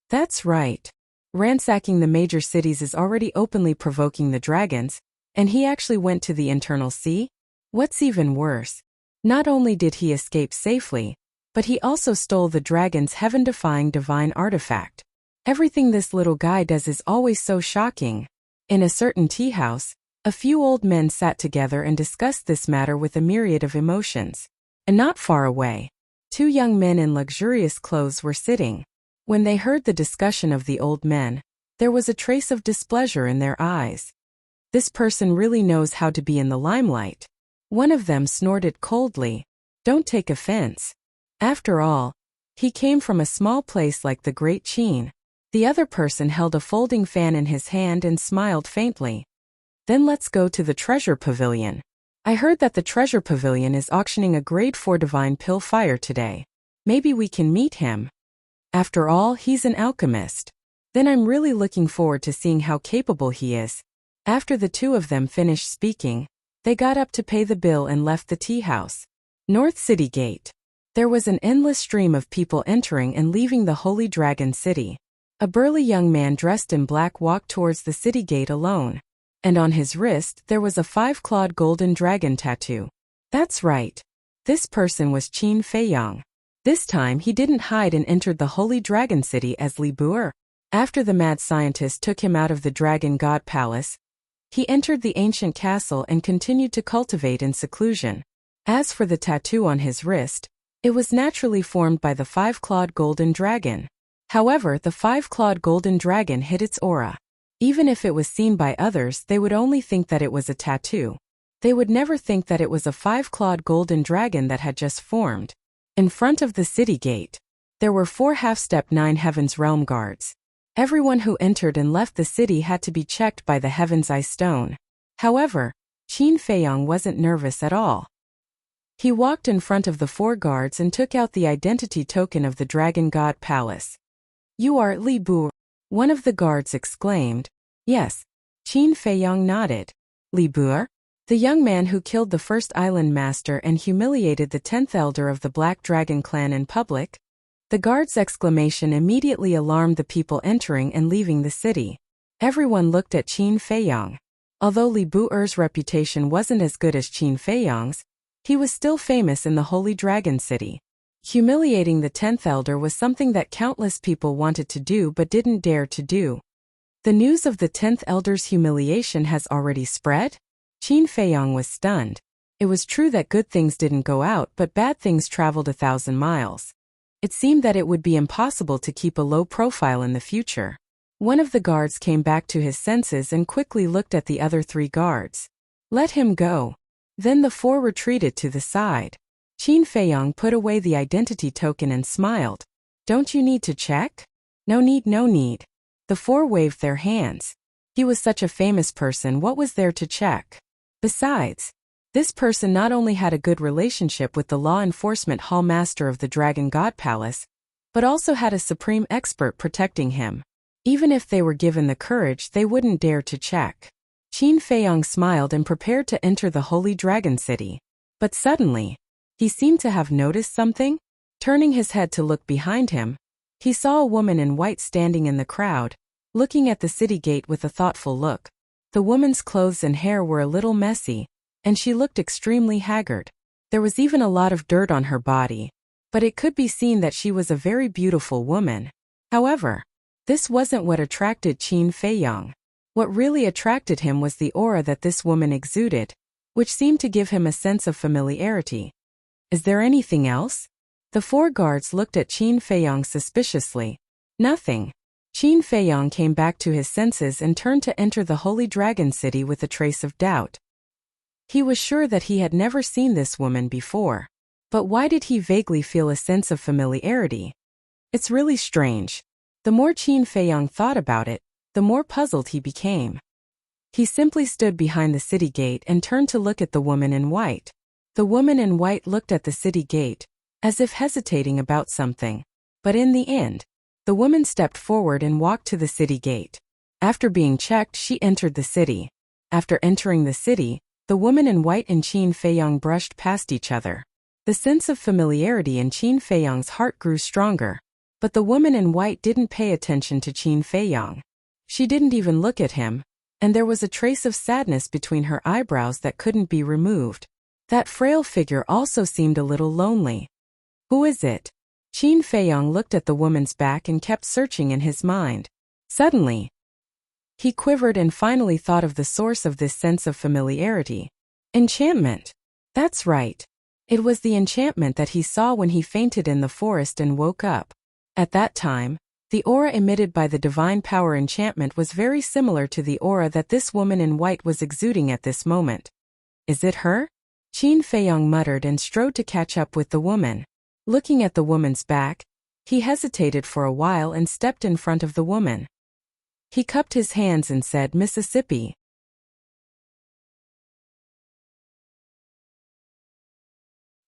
"That's right. Ransacking the major cities is already openly provoking the dragons, and he actually went to the internal sea? What's even worse? Not only did he escape safely, but he also stole the dragon's heaven-defying divine artifact. Everything this little guy does is always so shocking." In a certain tea house, a few old men sat together and discussed this matter with a myriad of emotions. And not far away, 2 young men in luxurious clothes were sitting. When they heard the discussion of the old men, there was a trace of displeasure in their eyes. This person really knows how to be in the limelight. One of them snorted coldly. "Don't take offense. After all, he came from a small place like the Great Qin." The other person held a folding fan in his hand and smiled faintly. "Then let's go to the treasure pavilion. I heard that the treasure pavilion is auctioning a grade 4 divine pill fire today. Maybe we can meet him. After all, he's an alchemist. Then I'm really looking forward to seeing how capable he is." After the 2 of them finished speaking, they got up to pay the bill and left the tea house. North City Gate. There was an endless stream of people entering and leaving the Holy Dragon City. A burly young man dressed in black walked towards the city gate alone. And on his wrist there was a 5-clawed golden dragon tattoo. That's right. This person was Qin Feiyong. This time he didn't hide and entered the Holy Dragon City as Li Buer. After the mad scientist took him out of the Dragon God Palace, he entered the ancient castle and continued to cultivate in seclusion. As for the tattoo on his wrist, it was naturally formed by the 5-clawed golden dragon. However, the five-clawed golden dragon hid its aura. Even if it was seen by others, they would only think that it was a tattoo. They would never think that it was a five-clawed golden dragon that had just formed. In front of the city gate, there were 4 half-step 9 Heaven's Realm guards. Everyone who entered and left the city had to be checked by the Heaven's Eye Stone. However, Qin Feiyang wasn't nervous at all. He walked in front of the 4 guards and took out the identity token of the Dragon God Palace. "You are Li Bu," one of the guards exclaimed. "Yes." Qin Feiyang nodded. "Li Bu? The young man who killed the first island master and humiliated the 10th elder of the Black Dragon clan in public?" The guard's exclamation immediately alarmed the people entering and leaving the city. Everyone looked at Qin Feiyang. Although Li Bu's reputation wasn't as good as Qin Feiyang's, he was still famous in the Holy Dragon City. Humiliating the 10th elder was something that countless people wanted to do but didn't dare to do. The news of the 10th elder's humiliation has already spread? Qin Feiyang was stunned. It was true that good things didn't go out, but bad things traveled 1,000 miles. It seemed that it would be impossible to keep a low profile in the future. One of the guards came back to his senses and quickly looked at the other 3 guards. "Let him go." Then the 4 retreated to the side. Qin Feiyang put away the identity token and smiled. "Don't you need to check?" "No need, no need." The 4 waved their hands. He was such a famous person, what was there to check? Besides, this person not only had a good relationship with the law enforcement hall master of the Dragon God Palace, but also had a supreme expert protecting him. Even if they were given the courage, they wouldn't dare to check. Qin Feiyang smiled and prepared to enter the Holy Dragon City. But suddenly, he seemed to have noticed something. Turning his head to look behind him, he saw a woman in white standing in the crowd, looking at the city gate with a thoughtful look. The woman's clothes and hair were a little messy, and she looked extremely haggard. There was even a lot of dirt on her body, but it could be seen that she was a very beautiful woman. However, this wasn't what attracted Qin Feiyang. What really attracted him was the aura that this woman exuded, which seemed to give him a sense of familiarity. "Is there anything else?" The 4 guards looked at Qin Feiyang suspiciously. "Nothing." Qin Feiyang came back to his senses and turned to enter the Holy Dragon City with a trace of doubt. He was sure that he had never seen this woman before. But why did he vaguely feel a sense of familiarity? It's really strange. The more Qin Feiyang thought about it, the more puzzled he became. He simply stood behind the city gate and turned to look at the woman in white. The woman in white looked at the city gate, as if hesitating about something. But in the end, the woman stepped forward and walked to the city gate. After being checked, she entered the city. After entering the city, the woman in white and Qin Feiyang brushed past each other. The sense of familiarity in Qin Feiyang's heart grew stronger. But the woman in white didn't pay attention to Qin Feiyang. She didn't even look at him, and there was a trace of sadness between her eyebrows that couldn't be removed. That frail figure also seemed a little lonely. "Who is it?" Qin Feiyang looked at the woman's back and kept searching in his mind. Suddenly, he quivered and finally thought of the source of this sense of familiarity. Enchantment. That's right. It was the enchantment that he saw when he fainted in the forest and woke up. At that time, the aura emitted by the divine power enchantment was very similar to the aura that this woman in white was exuding at this moment. "Is it her?" Qin Feiyang muttered and strode to catch up with the woman. Looking at the woman's back, he hesitated for a while and stepped in front of the woman. He cupped his hands and said, "Mississippi."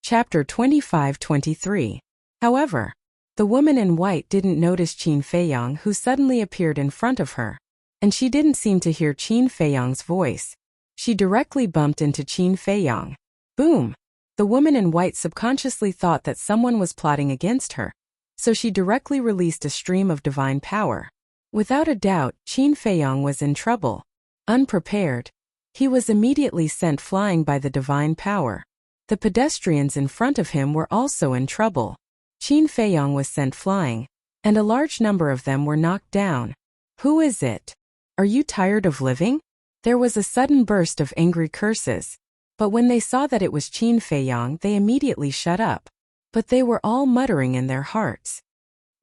Chapter 25-23. However, the woman in white didn't notice Qin Feiyang, who suddenly appeared in front of her. And she didn't seem to hear Qin Feiyang's voice. She directly bumped into Qin Feiyang. Boom! The woman in white subconsciously thought that someone was plotting against her, so she directly released a stream of divine power. Without a doubt, Qin Feiyang was in trouble. Unprepared, he was immediately sent flying by the divine power. The pedestrians in front of him were also in trouble. Qin Feiyang was sent flying, and a large number of them were knocked down. "Who is it? Are you tired of living?" There was a sudden burst of angry curses. But when they saw that it was Qin Feiyang, they immediately shut up. But they were all muttering in their hearts.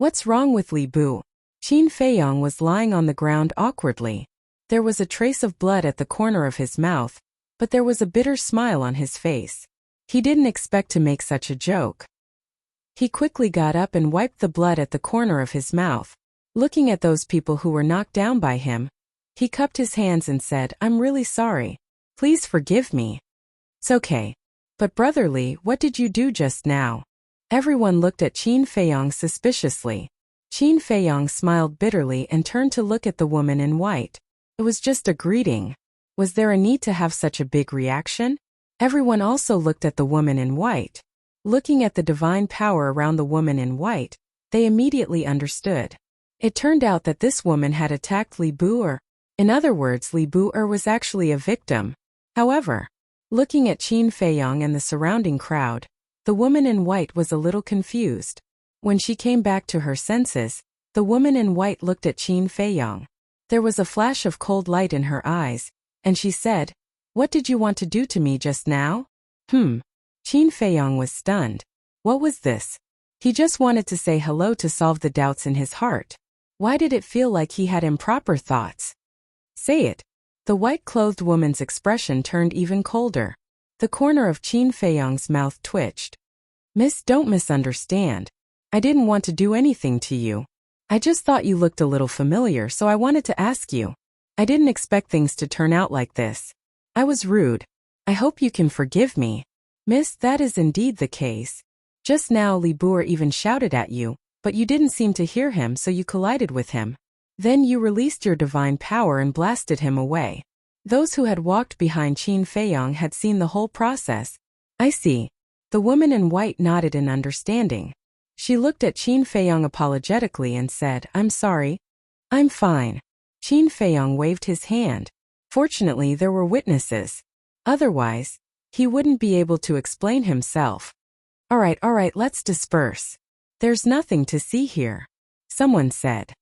What's wrong with Li Bu? Qin Feiyong was lying on the ground awkwardly. There was a trace of blood at the corner of his mouth, but there was a bitter smile on his face. He didn't expect to make such a joke. He quickly got up and wiped the blood at the corner of his mouth. Looking at those people who were knocked down by him, he cupped his hands and said, "I'm really sorry. Please forgive me." "It's okay. But Brother Li, what did you do just now?" Everyone looked at Qin Feiyong suspiciously. Qin Feiyong smiled bitterly and turned to look at the woman in white. It was just a greeting. Was there a need to have such a big reaction? Everyone also looked at the woman in white. Looking at the divine power around the woman in white, they immediately understood. It turned out that this woman had attacked Li Bu. In other words, Li Bu was actually a victim. However, looking at Qin Feiyong and the surrounding crowd, the woman in white was a little confused. When she came back to her senses, the woman in white looked at Qin Feiyong. There was a flash of cold light in her eyes, and she said, "What did you want to do to me just now?" Qin Feiyong was stunned. What was this? He just wanted to say hello to solve the doubts in his heart. Why did it feel like he had improper thoughts? Say it. The white-clothed woman's expression turned even colder. The corner of Qin Feiyong's mouth twitched. "Miss, don't misunderstand. I didn't want to do anything to you. I just thought you looked a little familiar, so I wanted to ask you. I didn't expect things to turn out like this. I was rude. I hope you can forgive me." "Miss, that is indeed the case. Just now Li Bu even shouted at you, but you didn't seem to hear him, so you collided with him. Then you released your divine power and blasted him away." Those who had walked behind Qin Feiyong had seen the whole process. "I see." The woman in white nodded in understanding. She looked at Qin Feiyong apologetically and said, "I'm sorry." "I'm fine." Qin Feiyong waved his hand. Fortunately, there were witnesses. Otherwise, he wouldn't be able to explain himself. All right, let's disperse. There's nothing to see here," someone said.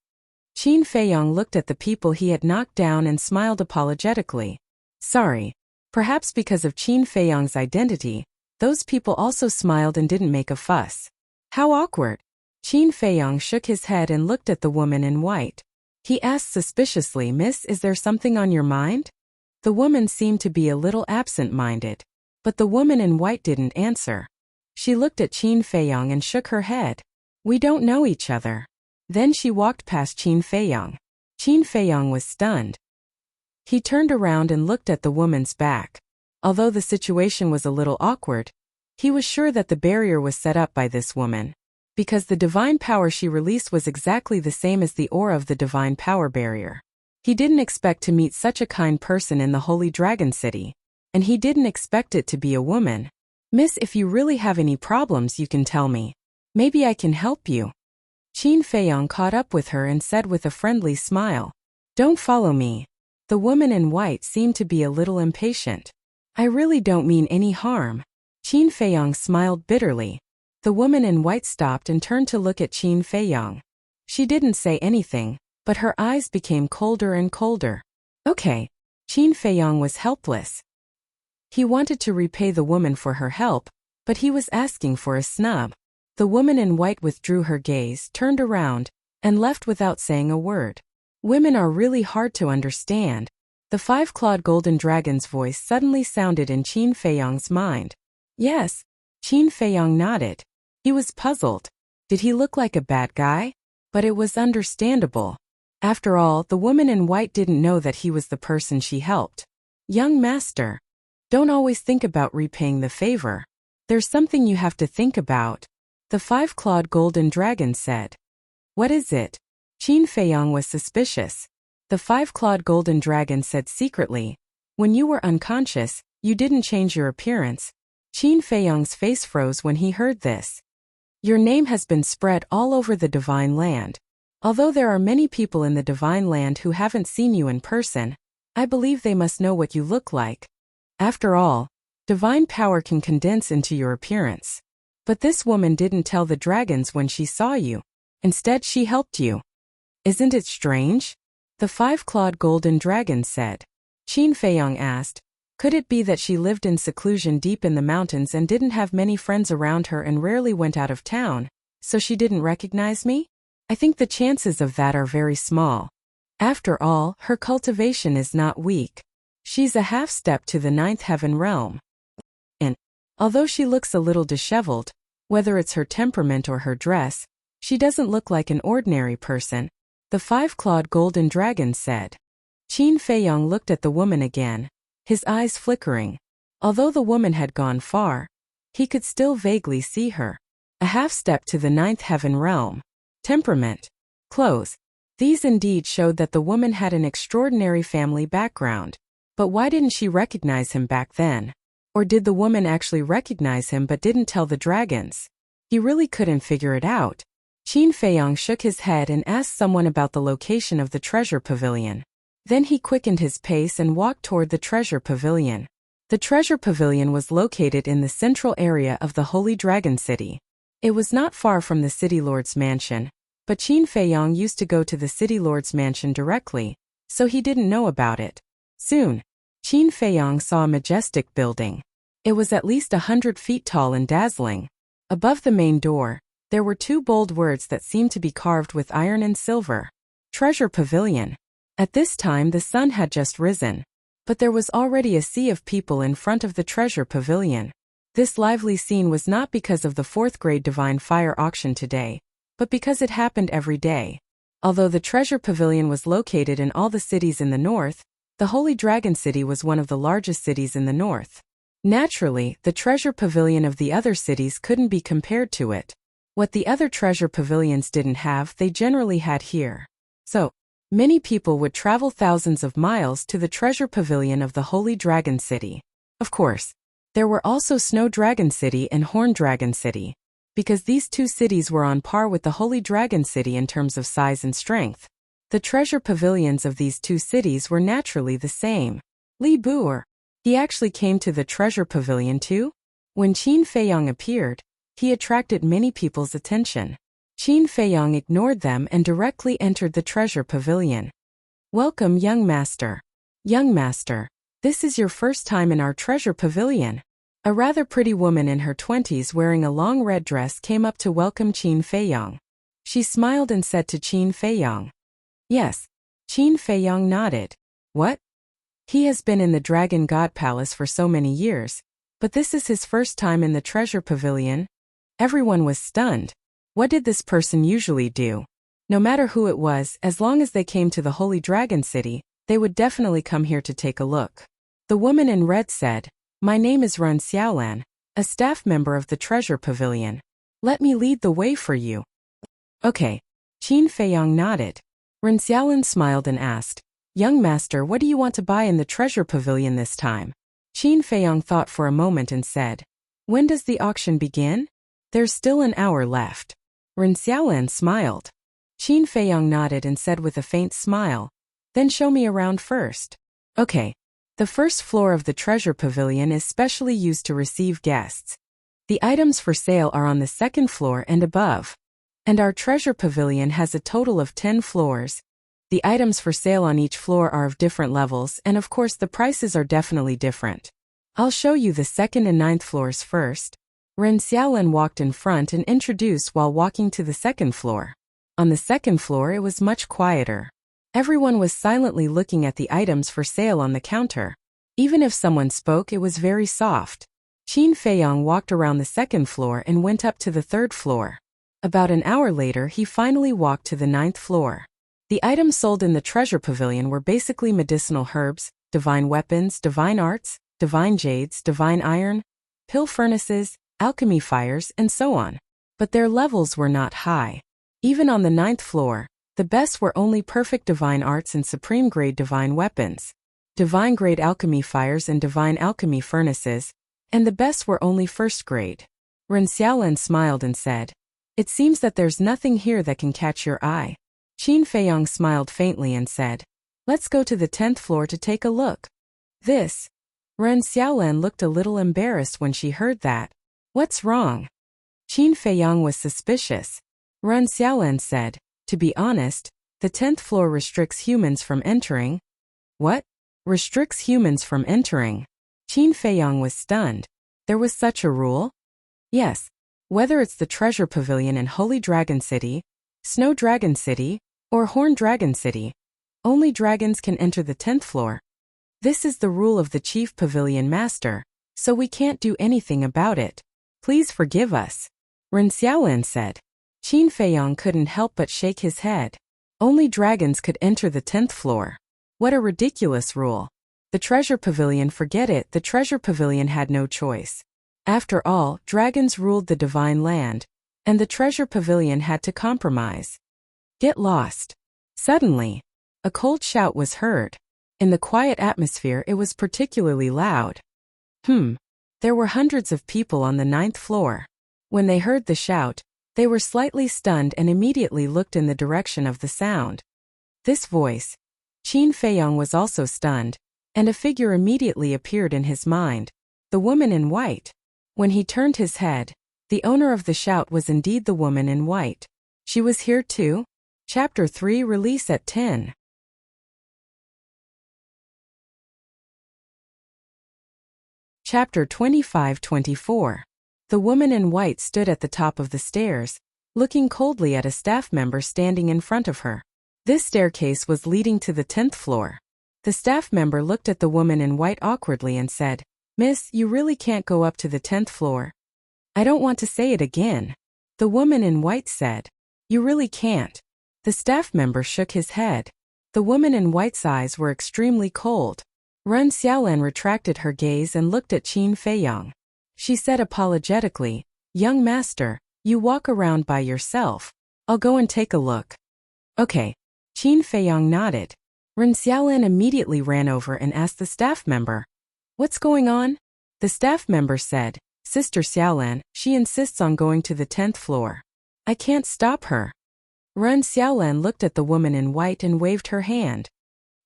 Qin Feiyong looked at the people he had knocked down and smiled apologetically. Sorry. Perhaps because of Qin Feiyong's identity, those people also smiled and didn't make a fuss. How awkward. Qin Feiyong shook his head and looked at the woman in white. He asked suspiciously, "Miss, is there something on your mind?" The woman seemed to be a little absent-minded. But the woman in white didn't answer. She looked at Qin Feiyong and shook her head. "We don't know each other." Then she walked past Qin Feiyong. Qin Feiyong was stunned. He turned around and looked at the woman's back. Although the situation was a little awkward, he was sure that the barrier was set up by this woman, because the divine power she released was exactly the same as the aura of the divine power barrier. He didn't expect to meet such a kind person in the Holy Dragon City, and he didn't expect it to be a woman. "Miss, if you really have any problems, you can tell me. Maybe I can help you." Qin Feiyong caught up with her and said with a friendly smile, "Don't follow me." The woman in white seemed to be a little impatient. "I really don't mean any harm." Qin Feiyong smiled bitterly. The woman in white stopped and turned to look at Qin Feiyong. She didn't say anything, but her eyes became colder and colder. Okay. Qin Feiyong was helpless. He wanted to repay the woman for her help, but he was asking for a snub. The woman in white withdrew her gaze, turned around, and left without saying a word. Women are really hard to understand. The five-clawed golden dragon's voice suddenly sounded in Qin Feiyong's mind. Yes. Qin Feiyong nodded. He was puzzled. Did he look like a bad guy? But it was understandable. After all, the woman in white didn't know that he was the person she helped. Young master, don't always think about repaying the favor. There's something you have to think about. The five-clawed golden dragon said. What is it? Qin Feiyong was suspicious. The five-clawed golden dragon said secretly, when you were unconscious, you didn't change your appearance. Qin Feiyong's face froze when he heard this. Your name has been spread all over the divine land. Although there are many people in the divine land who haven't seen you in person, I believe they must know what you look like. After all, divine power can condense into your appearance. But this woman didn't tell the dragons when she saw you. Instead, she helped you. Isn't it strange? The five-clawed golden dragon said. Qin Feiyong asked, could it be that she lived in seclusion deep in the mountains and didn't have many friends around her and rarely went out of town, so she didn't recognize me? I think the chances of that are very small. After all, her cultivation is not weak. She's a half step to the ninth heaven realm. And, although she looks a little disheveled, whether it's her temperament or her dress, she doesn't look like an ordinary person, the five-clawed golden dragon said. Qin Feiyong looked at the woman again, his eyes flickering. Although the woman had gone far, he could still vaguely see her. A half step to the ninth heaven realm. Temperament. Clothes. These indeed showed that the woman had an extraordinary family background. But why didn't she recognize him back then? Or did the woman actually recognize him but didn't tell the dragons? He really couldn't figure it out. Qin Feiyong shook his head and asked someone about the location of the treasure pavilion. Then he quickened his pace and walked toward the treasure pavilion. The treasure pavilion was located in the central area of the Holy Dragon City. It was not far from the City Lord's mansion, but Qin Feiyong used to go to the City Lord's mansion directly, so he didn't know about it. Soon, Qin Feiyong saw a majestic building. It was at least 100 feet tall and dazzling. Above the main door, there were two bold words that seemed to be carved with iron and silver. Treasure Pavilion. At this time the sun had just risen, but there was already a sea of people in front of the treasure pavilion. This lively scene was not because of the 4th grade Divine Fire auction today, but because it happened every day. Although the treasure pavilion was located in all the cities in the north, the Holy Dragon City was one of the largest cities in the north. Naturally, the treasure pavilion of the other cities couldn't be compared to it. What the other treasure pavilions didn't have, they generally had here. So, many people would travel thousands of miles to the treasure pavilion of the Holy Dragon City. Of course, there were also Snow Dragon City and Horn Dragon City, because these two cities were on par with the Holy Dragon City in terms of size and strength. The treasure pavilions of these two cities were naturally the same. Li Buer, he actually came to the treasure pavilion too? When Qin Feiyong appeared, he attracted many people's attention. Qin Feiyong ignored them and directly entered the treasure pavilion. Welcome, young master. Young master, this is your first time in our treasure pavilion. A rather pretty woman in her 20s wearing a long red dress came up to welcome Qin Feiyong. She smiled and said to Qin Feiyong. Yes. Qin Feiyong nodded. What? He has been in the Dragon God Palace for so many years, but this is his first time in the treasure pavilion. Everyone was stunned. What did this person usually do? No matter who it was, as long as they came to the Holy Dragon City, they would definitely come here to take a look. The woman in red said, My name is Ren Xiaolan, a staff member of the treasure pavilion. Let me lead the way for you. Okay. Qin Feiyong nodded. Ren Xiaolan smiled and asked, Young master, what do you want to buy in the treasure pavilion this time? Qin Feiyong thought for a moment and said, When does the auction begin? There's still an hour left. Ren Xiaolan smiled. Qin Feiyong nodded and said with a faint smile, Then show me around first. Okay. The first floor of the treasure pavilion is specially used to receive guests. The items for sale are on the second floor and above. And our treasure pavilion has a total of 10 floors. The items for sale on each floor are of different levels, and of course the prices are definitely different. I'll show you the second and ninth floors first. Ren Xiaolan walked in front and introduced while walking to the second floor. On the second floor it was much quieter. Everyone was silently looking at the items for sale on the counter. Even if someone spoke, it was very soft. Qin Feiyong walked around the second floor and went up to the third floor. About an hour later he finally walked to the ninth floor. The items sold in the treasure pavilion were basically medicinal herbs, divine weapons, divine arts, divine jades, divine iron, pill furnaces, alchemy fires, and so on. But their levels were not high. Even on the ninth floor, the best were only perfect divine arts and supreme grade divine weapons, divine grade alchemy fires and divine alchemy furnaces, and the best were only first grade. Ren Xiaolan smiled and said, It seems that there's nothing here that can catch your eye. Qin Feiyong smiled faintly and said, Let's go to the 10th floor to take a look. This. Ren Xiaolan looked a little embarrassed when she heard that. What's wrong? Qin Feiyong was suspicious. Ren Xiaolan said, To be honest, the 10th floor restricts humans from entering. What? Restricts humans from entering? Qin Feiyong was stunned. There was such a rule? Yes. Whether it's the treasure pavilion in Holy Dragon City, Snow Dragon City, or Horn Dragon City. Only dragons can enter the 10th floor. This is the rule of the Chief Pavilion Master, so we can't do anything about it. Please forgive us. Ren Xiaolin said. Qin Feiyong couldn't help but shake his head. Only dragons could enter the 10th floor. What a ridiculous rule. The Treasure Pavilion, forget it, the Treasure Pavilion had no choice. After all, dragons ruled the divine land, and the Treasure Pavilion had to compromise. Get lost. Suddenly, a cold shout was heard. In the quiet atmosphere it was particularly loud. There were hundreds of people on the 9th floor. When they heard the shout, they were slightly stunned and immediately looked in the direction of the sound. This voice. Qin Feiyong was also stunned, and a figure immediately appeared in his mind. The woman in white. When he turned his head, the owner of the shout was indeed the woman in white. She was here too? Chapter 3, release at 10. Chapter 25-24. The woman in white stood at the top of the stairs, looking coldly at a staff member standing in front of her. This staircase was leading to the 10th floor. The staff member looked at the woman in white awkwardly and said, "Miss, you really can't go up to the 10th floor." "I don't want to say it again." The woman in white said. "You really can't." The staff member shook his head. The woman in white's eyes were extremely cold. Ren Xiaolin retracted her gaze and looked at Qin Feiyong. She said apologetically, "Young master, you walk around by yourself. I'll go and take a look." "Okay." Qin Feiyong nodded. Ren Xiaolin immediately ran over and asked the staff member, "What's going on?" The staff member said, "Sister Xiaolin, she insists on going to the 10th floor. I can't stop her." Ren Xiaolin looked at the woman in white and waved her hand.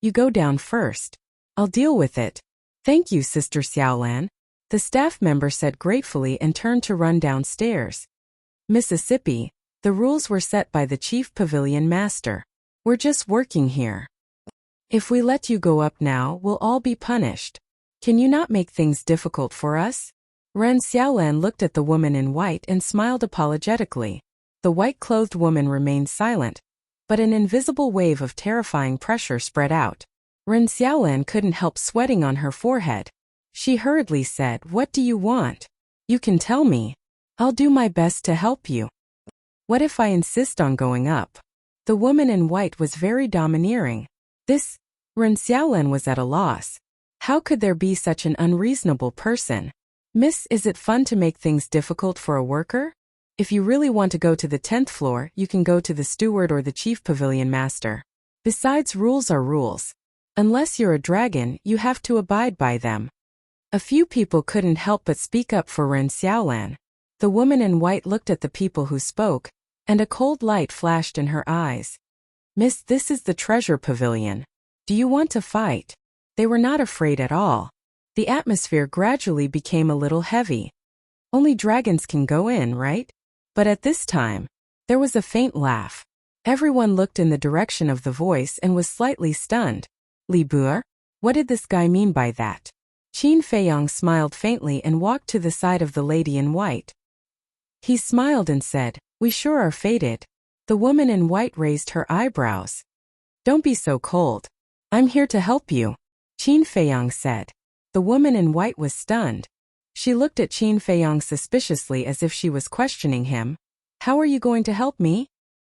"You go down first. I'll deal with it." "Thank you, Sister Xiaolin," the staff member said gratefully and turned to run downstairs. Mississippi, the rules were set by the Chief Pavilion Master. We're just working here. If we let you go up now, we'll all be punished. Can you not make things difficult for us? Ren Xiaolin looked at the woman in white and smiled apologetically. The white-clothed woman remained silent, but an invisible wave of terrifying pressure spread out. Ren Xiaolin couldn't help sweating on her forehead. She hurriedly said, "What do you want? You can tell me. I'll do my best to help you." "What if I insist on going up?" The woman in white was very domineering. Ren Xiaolin was at a loss. How could there be such an unreasonable person? "Miss, is it fun to make things difficult for a worker? If you really want to go to the 10th floor, you can go to the steward or the Chief Pavilion Master. Besides, rules are rules. Unless you're a dragon, you have to abide by them." A few people couldn't help but speak up for Ren Xiaolin. The woman in white looked at the people who spoke, and a cold light flashed in her eyes. "Miss, this is the Treasure Pavilion. Do you want to fight?" They were not afraid at all. The atmosphere gradually became a little heavy. Only dragons can go in, right? But at this time, there was a faint laugh. Everyone looked in the direction of the voice and was slightly stunned. "Li Buer? What did this guy mean by that?" Qin Feiyong smiled faintly and walked to the side of the lady in white. He smiled and said, "We sure are fated." The woman in white raised her eyebrows. "Don't be so cold. I'm here to help you," Qin Feiyong said. The woman in white was stunned. She looked at Qin Feiyong suspiciously as if she was questioning him. "How are you going to help me?"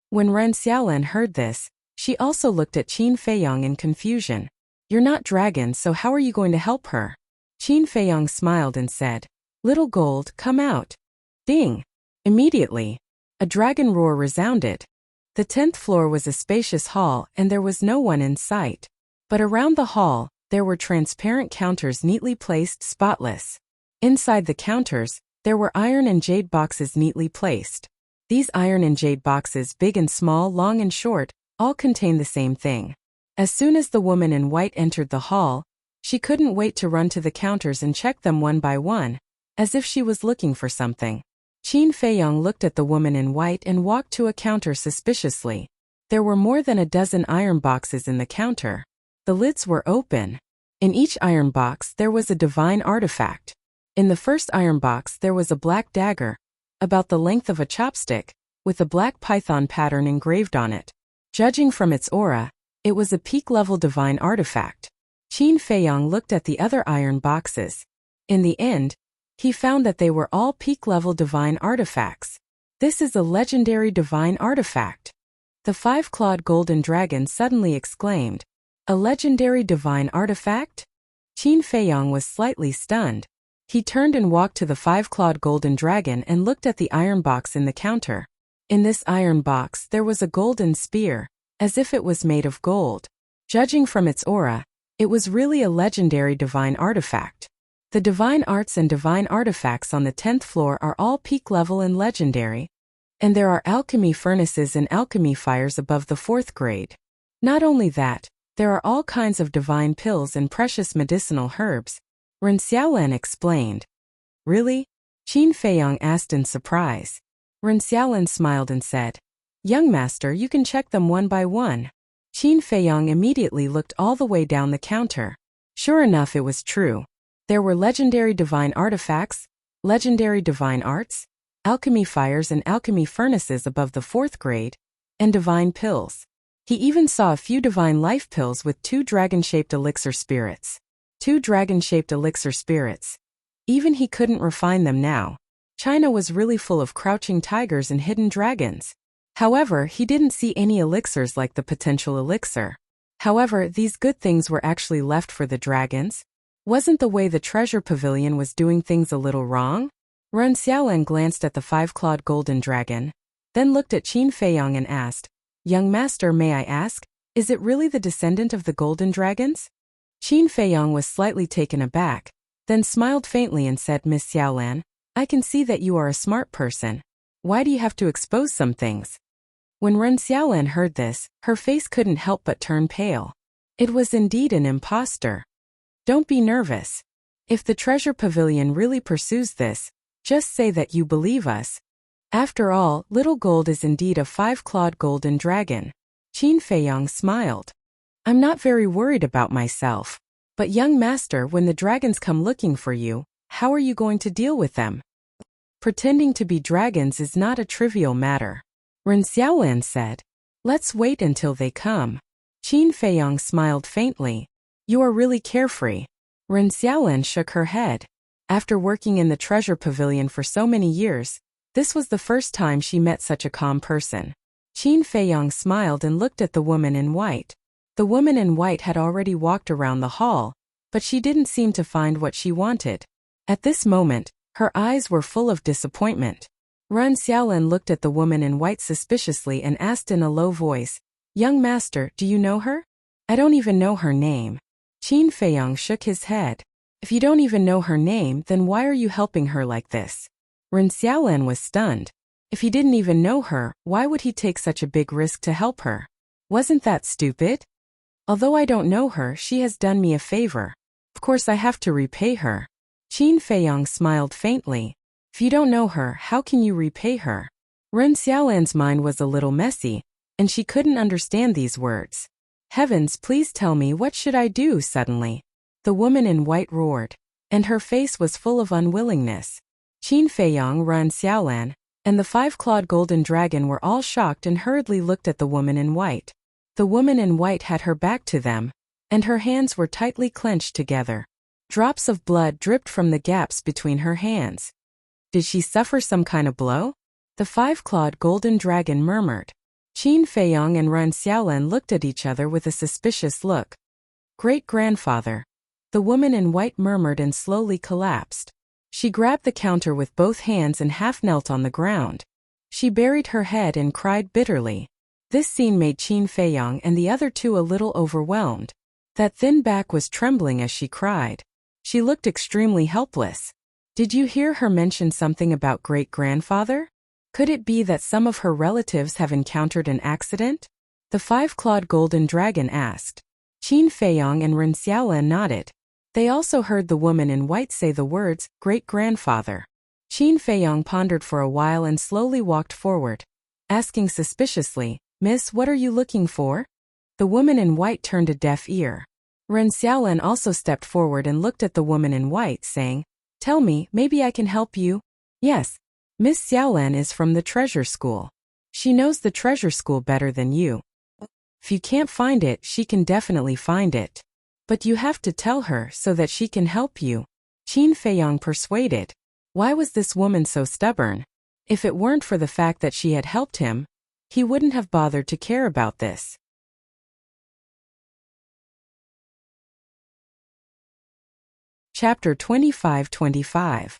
When Ren Xiaolin heard this, she also looked at Qin Feiyong in confusion. "You're not dragon, so how are you going to help her?" Qin Feiyong smiled and said, "Little Gold, come out." Ding! Immediately, a dragon roar resounded. The 10th floor was a spacious hall and there was no one in sight. But around the hall, there were transparent counters neatly placed, spotless. Inside the counters, there were iron and jade boxes neatly placed. These iron and jade boxes, big and small, long and short, all contained the same thing. As soon as the woman in white entered the hall, she couldn't wait to run to the counters and check them one by one, as if she was looking for something. Qin Feiyong looked at the woman in white and walked to a counter suspiciously. There were more than a dozen iron boxes in the counter. The lids were open. In each iron box there was a divine artifact. In the first iron box there was a black dagger, about the length of a chopstick, with a black python pattern engraved on it. Judging from its aura, it was a peak-level divine artifact. Qin Feiyang looked at the other iron boxes. In the end, he found that they were all peak-level divine artifacts. This is a legendary divine artifact. The five-clawed golden dragon suddenly exclaimed. A legendary divine artifact? Qin Feiyang was slightly stunned. He turned and walked to the five-clawed golden dragon and looked at the iron box in the counter. In this iron box there was a golden spear, as if it was made of gold. Judging from its aura, it was really a legendary divine artifact. The divine arts and divine artifacts on the 10th floor are all peak level and legendary. And there are alchemy furnaces and alchemy fires above the 4th grade. Not only that, there are all kinds of divine pills and precious medicinal herbs. Ren Xiaolan explained. Really? Qin Feiyang asked in surprise. Ren Xiaolan smiled and said, Young master, you can check them one by one. Qin Feiyang immediately looked all the way down the counter. Sure enough, it was true. There were legendary divine artifacts, legendary divine arts, alchemy fires and alchemy furnaces above the 4th grade, and divine pills. He even saw a few divine life pills with 2 dragon-shaped elixir spirits. 2 dragon-shaped elixir spirits. Even he couldn't refine them now. China was really full of crouching tigers and hidden dragons. However, he didn't see any elixirs like the potential elixir. However, these good things were actually left for the dragons. Wasn't the way the treasure pavilion was doing things a little wrong? Ren Xiaolan glanced at the five-clawed golden dragon, then looked at Qin Feiyang and asked, Young master, may I ask, is it really the descendant of the golden dragons? Qin Feiyang was slightly taken aback, then smiled faintly and said, Miss Xiaolan, I can see that you are a smart person. Why do you have to expose some things? When Ren Xiaolan heard this, her face couldn't help but turn pale. It was indeed an impostor. Don't be nervous. If the treasure pavilion really pursues this, just say that you believe us. After all, Little Gold is indeed a five-clawed golden dragon. Qin Feiyang smiled. I'm not very worried about myself. But young master, when the dragons come looking for you, how are you going to deal with them? Pretending to be dragons is not a trivial matter. Ren Xiaolan said. Let's wait until they come. Qin Feiyang smiled faintly. You are really carefree. Ren Xiaolan shook her head. After working in the treasure pavilion for so many years, this was the first time she met such a calm person. Qin Feiyang smiled and looked at the woman in white. The woman in white had already walked around the hall, but she didn't seem to find what she wanted. At this moment, her eyes were full of disappointment. Ren Xiaolan looked at the woman in white suspiciously and asked in a low voice, Young master, do you know her? I don't even know her name. Qin Feiyang shook his head. If you don't even know her name, then why are you helping her like this? Ren Xiaolan was stunned. If he didn't even know her, why would he take such a big risk to help her? Wasn't that stupid? Although I don't know her, she has done me a favor. Of course I have to repay her. Qin Feiyang smiled faintly. If you don't know her, how can you repay her? Ren Xiaolan's mind was a little messy, and she couldn't understand these words. Heavens, please tell me, what should I do suddenly? The woman in white roared, and her face was full of unwillingness. Qin Feiyang, Ren Xiaolan, and the five-clawed golden dragon were all shocked and hurriedly looked at the woman in white. The woman in white had her back to them, and her hands were tightly clenched together. Drops of blood dripped from the gaps between her hands. Did she suffer some kind of blow? The five-clawed golden dragon murmured. Qin Feiyang and Ren Xiaolan looked at each other with a suspicious look. Great-grandfather. The woman in white murmured and slowly collapsed. She grabbed the counter with both hands and half-knelt on the ground. She buried her head and cried bitterly. This scene made Qin Feiyang and the other two a little overwhelmed. That thin back was trembling as she cried. She looked extremely helpless. Did you hear her mention something about great-grandfather? Could it be that some of her relatives have encountered an accident? The five-clawed golden dragon asked. Qin Feiyang and Ren Xiaolan nodded. They also heard the woman in white say the words, great-grandfather. Qin Feiyang pondered for a while and slowly walked forward, asking suspiciously, Miss, what are you looking for? The woman in white turned a deaf ear. Ren Xiaolan also stepped forward and looked at the woman in white, saying, Tell me, maybe I can help you? Yes. Miss Xiaolan is from the treasure school. She knows the treasure school better than you. If you can't find it, she can definitely find it. But you have to tell her so that she can help you. Qin Feiyang persuaded. Why was this woman so stubborn? If it weren't for the fact that she had helped him, he wouldn't have bothered to care about this. Chapter 25-25.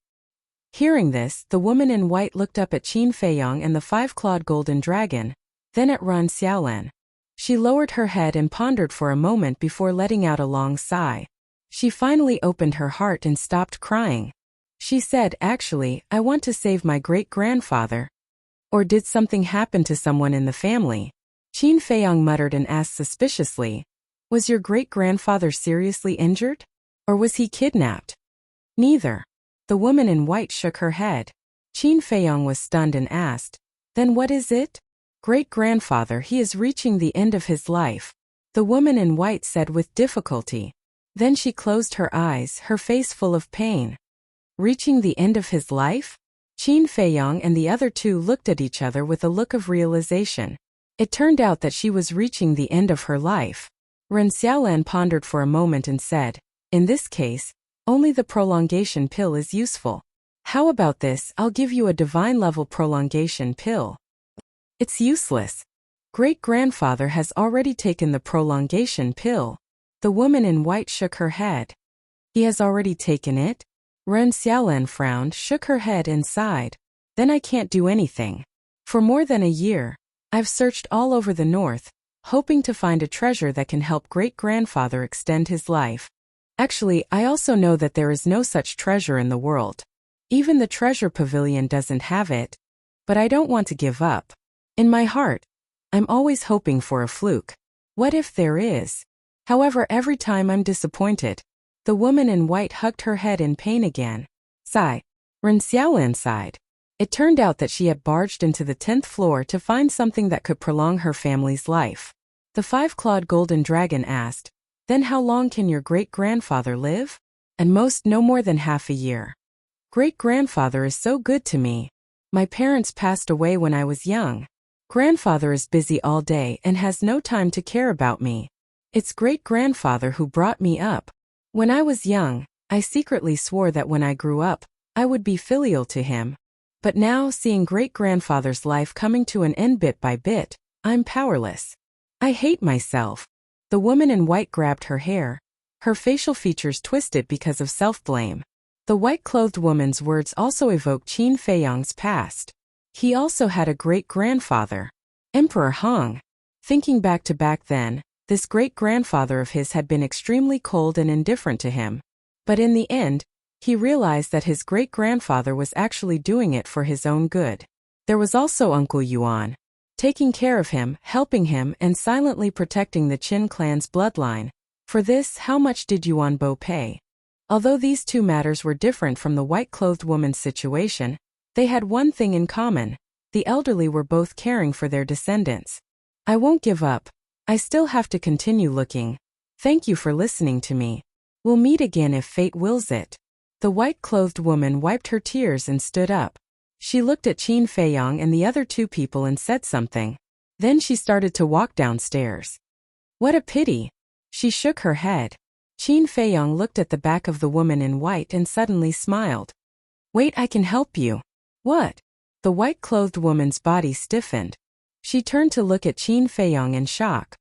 Hearing this, the woman in white looked up at Qin Feiyang and the five-clawed golden dragon, then at Ren Xiaolan. She lowered her head and pondered for a moment before letting out a long sigh. She finally opened her heart and stopped crying. She said, "Actually, I want to save my great-grandfather." Or did something happen to someone in the family? Qin Feiyang muttered and asked suspiciously, "Was your great-grandfather seriously injured? Or was he kidnapped?" "Neither." The woman in white shook her head. Qin Feiyang was stunned and asked, "Then what is it?" "Great-grandfather, he is reaching the end of his life," the woman in white said with difficulty. Then she closed her eyes, her face full of pain. Reaching the end of his life? Qin Feiyang and the other two looked at each other with a look of realization. It turned out that she was reaching the end of her life. Ren Xiaolan pondered for a moment and said, "In this case, only the prolongation pill is useful. How about this? I'll give you a divine-level prolongation pill." "It's useless. Great-grandfather has already taken the prolongation pill." The woman in white shook her head. "He has already taken it?" Ren Xiaolan frowned, shook her head and sighed. "Then I can't do anything. For more than a year, I've searched all over the north, hoping to find a treasure that can help great-grandfather extend his life. Actually, I also know that there is no such treasure in the world. Even the treasure pavilion doesn't have it. But I don't want to give up. In my heart, I'm always hoping for a fluke. What if there is? However, every time I'm disappointed." The woman in white hugged her head in pain again. Sigh. Ren Xiaolan sighed. It turned out that she had barged into the 10th floor to find something that could prolong her family's life. The five-clawed golden dragon asked, "Then how long can your great-grandfather live?" "At most no more than half a year. Great-grandfather is so good to me. My parents passed away when I was young. Grandfather is busy all day and has no time to care about me. It's great-grandfather who brought me up. When I was young, I secretly swore that when I grew up, I would be filial to him. But now, seeing great-grandfather's life coming to an end bit by bit, I'm powerless. I hate myself." The woman in white grabbed her hair. Her facial features twisted because of self-blame. The white-clothed woman's words also evoked Qin Feiyang's past. He also had a great-grandfather, Emperor Hong. Thinking back then, this great-grandfather of his had been extremely cold and indifferent to him. But in the end, he realized that his great-grandfather was actually doing it for his own good. There was also Uncle Yuan, taking care of him, helping him, and silently protecting the Qin clan's bloodline. For this, how much did Yuan Bo pay? Although these two matters were different from the white-clothed woman's situation, they had one thing in common. The elderly were both caring for their descendants. "I won't give up. I still have to continue looking. Thank you for listening to me. We'll meet again if fate wills it." The white-clothed woman wiped her tears and stood up. She looked at Qin Feiyang and the other two people and said something. Then she started to walk downstairs. "What a pity." She shook her head. Qin Feiyang looked at the back of the woman in white and suddenly smiled. "Wait, I can help you." "What?" The white-clothed woman's body stiffened. She turned to look at Qin Feiyang in shock.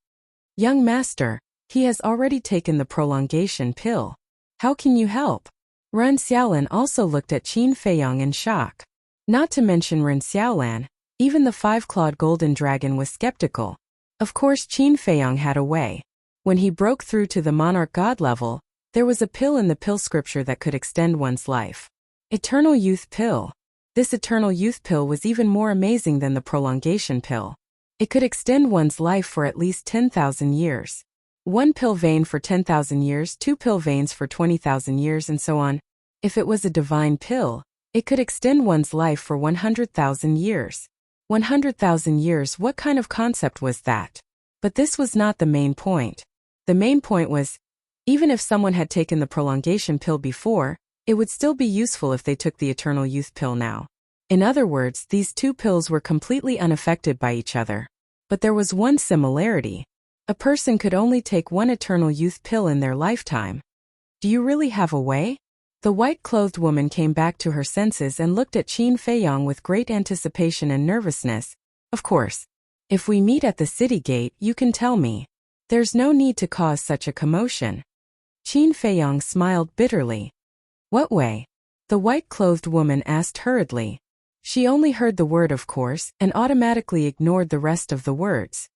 "Young master, he has already taken the prolongation pill. How can you help?" Ren Xiaolan also looked at Qin Feiyang in shock. Not to mention Ren Xiaolan, even the five-clawed golden dragon was skeptical. Of course, Qin Feiyang had a way. When he broke through to the monarch god level, there was a pill in the pill scripture that could extend one's life. Eternal Youth Pill. This Eternal Youth Pill was even more amazing than the prolongation pill. It could extend one's life for at least 10,000 years. 1 pill vein for 10,000 years, 2 pill veins for 20,000 years, and so on. If it was a divine pill, it could extend one's life for 100,000 years. 100,000 years, what kind of concept was that? But this was not the main point. The main point was, even if someone had taken the prolongation pill before, it would still be useful if they took the Eternal Youth Pill now. In other words, these two pills were completely unaffected by each other. But there was one similarity. A person could only take one eternal youth pill in their lifetime. Do you really have a way? The white-clothed woman came back to her senses and looked at Qin Feiyong with great anticipation and nervousness. Of course. If we meet at the city gate, you can tell me. There's no need to cause such a commotion. Qin Feiyong smiled bitterly. What way? The white-clothed woman asked hurriedly. She only heard the word of course and automatically ignored the rest of the words.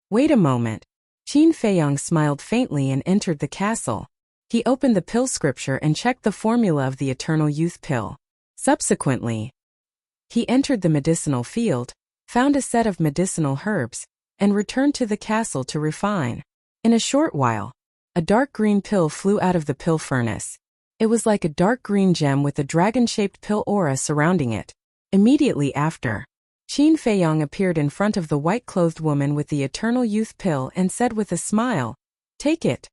Wait a moment. Qin Feiyong smiled faintly and entered the castle. He opened the pill scripture and checked the formula of the eternal youth pill. Subsequently, he entered the medicinal field, found a set of medicinal herbs, and returned to the castle to refine. In a short while, a dark green pill flew out of the pill furnace. It was like a dark green gem with a dragon-shaped pill aura surrounding it. Immediately after, Qin Feiyong appeared in front of the white-clothed woman with the eternal youth pill and said with a smile, "Take it."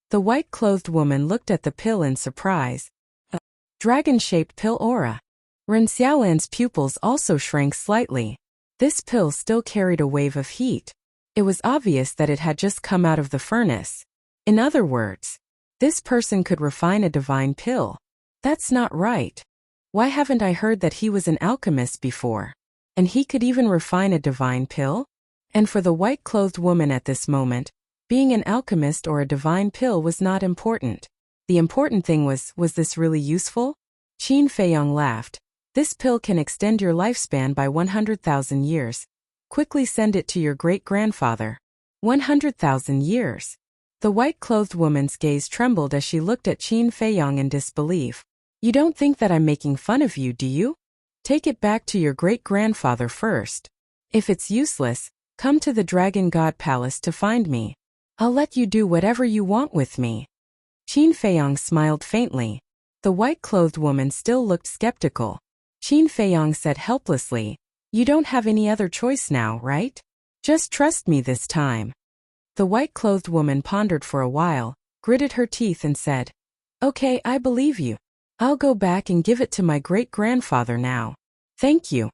The white-clothed woman looked at the pill in surprise. A dragon-shaped pill aura. Ren Xiaolan's pupils also shrank slightly. This pill still carried a wave of heat. It was obvious that it had just come out of the furnace. In other words, this person could refine a divine pill. That's not right. Why haven't I heard that he was an alchemist before? And he could even refine a divine pill? And for the white-clothed woman at this moment, being an alchemist or a divine pill was not important. The important thing was this really useful? Qin Feiyong laughed. This pill can extend your lifespan by 100,000 years. Quickly send it to your great-grandfather. 100,000 years. The white-clothed woman's gaze trembled as she looked at Qin Feiyong in disbelief. You don't think that I'm making fun of you, do you? Take it back to your great-grandfather first. If it's useless, come to the Dragon God Palace to find me. I'll let you do whatever you want with me. Qin Feiyong smiled faintly. The white-clothed woman still looked skeptical. Qin Feiyong said helplessly, You don't have any other choice now, right? Just trust me this time. The white-clothed woman pondered for a while, gritted her teeth and said, Okay, I believe you. I'll go back and give it to my great-grandfather now. Thank you.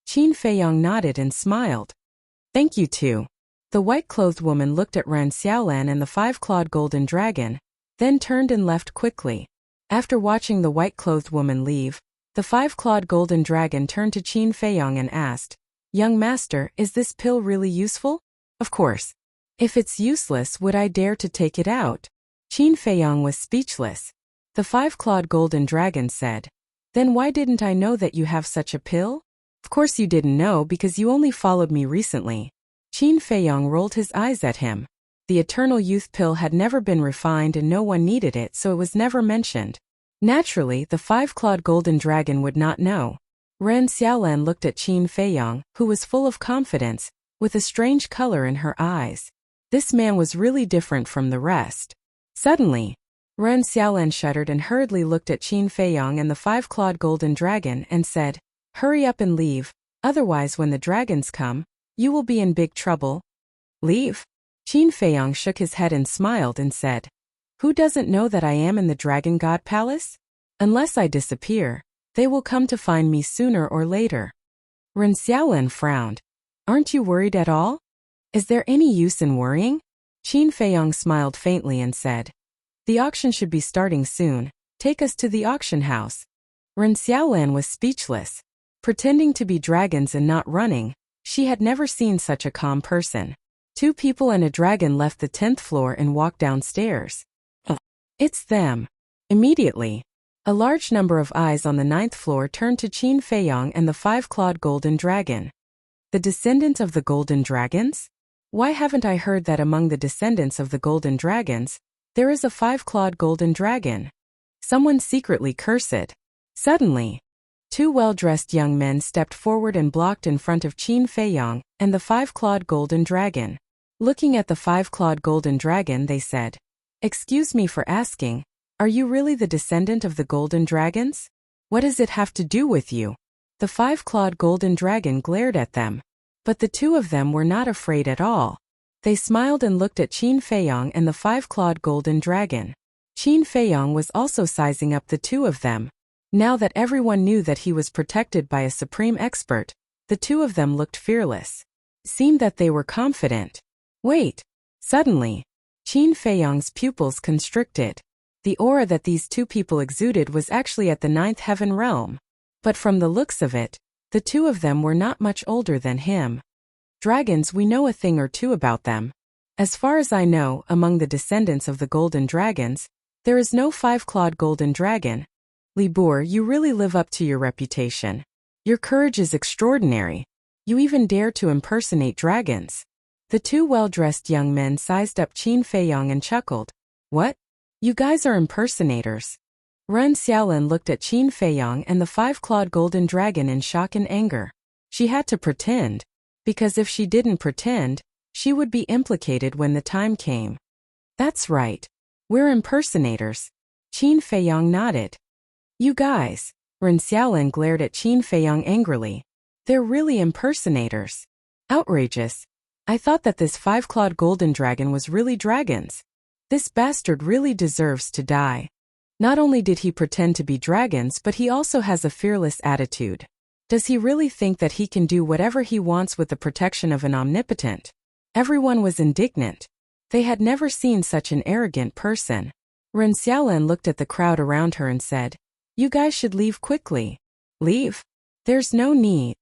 Qin Feiyong nodded and smiled. Thank you too. The white-clothed woman looked at Ren Xiaolan and the five-clawed golden dragon, then turned and left quickly. After watching the white-clothed woman leave, the five-clawed golden dragon turned to Qin Feiyong and asked, Young master, is this pill really useful? Of course. If it's useless, would I dare to take it out? Qin Feiyong was speechless. The five-clawed golden dragon said, Then why didn't I know that you have such a pill? Of course you didn't know because you only followed me recently. Qin Feiyong rolled his eyes at him. The eternal youth pill had never been refined and no one needed it, so it was never mentioned. Naturally, the five-clawed golden dragon would not know. Ren Xiaolan looked at Qin Feiyong, who was full of confidence, with a strange color in her eyes. This man was really different from the rest. Suddenly, Ren Xiaolan shuddered and hurriedly looked at Qin Feiyong and the five-clawed golden dragon and said, Hurry up and leave, otherwise when the dragons come, you will be in big trouble. Leave? Qin Feiyong shook his head and smiled and said, Who doesn't know that I am in the Dragon God Palace? Unless I disappear, they will come to find me sooner or later. Ren Xiaolan frowned. Aren't you worried at all? Is there any use in worrying? Qin Feiyong smiled faintly and said, The auction should be starting soon. Take us to the auction house. Ren Xiaolan was speechless. Pretending to be dragons and not running, she had never seen such a calm person. Two people and a dragon left the 10th floor and walked downstairs. It's them. Immediately, a large number of eyes on the 9th floor turned to Qin Feiyong and the five-clawed golden dragon. The descendant of the golden dragons? Why haven't I heard that among the descendants of the golden dragons, there is a five-clawed golden dragon? Someone secretly cursed. Suddenly, two well-dressed young men stepped forward and blocked in front of Qin Feiyong and the five-clawed golden dragon. Looking at the five-clawed golden dragon, they said, Excuse me for asking, are you really the descendant of the golden dragons? What does it have to do with you? The five-clawed golden dragon glared at them. But the two of them were not afraid at all. They smiled and looked at Qin Feiyong and the five-clawed golden dragon. Qin Feiyong was also sizing up the two of them. Now that everyone knew that he was protected by a supreme expert, the two of them looked fearless. Seemed that they were confident. Wait! Suddenly, Qin Feiyang's pupils constricted. The aura that these two people exuded was actually at the 9th heaven realm. But from the looks of it, the two of them were not much older than him. Dragons, we know a thing or two about them. As far as I know, among the descendants of the golden dragons, there is no five-clawed golden dragon. Li Boer, you really live up to your reputation. Your courage is extraordinary. You even dare to impersonate dragons. The two well-dressed young men sized up Qin Feiyang and chuckled. What? You guys are impersonators. Ren Xiaolin looked at Qin Feiyang and the five-clawed golden dragon in shock and anger. She had to pretend. Because if she didn't pretend, she would be implicated when the time came. That's right. We're impersonators. Qin Feiyang nodded. You guys. Ren Xiaolin glared at Qin Feiyang angrily. They're really impersonators. Outrageous. I thought that this five-clawed golden dragon was really dragons. This bastard really deserves to die. Not only did he pretend to be dragons, but he also has a fearless attitude. Does he really think that he can do whatever he wants with the protection of an omnipotent? Everyone was indignant. They had never seen such an arrogant person. Ren Xiaolin looked at the crowd around her and said, You guys should leave quickly. Leave? There's no need.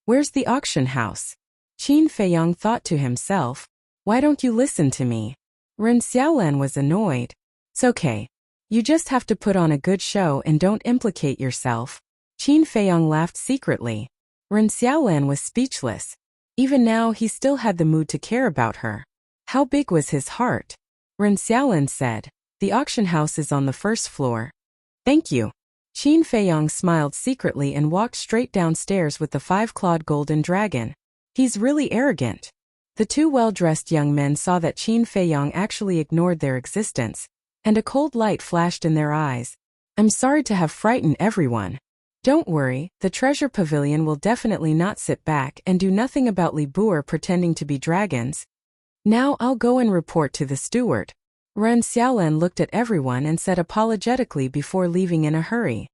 Where's the auction house? Qin Feiyang thought to himself, Why don't you listen to me? Ren Xiaolin was annoyed. It's okay. You just have to put on a good show and don't implicate yourself. Qin Feiyang laughed secretly. Ren Xiaolin was speechless. Even now he still had the mood to care about her. How big was his heart? Ren Xiaolin said, The auction house is on the first floor. Thank you. Qin Feiyang smiled secretly and walked straight downstairs with the five-clawed golden dragon. He's really arrogant. The two well-dressed young men saw that Qin Feiyang actually ignored their existence, and a cold light flashed in their eyes. I'm sorry to have frightened everyone. Don't worry, the treasure pavilion will definitely not sit back and do nothing about Li Boer pretending to be dragons. Now I'll go and report to the steward. Ren Xiaolin looked at everyone and said apologetically before leaving in a hurry.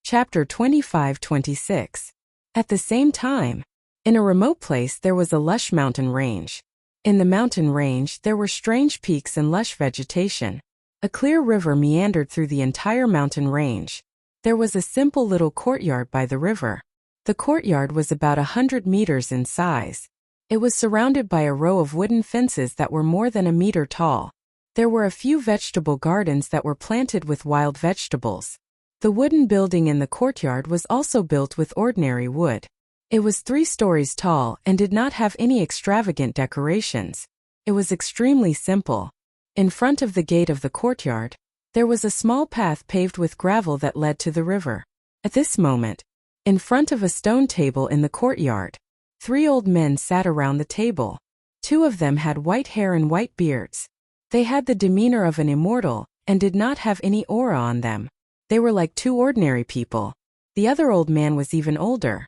Chapter 25-26. At the same time, in a remote place there was a lush mountain range. In the mountain range there were strange peaks and lush vegetation. A clear river meandered through the entire mountain range. There was a simple little courtyard by the river. The courtyard was about 100 meters in size. It was surrounded by a row of wooden fences that were more than a meter tall. There were a few vegetable gardens that were planted with wild vegetables. The wooden building in the courtyard was also built with ordinary wood. It was 3 stories tall and did not have any extravagant decorations. It was extremely simple. In front of the gate of the courtyard, there was a small path paved with gravel that led to the river. At this moment, in front of a stone table in the courtyard, 3 old men sat around the table. 2 of them had white hair and white beards. They had the demeanor of an immortal and did not have any aura on them. They were like 2 ordinary people. The other old man was even older.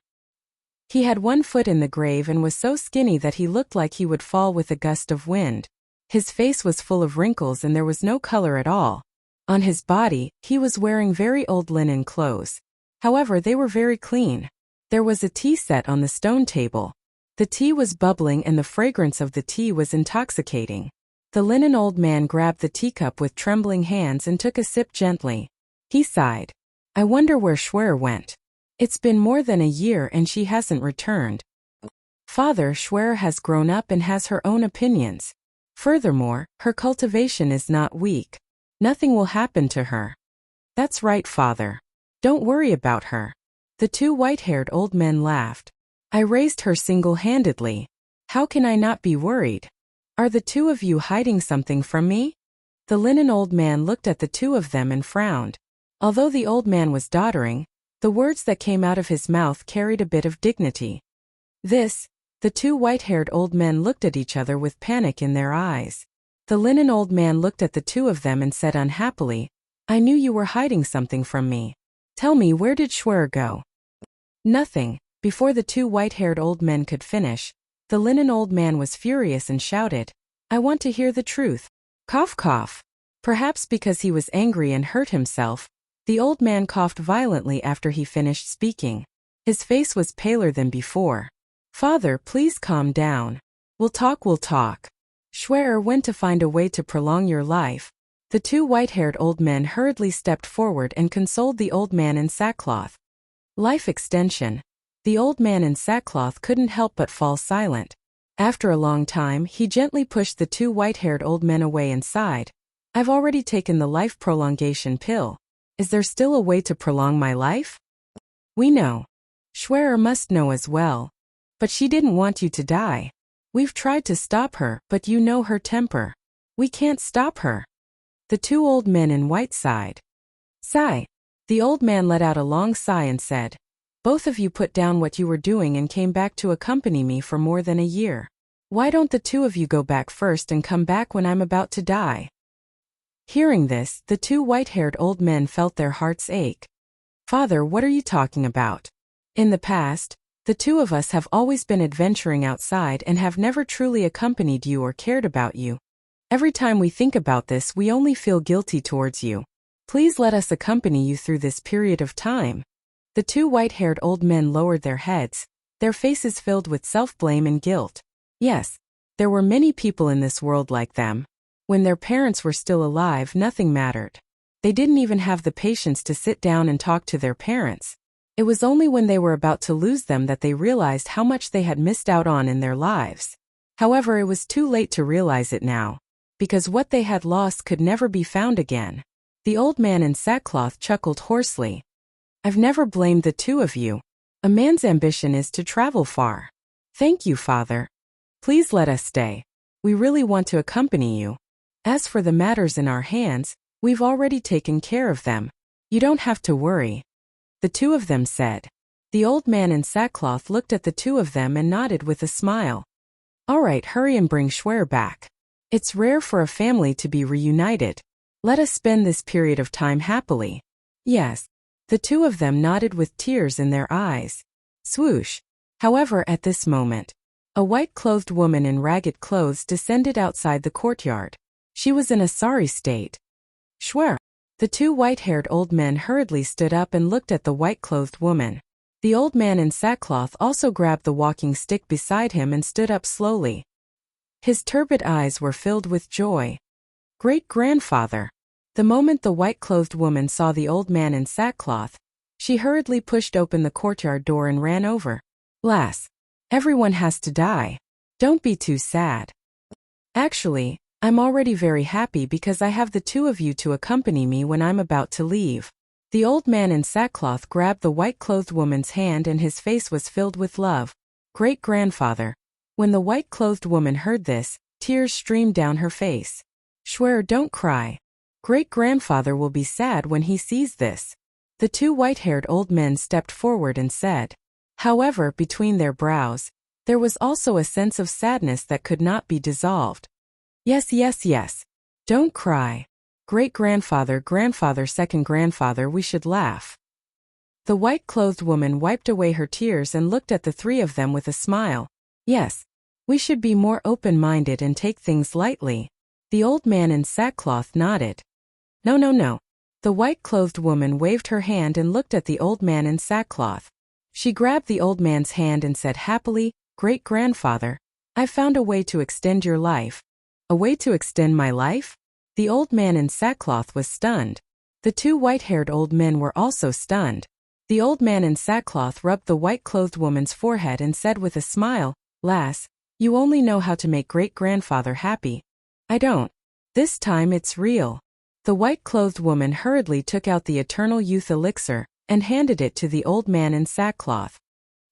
He had 1 foot in the grave and was so skinny that he looked like he would fall with a gust of wind. His face was full of wrinkles and there was no color at all. On his body, he was wearing very old linen clothes. However, they were very clean. There was a tea set on the stone table. The tea was bubbling and the fragrance of the tea was intoxicating. The linen old man grabbed the teacup with trembling hands and took a sip gently. He sighed. I wonder where Schwer went. It's been more than a year and she hasn't returned. Father, Schwer has grown up and has her own opinions. Furthermore, her cultivation is not weak. Nothing will happen to her. That's right, Father. Don't worry about her. The 2 white-haired old men laughed. I raised her single-handedly. How can I not be worried? Are the 2 of you hiding something from me? The linen old man looked at the 2 of them and frowned. Although the old man was doddering, the words that came out of his mouth carried a bit of dignity. The 2 white-haired old men looked at each other with panic in their eyes. The linen old man looked at the 2 of them and said unhappily, I knew you were hiding something from me. Tell me, where did Schwer go? Nothing. Before the 2 white-haired old men could finish, the linen old man was furious and shouted, I want to hear the truth. Cough, cough. Perhaps because he was angry and hurt himself, the old man coughed violently after he finished speaking. His face was paler than before. Father, please calm down. We'll talk, we'll talk. Schwerer went to find a way to prolong your life. The two white-haired old men hurriedly stepped forward and consoled the old man in sackcloth. Life extension. The old man in sackcloth couldn't help but fall silent. After a long time, he gently pushed the two white-haired old men away and sighed. I've already taken the life prolongation pill. Is there still a way to prolong my life? We know. Schwerer must know as well. But she didn't want you to die. We've tried to stop her, but you know her temper. We can't stop her. The two old men in white sighed. Sigh. The old man let out a long sigh and said, both of you put down what you were doing and came back to accompany me for more than a year. Why don't the two of you go back first and come back when I'm about to die? Hearing this, the two white-haired old men felt their hearts ache. Father, what are you talking about? In the past, the two of us have always been adventuring outside and have never truly accompanied you or cared about you. Every time we think about this, we only feel guilty towards you. Please let us accompany you through this period of time. The two white-haired old men lowered their heads, their faces filled with self-blame and guilt. Yes, there were many people in this world like them. When their parents were still alive, nothing mattered. They didn't even have the patience to sit down and talk to their parents. It was only when they were about to lose them that they realized how much they had missed out on in their lives. However, it was too late to realize it now, because what they had lost could never be found again. The old man in sackcloth chuckled hoarsely. I've never blamed the two of you. A man's ambition is to travel far. Thank you, Father. Please let us stay. We really want to accompany you. As for the matters in our hands, we've already taken care of them. You don't have to worry. The two of them said. The old man in sackcloth looked at the two of them and nodded with a smile. All right, hurry and bring Schwerer back. It's rare for a family to be reunited. Let us spend this period of time happily. Yes. The two of them nodded with tears in their eyes. Swoosh. However, at this moment, a white-clothed woman in ragged clothes descended outside the courtyard. She was in a sorry state. Schwerer. The two white-haired old men hurriedly stood up and looked at the white-clothed woman. The old man in sackcloth also grabbed the walking stick beside him and stood up slowly. His turbid eyes were filled with joy. Great-grandfather. The moment the white-clothed woman saw the old man in sackcloth, she hurriedly pushed open the courtyard door and ran over. Lass, everyone has to die. Don't be too sad. Actually, I'm already very happy because I have the two of you to accompany me when I'm about to leave. The old man in sackcloth grabbed the white-clothed woman's hand and his face was filled with love. Great-grandfather. When the white-clothed woman heard this, tears streamed down her face. Schwerer, don't cry. Great-grandfather will be sad when he sees this. The two white-haired old men stepped forward and said. However, between their brows, there was also a sense of sadness that could not be dissolved. Yes, yes, yes. Don't cry. Great-grandfather, grandfather, second grandfather, we should laugh. The white-clothed woman wiped away her tears and looked at the three of them with a smile. Yes. We should be more open-minded and take things lightly. The old man in sackcloth nodded. No, no, no. The white-clothed woman waved her hand and looked at the old man in sackcloth. She grabbed the old man's hand and said happily, Great-grandfather, I've found a way to extend your life. A way to extend my life? The old man in sackcloth was stunned. The two white-haired old men were also stunned. The old man in sackcloth rubbed the white-clothed woman's forehead and said with a smile, Lass, you only know how to make great-grandfather happy. I don't. This time it's real. The white-clothed woman hurriedly took out the eternal youth elixir and handed it to the old man in sackcloth.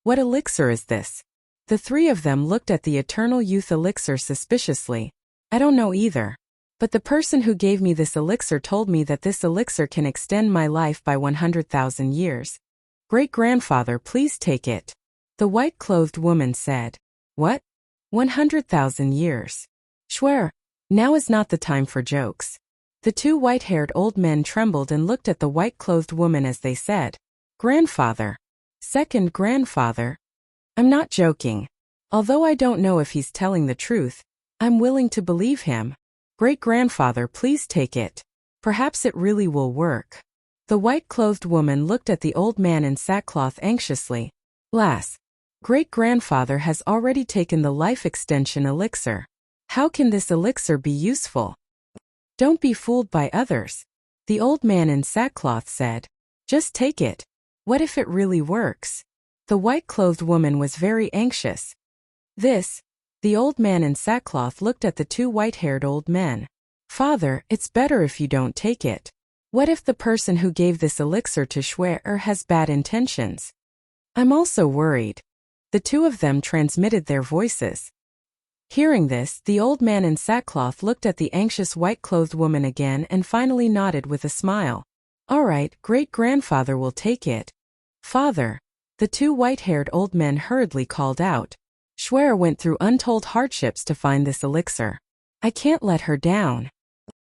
What elixir is this? The three of them looked at the eternal youth elixir suspiciously. I don't know either. But the person who gave me this elixir told me that this elixir can extend my life by 100,000 years. Great-grandfather, please take it. The white-clothed woman said. What? 100,000 years. Schwerer, now is not the time for jokes. The two white-haired old men trembled and looked at the white-clothed woman as they said. Grandfather. Second grandfather. I'm not joking. Although I don't know if he's telling the truth, I'm willing to believe him. Great-grandfather, please take it. Perhaps it really will work. The white-clothed woman looked at the old man in sackcloth anxiously. Las. Great-grandfather has already taken the life extension elixir. How can this elixir be useful? Don't be fooled by others. The old man in sackcloth said. Just take it. What if it really works? The white-clothed woman was very anxious. The old man in sackcloth looked at the two white-haired old men. Father, it's better if you don't take it. What if the person who gave this elixir to Schwer has bad intentions? I'm also worried. The two of them transmitted their voices. Hearing this, the old man in sackcloth looked at the anxious white-clothed woman again and finally nodded with a smile. All right, great-grandfather will take it. Father. The two white-haired old men hurriedly called out. Schwer went through untold hardships to find this elixir. I can't let her down.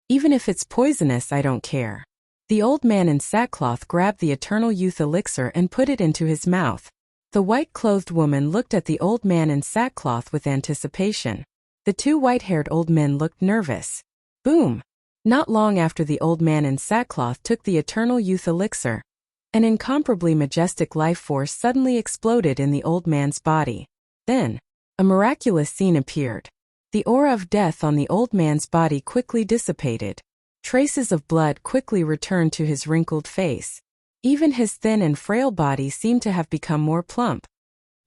Even if it's poisonous, I don't care. The old man in sackcloth grabbed the eternal youth elixir and put it into his mouth. The white-clothed woman looked at the old man in sackcloth with anticipation. The two white-haired old men looked nervous. Boom! Not long after the old man in sackcloth took the eternal youth elixir, an incomparably majestic life force suddenly exploded in the old man's body. Then, a miraculous scene appeared. The aura of death on the old man's body quickly dissipated. Traces of blood quickly returned to his wrinkled face. Even his thin and frail body seemed to have become more plump.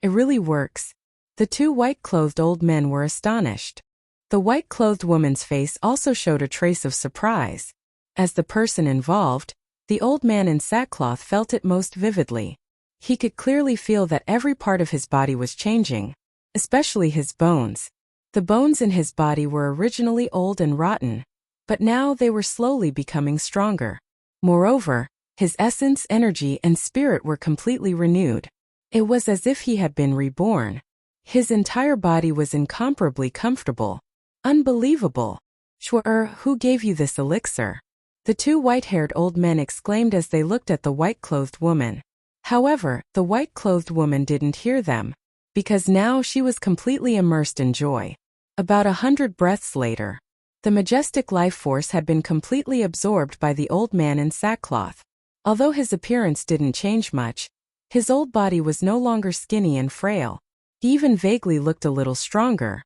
It really works. The two white-clothed old men were astonished. The white-clothed woman's face also showed a trace of surprise. As the person involved, the old man in sackcloth felt it most vividly. He could clearly feel that every part of his body was changing, especially his bones. The bones in his body were originally old and rotten, but now they were slowly becoming stronger. Moreover, his essence, energy, and spirit were completely renewed. It was as if he had been reborn. His entire body was incomparably comfortable. Unbelievable. Schwer, who gave you this elixir? The two white-haired old men exclaimed as they looked at the white-clothed woman. However, the white-clothed woman didn't hear them, because now she was completely immersed in joy. About 100 breaths later, the majestic life force had been completely absorbed by the old man in sackcloth. Although his appearance didn't change much, his old body was no longer skinny and frail. He even vaguely looked a little stronger.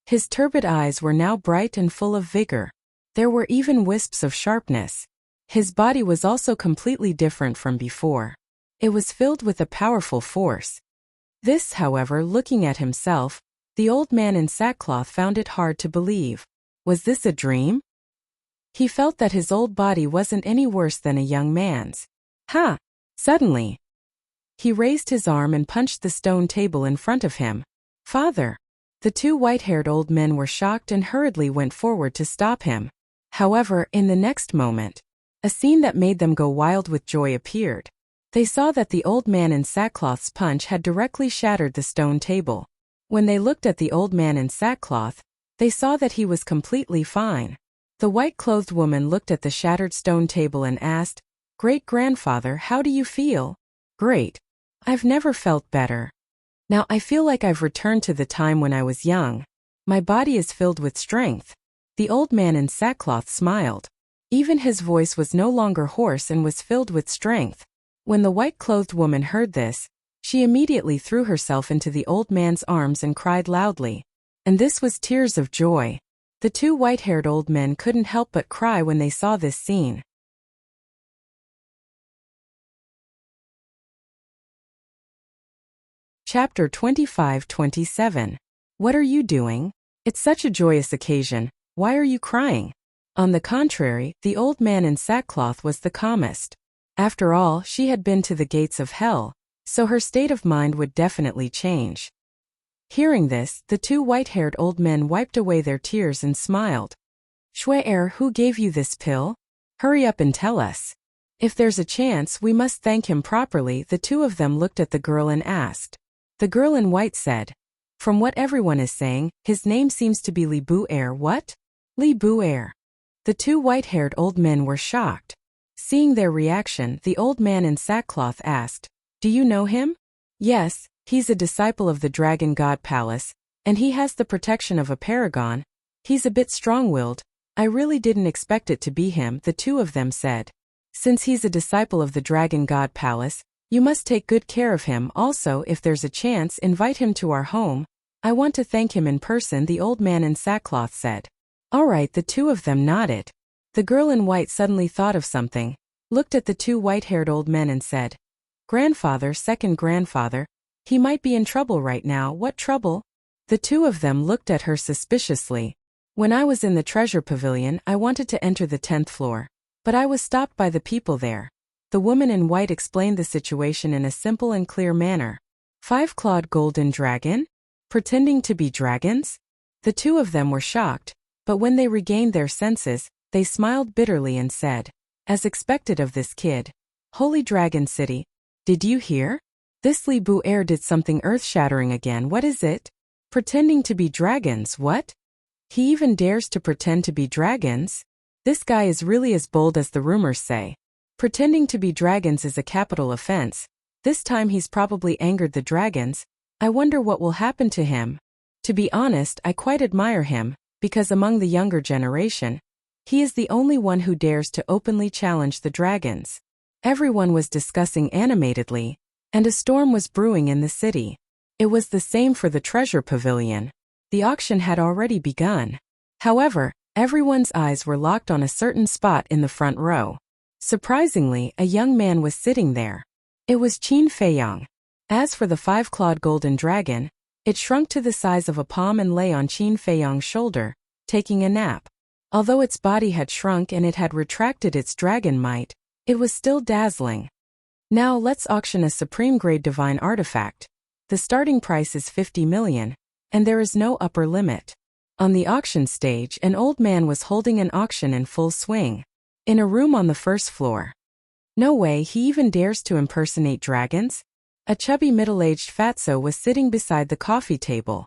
His turbid eyes were now bright and full of vigor. There were even wisps of sharpness. His body was also completely different from before. It was filled with a powerful force. This, however, looking at himself, the old man in sackcloth found it hard to believe. Was this a dream? He felt that his old body wasn't any worse than a young man's. Ha! Suddenly, he raised his arm and punched the stone table in front of him. Father! The two white-haired old men were shocked and hurriedly went forward to stop him. However, in the next moment, a scene that made them go wild with joy appeared. They saw that the old man in sackcloth's punch had directly shattered the stone table. When they looked at the old man in sackcloth, they saw that he was completely fine. The white-clothed woman looked at the shattered stone table and asked, Great-grandfather, how do you feel? Great. I've never felt better. Now I feel like I've returned to the time when I was young. My body is filled with strength. The old man in sackcloth smiled. Even his voice was no longer hoarse and was filled with strength. When the white-clothed woman heard this, she immediately threw herself into the old man's arms and cried loudly. And this was tears of joy. The two white-haired old men couldn't help but cry when they saw this scene. Chapter 25-27. What are you doing? It's such a joyous occasion. Why are you crying? On the contrary, the old man in sackcloth was the calmest. After all, she had been to the gates of hell, so her state of mind would definitely change. Hearing this, the two white-haired old men wiped away their tears and smiled. Schwer, who gave you this pill? Hurry up and tell us. If there's a chance, we must thank him properly. The two of them looked at the girl and asked. The girl in white said, From what everyone is saying, his name seems to be Li Bu-er. What? Li Bu-er. The two white-haired old men were shocked. Seeing their reaction, the old man in sackcloth asked, Do you know him? Yes, he's a disciple of the Dragon God Palace, and he has the protection of a paragon. He's a bit strong-willed. I really didn't expect it to be him, the two of them said. Since he's a disciple of the Dragon God Palace, you must take good care of him. Also, if there's a chance, invite him to our home. I want to thank him in person, the old man in sackcloth said. All right, the two of them nodded. The girl in white suddenly thought of something, looked at the two white-haired old men and said, Grandfather, second grandfather, he might be in trouble right now. What trouble? The two of them looked at her suspiciously. When I was in the treasure pavilion, I wanted to enter the 10th floor, but I was stopped by the people there. The woman in white explained the situation in a simple and clear manner. 5-clawed golden dragon? Pretending to be dragons? The two of them were shocked, but when they regained their senses, they smiled bitterly and said, as expected of this kid, Holy Dragon City, did you hear? This Li Bu heir did something earth-shattering again. What is it? Pretending to be dragons, what? He even dares to pretend to be dragons? This guy is really as bold as the rumors say. Pretending to be dragons is a capital offense. This time he's probably angered the dragons. I wonder what will happen to him. To be honest, I quite admire him, because among the younger generation, he is the only one who dares to openly challenge the dragons. Everyone was discussing animatedly, and a storm was brewing in the city. It was the same for the treasure pavilion. The auction had already begun. However, everyone's eyes were locked on a certain spot in the front row. Surprisingly, a young man was sitting there. It was Qin Feiyang. As for the 5-clawed golden dragon, it shrunk to the size of a palm and lay on Qin Feiyang's shoulder, taking a nap. Although its body had shrunk and it had retracted its dragon might, it was still dazzling. Now let's auction a supreme-grade divine artifact. The starting price is 50 million, and there is no upper limit. On the auction stage, an old man was holding an auction in full swing. In a room on the first floor. No way, he even dares to impersonate dragons? A chubby middle-aged fatso was sitting beside the coffee table.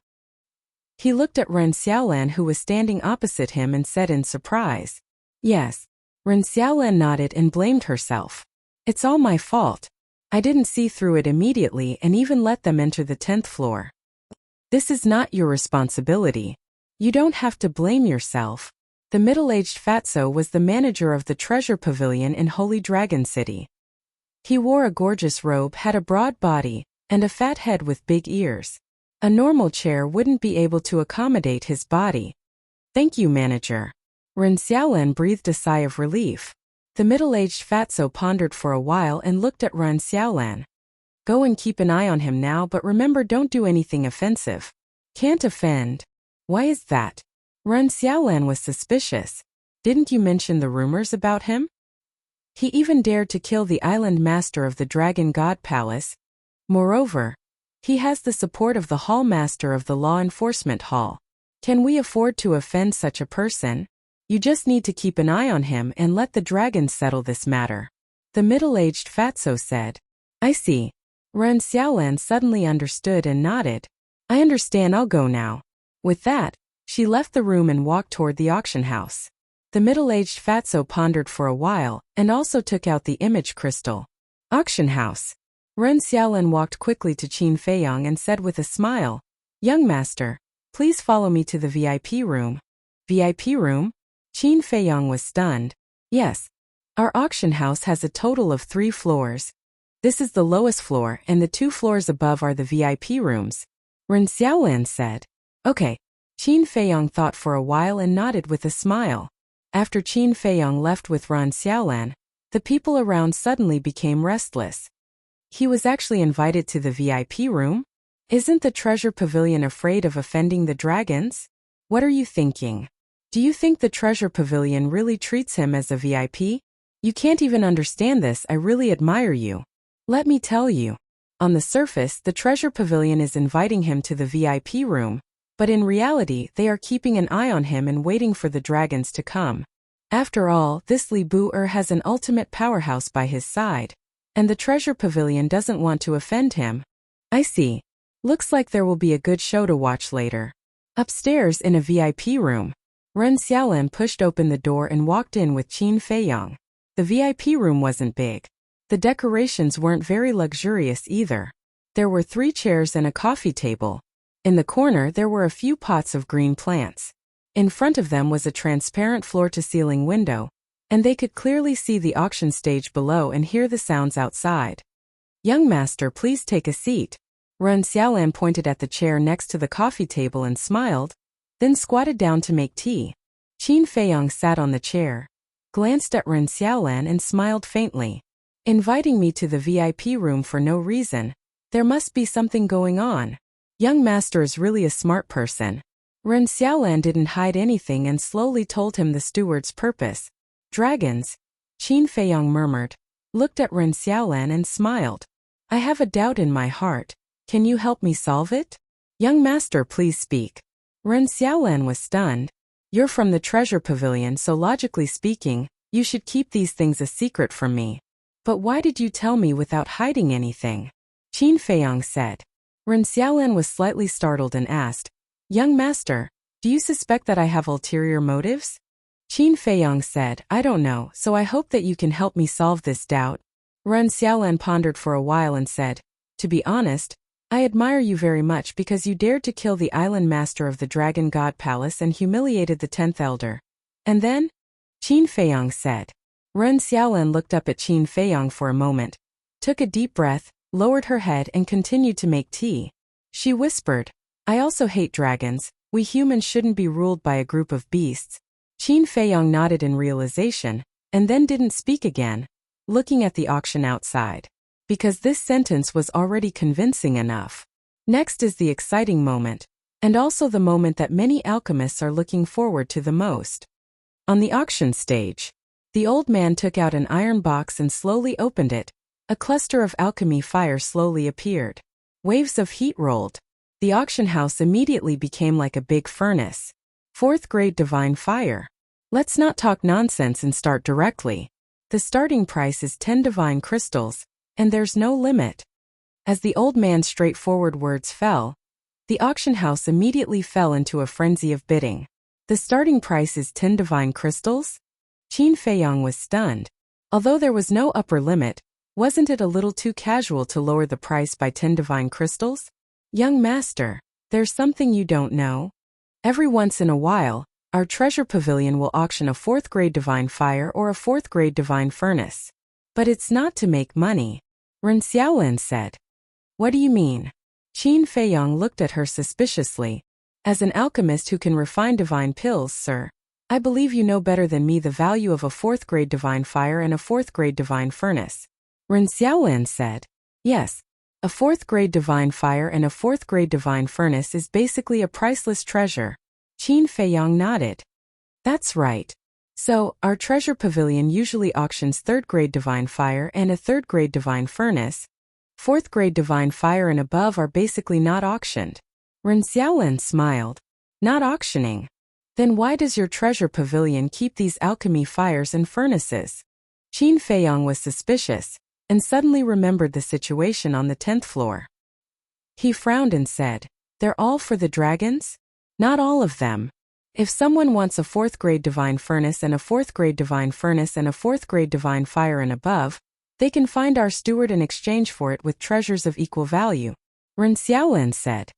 He looked at Ren Xiaolan, who was standing opposite him, and said in surprise, Yes. Ren Xiaolan nodded and blamed herself. It's all my fault. I didn't see through it immediately and even let them enter the 10th floor. This is not your responsibility. You don't have to blame yourself. The middle-aged fatso was the manager of the treasure pavilion in Holy Dragon City. He wore a gorgeous robe, had a broad body, and a fat head with big ears. A normal chair wouldn't be able to accommodate his body. Thank you, manager. Ren Xiaolan breathed a sigh of relief. The middle-aged fatso pondered for a while and looked at Ren Xiaolan. Go and keep an eye on him now, but remember, don't do anything offensive. Can't offend. Why is that? Ren Xiaolan was suspicious. Didn't you mention the rumors about him? He even dared to kill the island master of the Dragon God Palace. Moreover, he has the support of the hall master of the law enforcement hall. Can we afford to offend such a person? You just need to keep an eye on him and let the dragons settle this matter. The middle-aged fatso said. I see. Ren Xiaolan suddenly understood and nodded. I understand, I'll go now. With that, she left the room and walked toward the auction house. The middle-aged fatso pondered for a while and also took out the image crystal. Auction house. Ren Xiaolan walked quickly to Qin Feiyang and said with a smile, Young master, please follow me to the VIP room. VIP room? Qin Feiyang was stunned. Yes. Our auction house has a total of 3 floors. This is the lowest floor and the 2 floors above are the VIP rooms. Ren Xiaolan said. Okay. Qin Feiyang thought for a while and nodded with a smile. After Qin Feiyang left with Ren Xiaolan, the people around suddenly became restless. He was actually invited to the VIP room? Isn't the treasure pavilion afraid of offending the dragons? What are you thinking? Do you think the treasure pavilion really treats him as a VIP? You can't even understand this. I really admire you. Let me tell you. On the surface, the treasure pavilion is inviting him to the VIP room, but in reality, they are keeping an eye on him and waiting for the dragons to come. After all, this Li Bu has an ultimate powerhouse by his side, and the treasure pavilion doesn't want to offend him. I see. Looks like there will be a good show to watch later. Upstairs in a VIP room, Ren Xiaolan pushed open the door and walked in with Qin Feiyang. The VIP room wasn't big. The decorations weren't very luxurious either. There were 3 chairs and a coffee table. In the corner there were a few pots of green plants. In front of them was a transparent floor-to-ceiling window, and they could clearly see the auction stage below and hear the sounds outside. "Young master, please take a seat." Ren Xiaolan pointed at the chair next to the coffee table and smiled, then squatted down to make tea. Qin Feiyang sat on the chair, glanced at Ren Xiaolan and smiled faintly. "Inviting me to the VIP room for no reason. There must be something going on. Young master is really a smart person." Ren Xiaolan didn't hide anything and slowly told him the steward's purpose. "Dragons," Qin Feiyang murmured, looked at Ren Xiaolan and smiled. "I have a doubt in my heart. Can you help me solve it?" "Young master, please speak." Ren Xiaolan was stunned. "You're from the treasure pavilion, so logically speaking, you should keep these things a secret from me. But why did you tell me without hiding anything?" Qin Feiyang said. Ren Xiaolan was slightly startled and asked, "Young master, do you suspect that I have ulterior motives?" Qin Feiyang said, "I don't know, so I hope that you can help me solve this doubt." Ren Xiaolan pondered for a while and said, "To be honest, I admire you very much because you dared to kill the island master of the Dragon God Palace and humiliated the 10th elder." "And then?" Qin Feiyang said. Ren Xiaolan looked up at Qin Feiyang for a moment, took a deep breath, lowered her head and continued to make tea. She whispered, "I also hate dragons. We humans shouldn't be ruled by a group of beasts." Qin Feiyang nodded in realization, and then didn't speak again, looking at the auction outside, because this sentence was already convincing enough. Next is the exciting moment, and also the moment that many alchemists are looking forward to the most. On the auction stage, the old man took out an iron box and slowly opened it. A cluster of alchemy fire slowly appeared. Waves of heat rolled. The auction house immediately became like a big furnace. 4th grade divine fire. Let's not talk nonsense and start directly. The starting price is 10 divine crystals, and there's no limit. As the old man's straightforward words fell, the auction house immediately fell into a frenzy of bidding. The starting price is 10 divine crystals? Qin Feiyang was stunned. Although there was no upper limit, wasn't it a little too casual to lower the price by 10 divine crystals? "Young master, there's something you don't know. Every once in a while, our treasure pavilion will auction a 4th grade divine fire or a 4th grade divine furnace. But it's not to make money," Ren Xiaolan said. "What do you mean?" Qin Feiyang looked at her suspiciously. "As an alchemist who can refine divine pills, sir, I believe you know better than me the value of a 4th grade divine fire and a 4th grade divine furnace." Ren Xiaolan said, "Yes. A 4th grade divine fire and a 4th grade divine furnace is basically a priceless treasure." Qin Feiyang nodded. "That's right. So, our treasure pavilion usually auctions 3rd grade divine fire and a 3rd grade divine furnace. 4th grade divine fire and above are basically not auctioned." Ren Xiaolan smiled. "Not auctioning? Then why does your treasure pavilion keep these alchemy fires and furnaces?" Qin Feiyang was suspicious, and suddenly remembered the situation on the 10th floor. He frowned and said, "They're all for the dragons?" "Not all of them. If someone wants a 4th grade divine furnace and a 4th grade divine furnace and a 4th grade divine fire and above, they can find our steward in exchange for it with treasures of equal value," Ren Xiaolan said.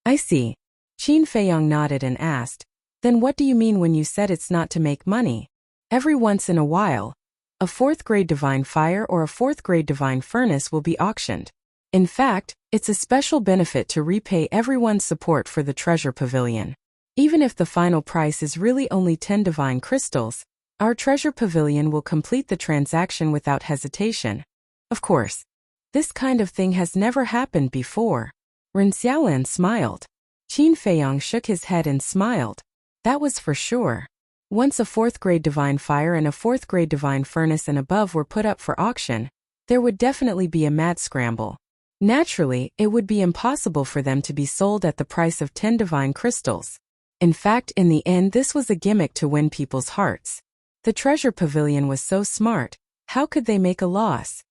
"I see." Qin Feiyang nodded and asked, "Then what do you mean when you said it's not to make money? Every once in a while, a 4th grade divine fire or a 4th grade divine furnace will be auctioned. In fact, it's a special benefit to repay everyone's support for the treasure pavilion. Even if the final price is really only 10 divine crystals, our treasure pavilion will complete the transaction without hesitation. Of course, this kind of thing has never happened before." Ren Xiaolan smiled. Qin Feiyang shook his head and smiled. "That was for sure. Once a 4th grade divine fire and a 4th grade divine furnace and above were put up for auction, there would definitely be a mad scramble. Naturally, it would be impossible for them to be sold at the price of 10 divine crystals. In fact, in the end, this was a gimmick to win people's hearts. The treasure pavilion was so smart, how could they make a loss?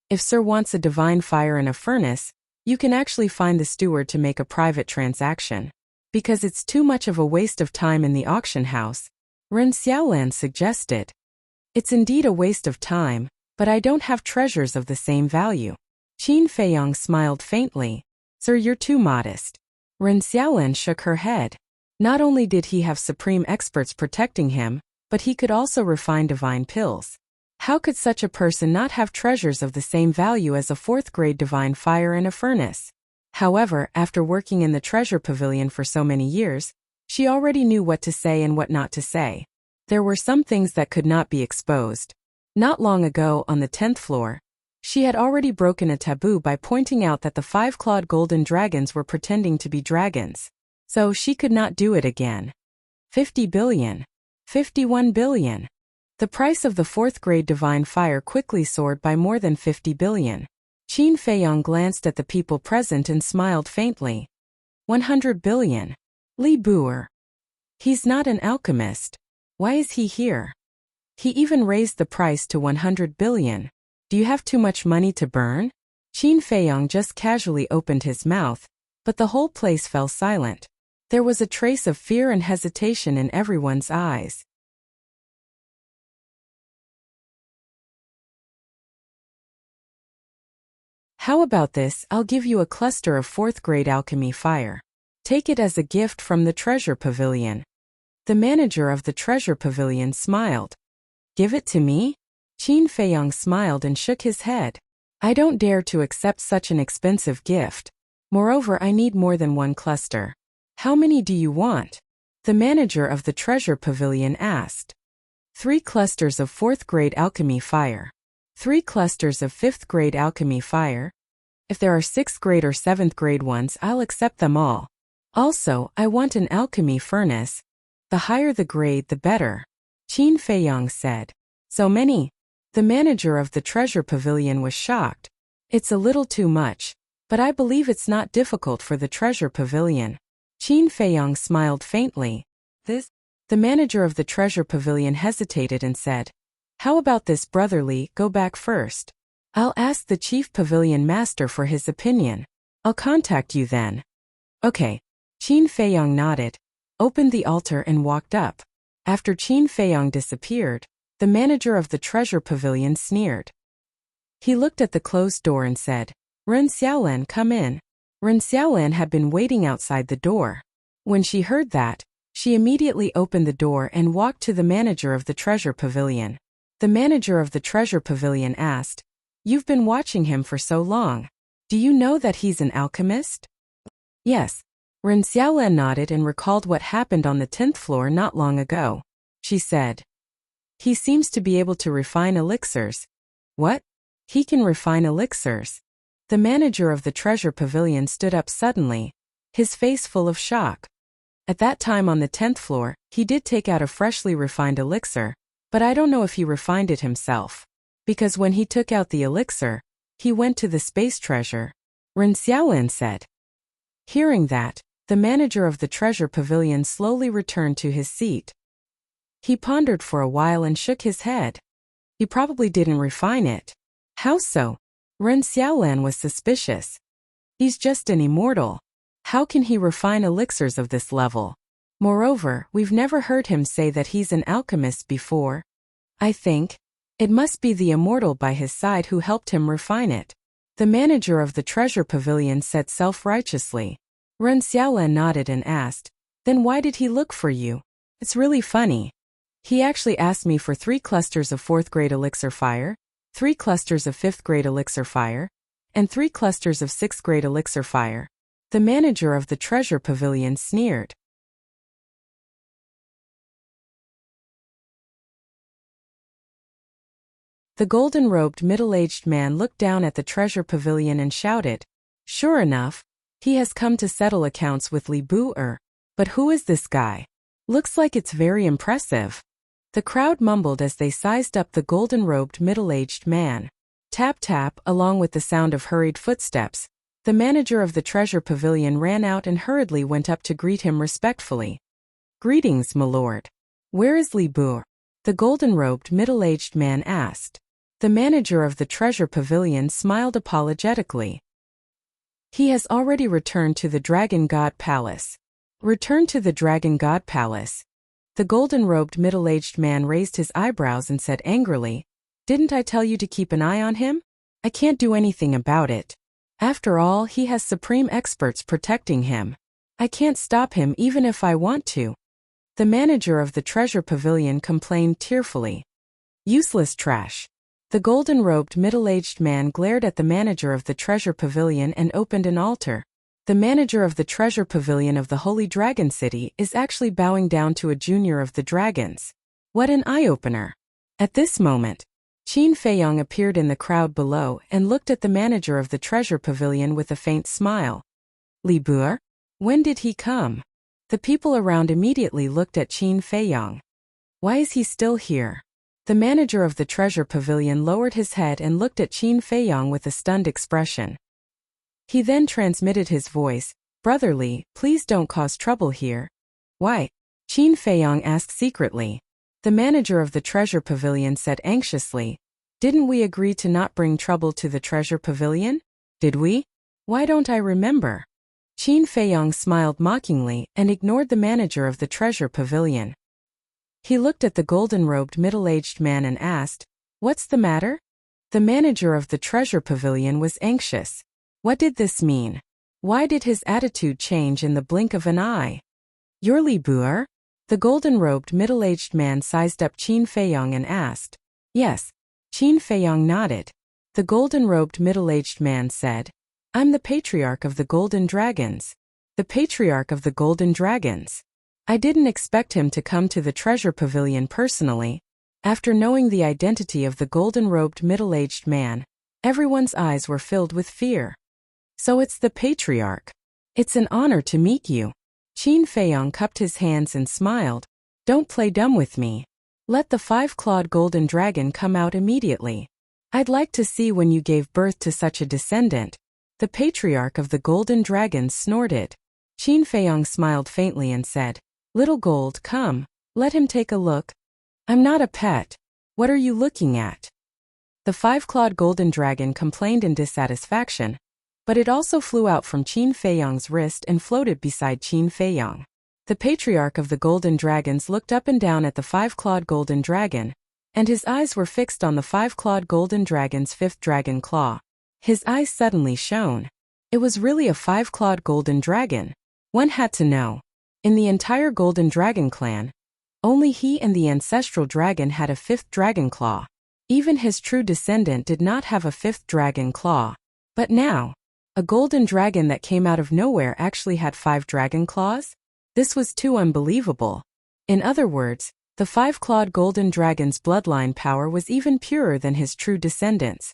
If Sir wants a divine fire and a furnace, you can actually find the steward to make a private transaction. Because it's too much of a waste of time in the auction house, Ren Xiaolan suggested. "It's indeed a waste of time, but I don't have treasures of the same value." Qin Feiyang smiled faintly. "Sir, you're too modest." Ren Xiaolan shook her head. Not only did he have supreme experts protecting him, but he could also refine divine pills. How could such a person not have treasures of the same value as a fourth-grade divine fire in a furnace? However, after working in the treasure pavilion for so many years, she already knew what to say and what not to say. There were some things that could not be exposed. Not long ago, on the 10th floor, she had already broken a taboo by pointing out that the 5-clawed golden dragons were pretending to be dragons. So she could not do it again. 50 billion. 51 billion. The price of the 4th-grade divine fire quickly soared by more than 50 billion. Qin Feiyong glanced at the people present and smiled faintly. 100 billion. Li Buer. He's not an alchemist. Why is he here? He even raised the price to 100 billion. Do you have too much money to burn? Qin Feiyong just casually opened his mouth, but the whole place fell silent. There was a trace of fear and hesitation in everyone's eyes. How about this? I'll give you a cluster of 4th-grade alchemy fire. Take it as a gift from the treasure pavilion. The manager of the treasure pavilion smiled. Give it to me? Qin Feiyong smiled and shook his head. I don't dare to accept such an expensive gift. Moreover, I need more than one cluster. How many do you want? The manager of the treasure pavilion asked. 3 clusters of 4th-grade alchemy fire. 3 clusters of 5th-grade alchemy fire. If there are 6th-grade or 7th-grade ones, I'll accept them all. Also, I want an alchemy furnace. The higher the grade, the better. Qin Feiyong said. So many? The manager of the treasure pavilion was shocked. It's a little too much, but I believe it's not difficult for the treasure pavilion. Qin Feiyong smiled faintly. The manager of the treasure pavilion hesitated and said, how about this, Brother Li? Go back first. I'll ask the chief pavilion master for his opinion. I'll contact you then. Okay. Qin Feiyong nodded, opened the altar and walked up. After Qin Feiyong disappeared, the manager of the treasure pavilion sneered. He looked at the closed door and said, Ren Xiaolan, come in. Ren Xiaolan had been waiting outside the door. When she heard that, she immediately opened the door and walked to the manager of the treasure pavilion. The manager of the treasure pavilion asked, You've been watching him for so long. Do you know that he's an alchemist? Yes. Ren Xiaolan nodded and recalled what happened on the 10th floor not long ago. She said, He seems to be able to refine elixirs. What? He can refine elixirs? The manager of the treasure pavilion stood up suddenly, his face full of shock. At that time on the 10th floor, he did take out a freshly refined elixir, but I don't know if he refined it himself. Because when he took out the elixir, he went to the space treasure. Ren Xiaolan said. Hearing that, the manager of the treasure pavilion slowly returned to his seat. He pondered for a while and shook his head. He probably didn't refine it. How so? Ren Xiaolan was suspicious. He's just an immortal. How can he refine elixirs of this level? Moreover, we've never heard him say that he's an alchemist before. I think it must be the immortal by his side who helped him refine it. The manager of the treasure pavilion said self-righteously. Ren Xiaolan nodded and asked, Then why did he look for you? It's really funny. He actually asked me for 3 clusters of 4th-grade elixir fire, 3 clusters of 5th-grade elixir fire, and 3 clusters of 6th-grade elixir fire. The manager of the treasure pavilion sneered. The golden-robed middle-aged man looked down at the treasure pavilion and shouted, Sure enough, he has come to settle accounts with Li Buer. But who is this guy? Looks like it's very impressive. The crowd mumbled as they sized up the golden-robed middle-aged man. Tap tap, along with the sound of hurried footsteps. The manager of the treasure pavilion ran out and hurriedly went up to greet him respectfully. Greetings, my lord. Where is Li Buer? The golden-robed middle-aged man asked. The manager of the treasure pavilion smiled apologetically. He has already returned to the Dragon God Palace. Returned to the Dragon God Palace. The golden-robed middle-aged man raised his eyebrows and said angrily, Didn't I tell you to keep an eye on him? I can't do anything about it. After all, he has supreme experts protecting him. I can't stop him even if I want to. The manager of the treasure pavilion complained tearfully. Useless trash. The golden-robed middle-aged man glared at the manager of the treasure pavilion and opened an altar. The manager of the treasure pavilion of the Holy Dragon City is actually bowing down to a junior of the dragons. What an eye-opener. At this moment, Qin Feiyong appeared in the crowd below and looked at the manager of the treasure pavilion with a faint smile. Li Buer? When did he come? The people around immediately looked at Qin Feiyong. Why is he still here? The manager of the treasure pavilion lowered his head and looked at Qin Feiyong with a stunned expression. He then transmitted his voice, Brother Li, please don't cause trouble here. Why? Qin Feiyong asked secretly. The manager of the treasure pavilion said anxiously, Didn't we agree to not bring trouble to the treasure pavilion? Did we? Why don't I remember? Qin Feiyong smiled mockingly and ignored the manager of the treasure pavilion. He looked at the golden-robed middle-aged man and asked, What's the matter? The manager of the treasure pavilion was anxious. What did this mean? Why did his attitude change in the blink of an eye? You're Li Buer? The golden-robed middle-aged man sized up Qin Feiyong and asked. Yes. Qin Feiyong nodded. The golden-robed middle-aged man said, I'm the patriarch of the Golden Dragons. The patriarch of the Golden Dragons. I didn't expect him to come to the treasure pavilion personally. After knowing the identity of the golden-robed middle-aged man, everyone's eyes were filled with fear. So it's the patriarch. It's an honor to meet you. Qin Feiyong cupped his hands and smiled. Don't play dumb with me. Let the five-clawed golden dragon come out immediately. I'd like to see when you gave birth to such a descendant. The patriarch of the golden dragons snorted. Qin Feiyong smiled faintly and said, Little Gold, come, let him take a look. I'm not a pet. What are you looking at? The five-clawed golden dragon complained in dissatisfaction, but it also flew out from Qin Feiyong's wrist and floated beside Qin Feiyong. The patriarch of the golden dragons looked up and down at the five-clawed golden dragon, and his eyes were fixed on the five-clawed golden dragon's fifth dragon claw. His eyes suddenly shone. It was really a five-clawed golden dragon. One had to know. In the entire golden dragon clan, only he and the ancestral dragon had a fifth dragon claw. Even his true descendant did not have a fifth dragon claw. But now, a golden dragon that came out of nowhere actually had 5 dragon claws? This was too unbelievable. In other words, the five-clawed golden dragon's bloodline power was even purer than his true descendants.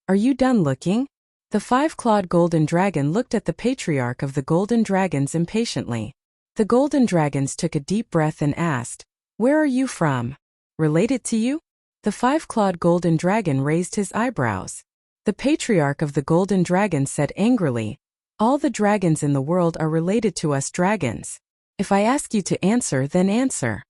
Are you done looking? The five-clawed golden dragon looked at the patriarch of the golden dragons impatiently. The golden dragons took a deep breath and asked, Where are you from? Related to you? The five-clawed golden dragon raised his eyebrows. The patriarch of the golden dragons said angrily, All the dragons in the world are related to us dragons. If I ask you to answer, then answer.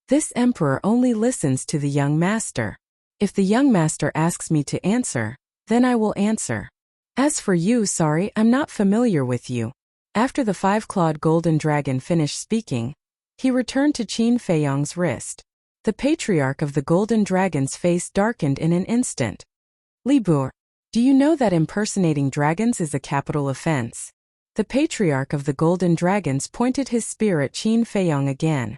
This emperor only listens to the young master. If the young master asks me to answer, then I will answer. As for you, sorry, I'm not familiar with you. After the five-clawed golden dragon finished speaking, he returned to Qin Feiyong's wrist. The patriarch of the golden dragon's face darkened in an instant. Li Buer, do you know that impersonating dragons is a capital offense? The patriarch of the golden dragons pointed his spear at Qin Feiyong again.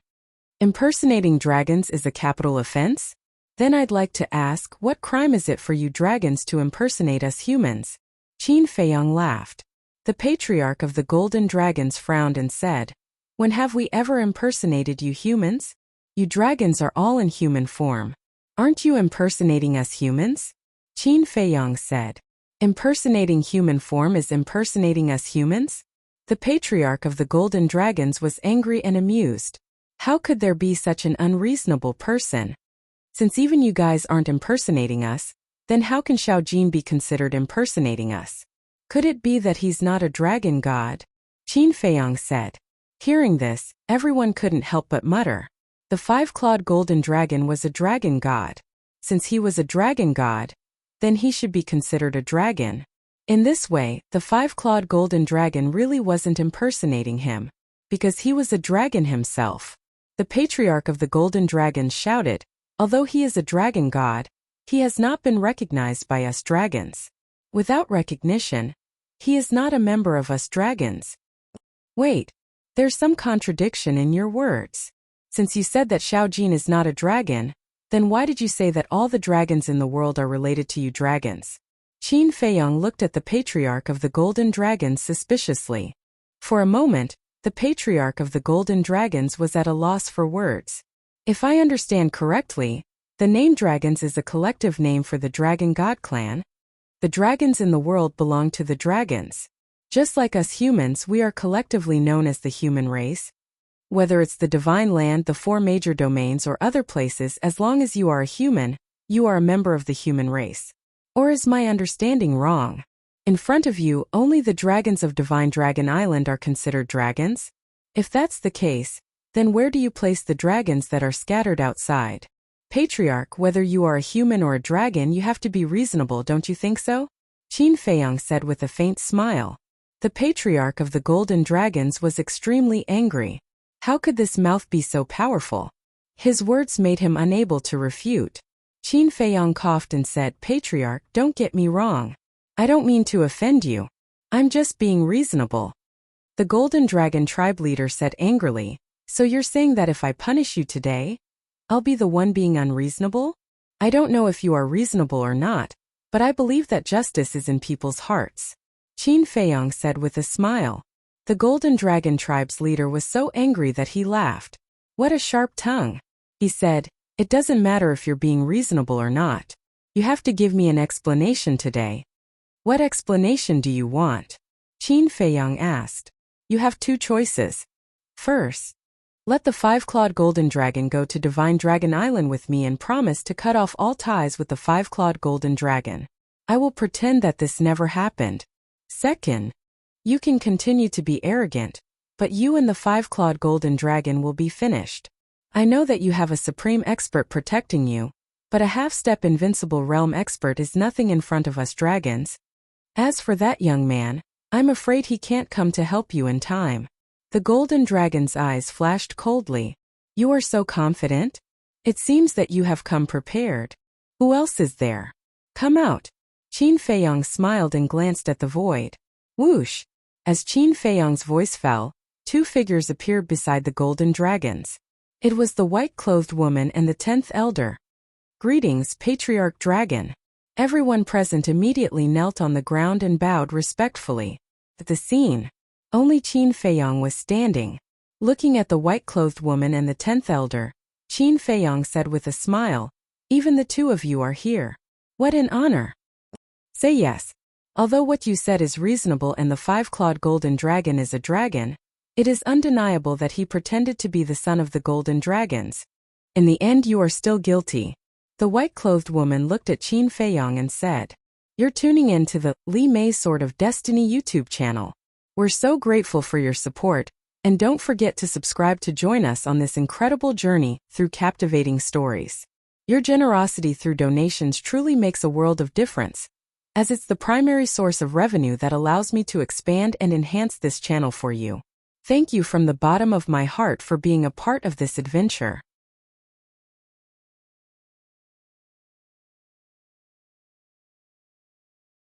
Impersonating dragons is a capital offense? Then I'd like to ask, what crime is it for you dragons to impersonate us humans? Qin Feiyong laughed. The patriarch of the golden dragons frowned and said, When have we ever impersonated you humans? You dragons are all in human form. Aren't you impersonating us humans? Qin Feiyong said. Impersonating human form is impersonating us humans? The patriarch of the golden dragons was angry and amused. How could there be such an unreasonable person? Since even you guys aren't impersonating us, then how can Xiao Jin be considered impersonating us? Could it be that he's not a dragon god? Qin Feiyong said. Hearing this, everyone couldn't help but mutter. The five-clawed golden dragon was a dragon god. Since he was a dragon god, then he should be considered a dragon. In this way, the five-clawed golden dragon really wasn't impersonating him, because he was a dragon himself. The patriarch of the golden dragons shouted, Although he is a dragon god, he has not been recognized by us dragons. Without recognition, he is not a member of us dragons. Wait, There's some contradiction in your words. Since you said that Xiaojin is not a dragon, then why did you say that all the dragons in the world are related to you dragons? Qin Feiyang looked at the patriarch of the Golden Dragons suspiciously. For a moment, the patriarch of the Golden Dragons was at a loss for words. If I understand correctly, the name dragons is a collective name for the dragon god clan. The dragons in the world belong to the dragons. Just like us humans, we are collectively known as the human race. Whether it's the divine land, the 4 major domains, or other places, as long as you are a human, you are a member of the human race. Or is my understanding wrong? In front of you, only the dragons of Divine Dragon Island are considered dragons? If that's the case, then where do you place the dragons that are scattered outside? Patriarch, whether you are a human or a dragon, you have to be reasonable, don't you think so? Qin Feiyang said with a faint smile. The patriarch of the Golden Dragons was extremely angry. How could this mouth be so powerful? His words made him unable to refute. Qin Feiyang coughed and said, Patriarch, don't get me wrong. I don't mean to offend you. I'm just being reasonable. The Golden Dragon tribe leader said angrily, so you're saying that if I punish you today, I'll be the one being unreasonable? I don't know if you are reasonable or not, but I believe that justice is in people's hearts. Qin Feiyang said with a smile. The Golden Dragon tribe's leader was so angry that he laughed. What a sharp tongue. He said, it doesn't matter if you're being reasonable or not. You have to give me an explanation today. What explanation do you want? Qin Feiyang asked. You have 2 choices. First, let the 5-clawed golden dragon go to Divine Dragon Island with me and promise to cut off all ties with the 5-clawed golden dragon. I will pretend that this never happened. Second, you can continue to be arrogant, but you and the 5-clawed golden dragon will be finished. I know that you have a supreme expert protecting you, but a half-step invincible realm expert is nothing in front of us dragons. As for that young man, I'm afraid he can't come to help you in time. The golden dragon's eyes flashed coldly. You are so confident? It seems that you have come prepared. Who else is there? Come out. Qin Feiyang smiled and glanced at the void. Whoosh! As Qin Feiyang's voice fell, 2 figures appeared beside the golden dragons. It was the white-clothed woman and the 10th elder. Greetings, Patriarch Dragon. Everyone present immediately knelt on the ground and bowed respectfully. At the scene, only Qin Feiyang was standing. Looking at the white-clothed woman and the 10th elder, Qin Feiyang said with a smile, even the 2 of you are here. What an honor. Say yes. Although what you said is reasonable and the 5-clawed golden dragon is a dragon, it is undeniable that he pretended to be the son of the golden dragons. In the end, you are still guilty. The white-clothed woman looked at Qin Feiyang and said, You're tuning in to the Li Mei Sword of Destiny YouTube channel. We're so grateful for your support, and don't forget to subscribe to join us on this incredible journey through captivating stories. Your generosity through donations truly makes a world of difference, as it's the primary source of revenue that allows me to expand and enhance this channel for you. Thank you from the bottom of my heart for being a part of this adventure.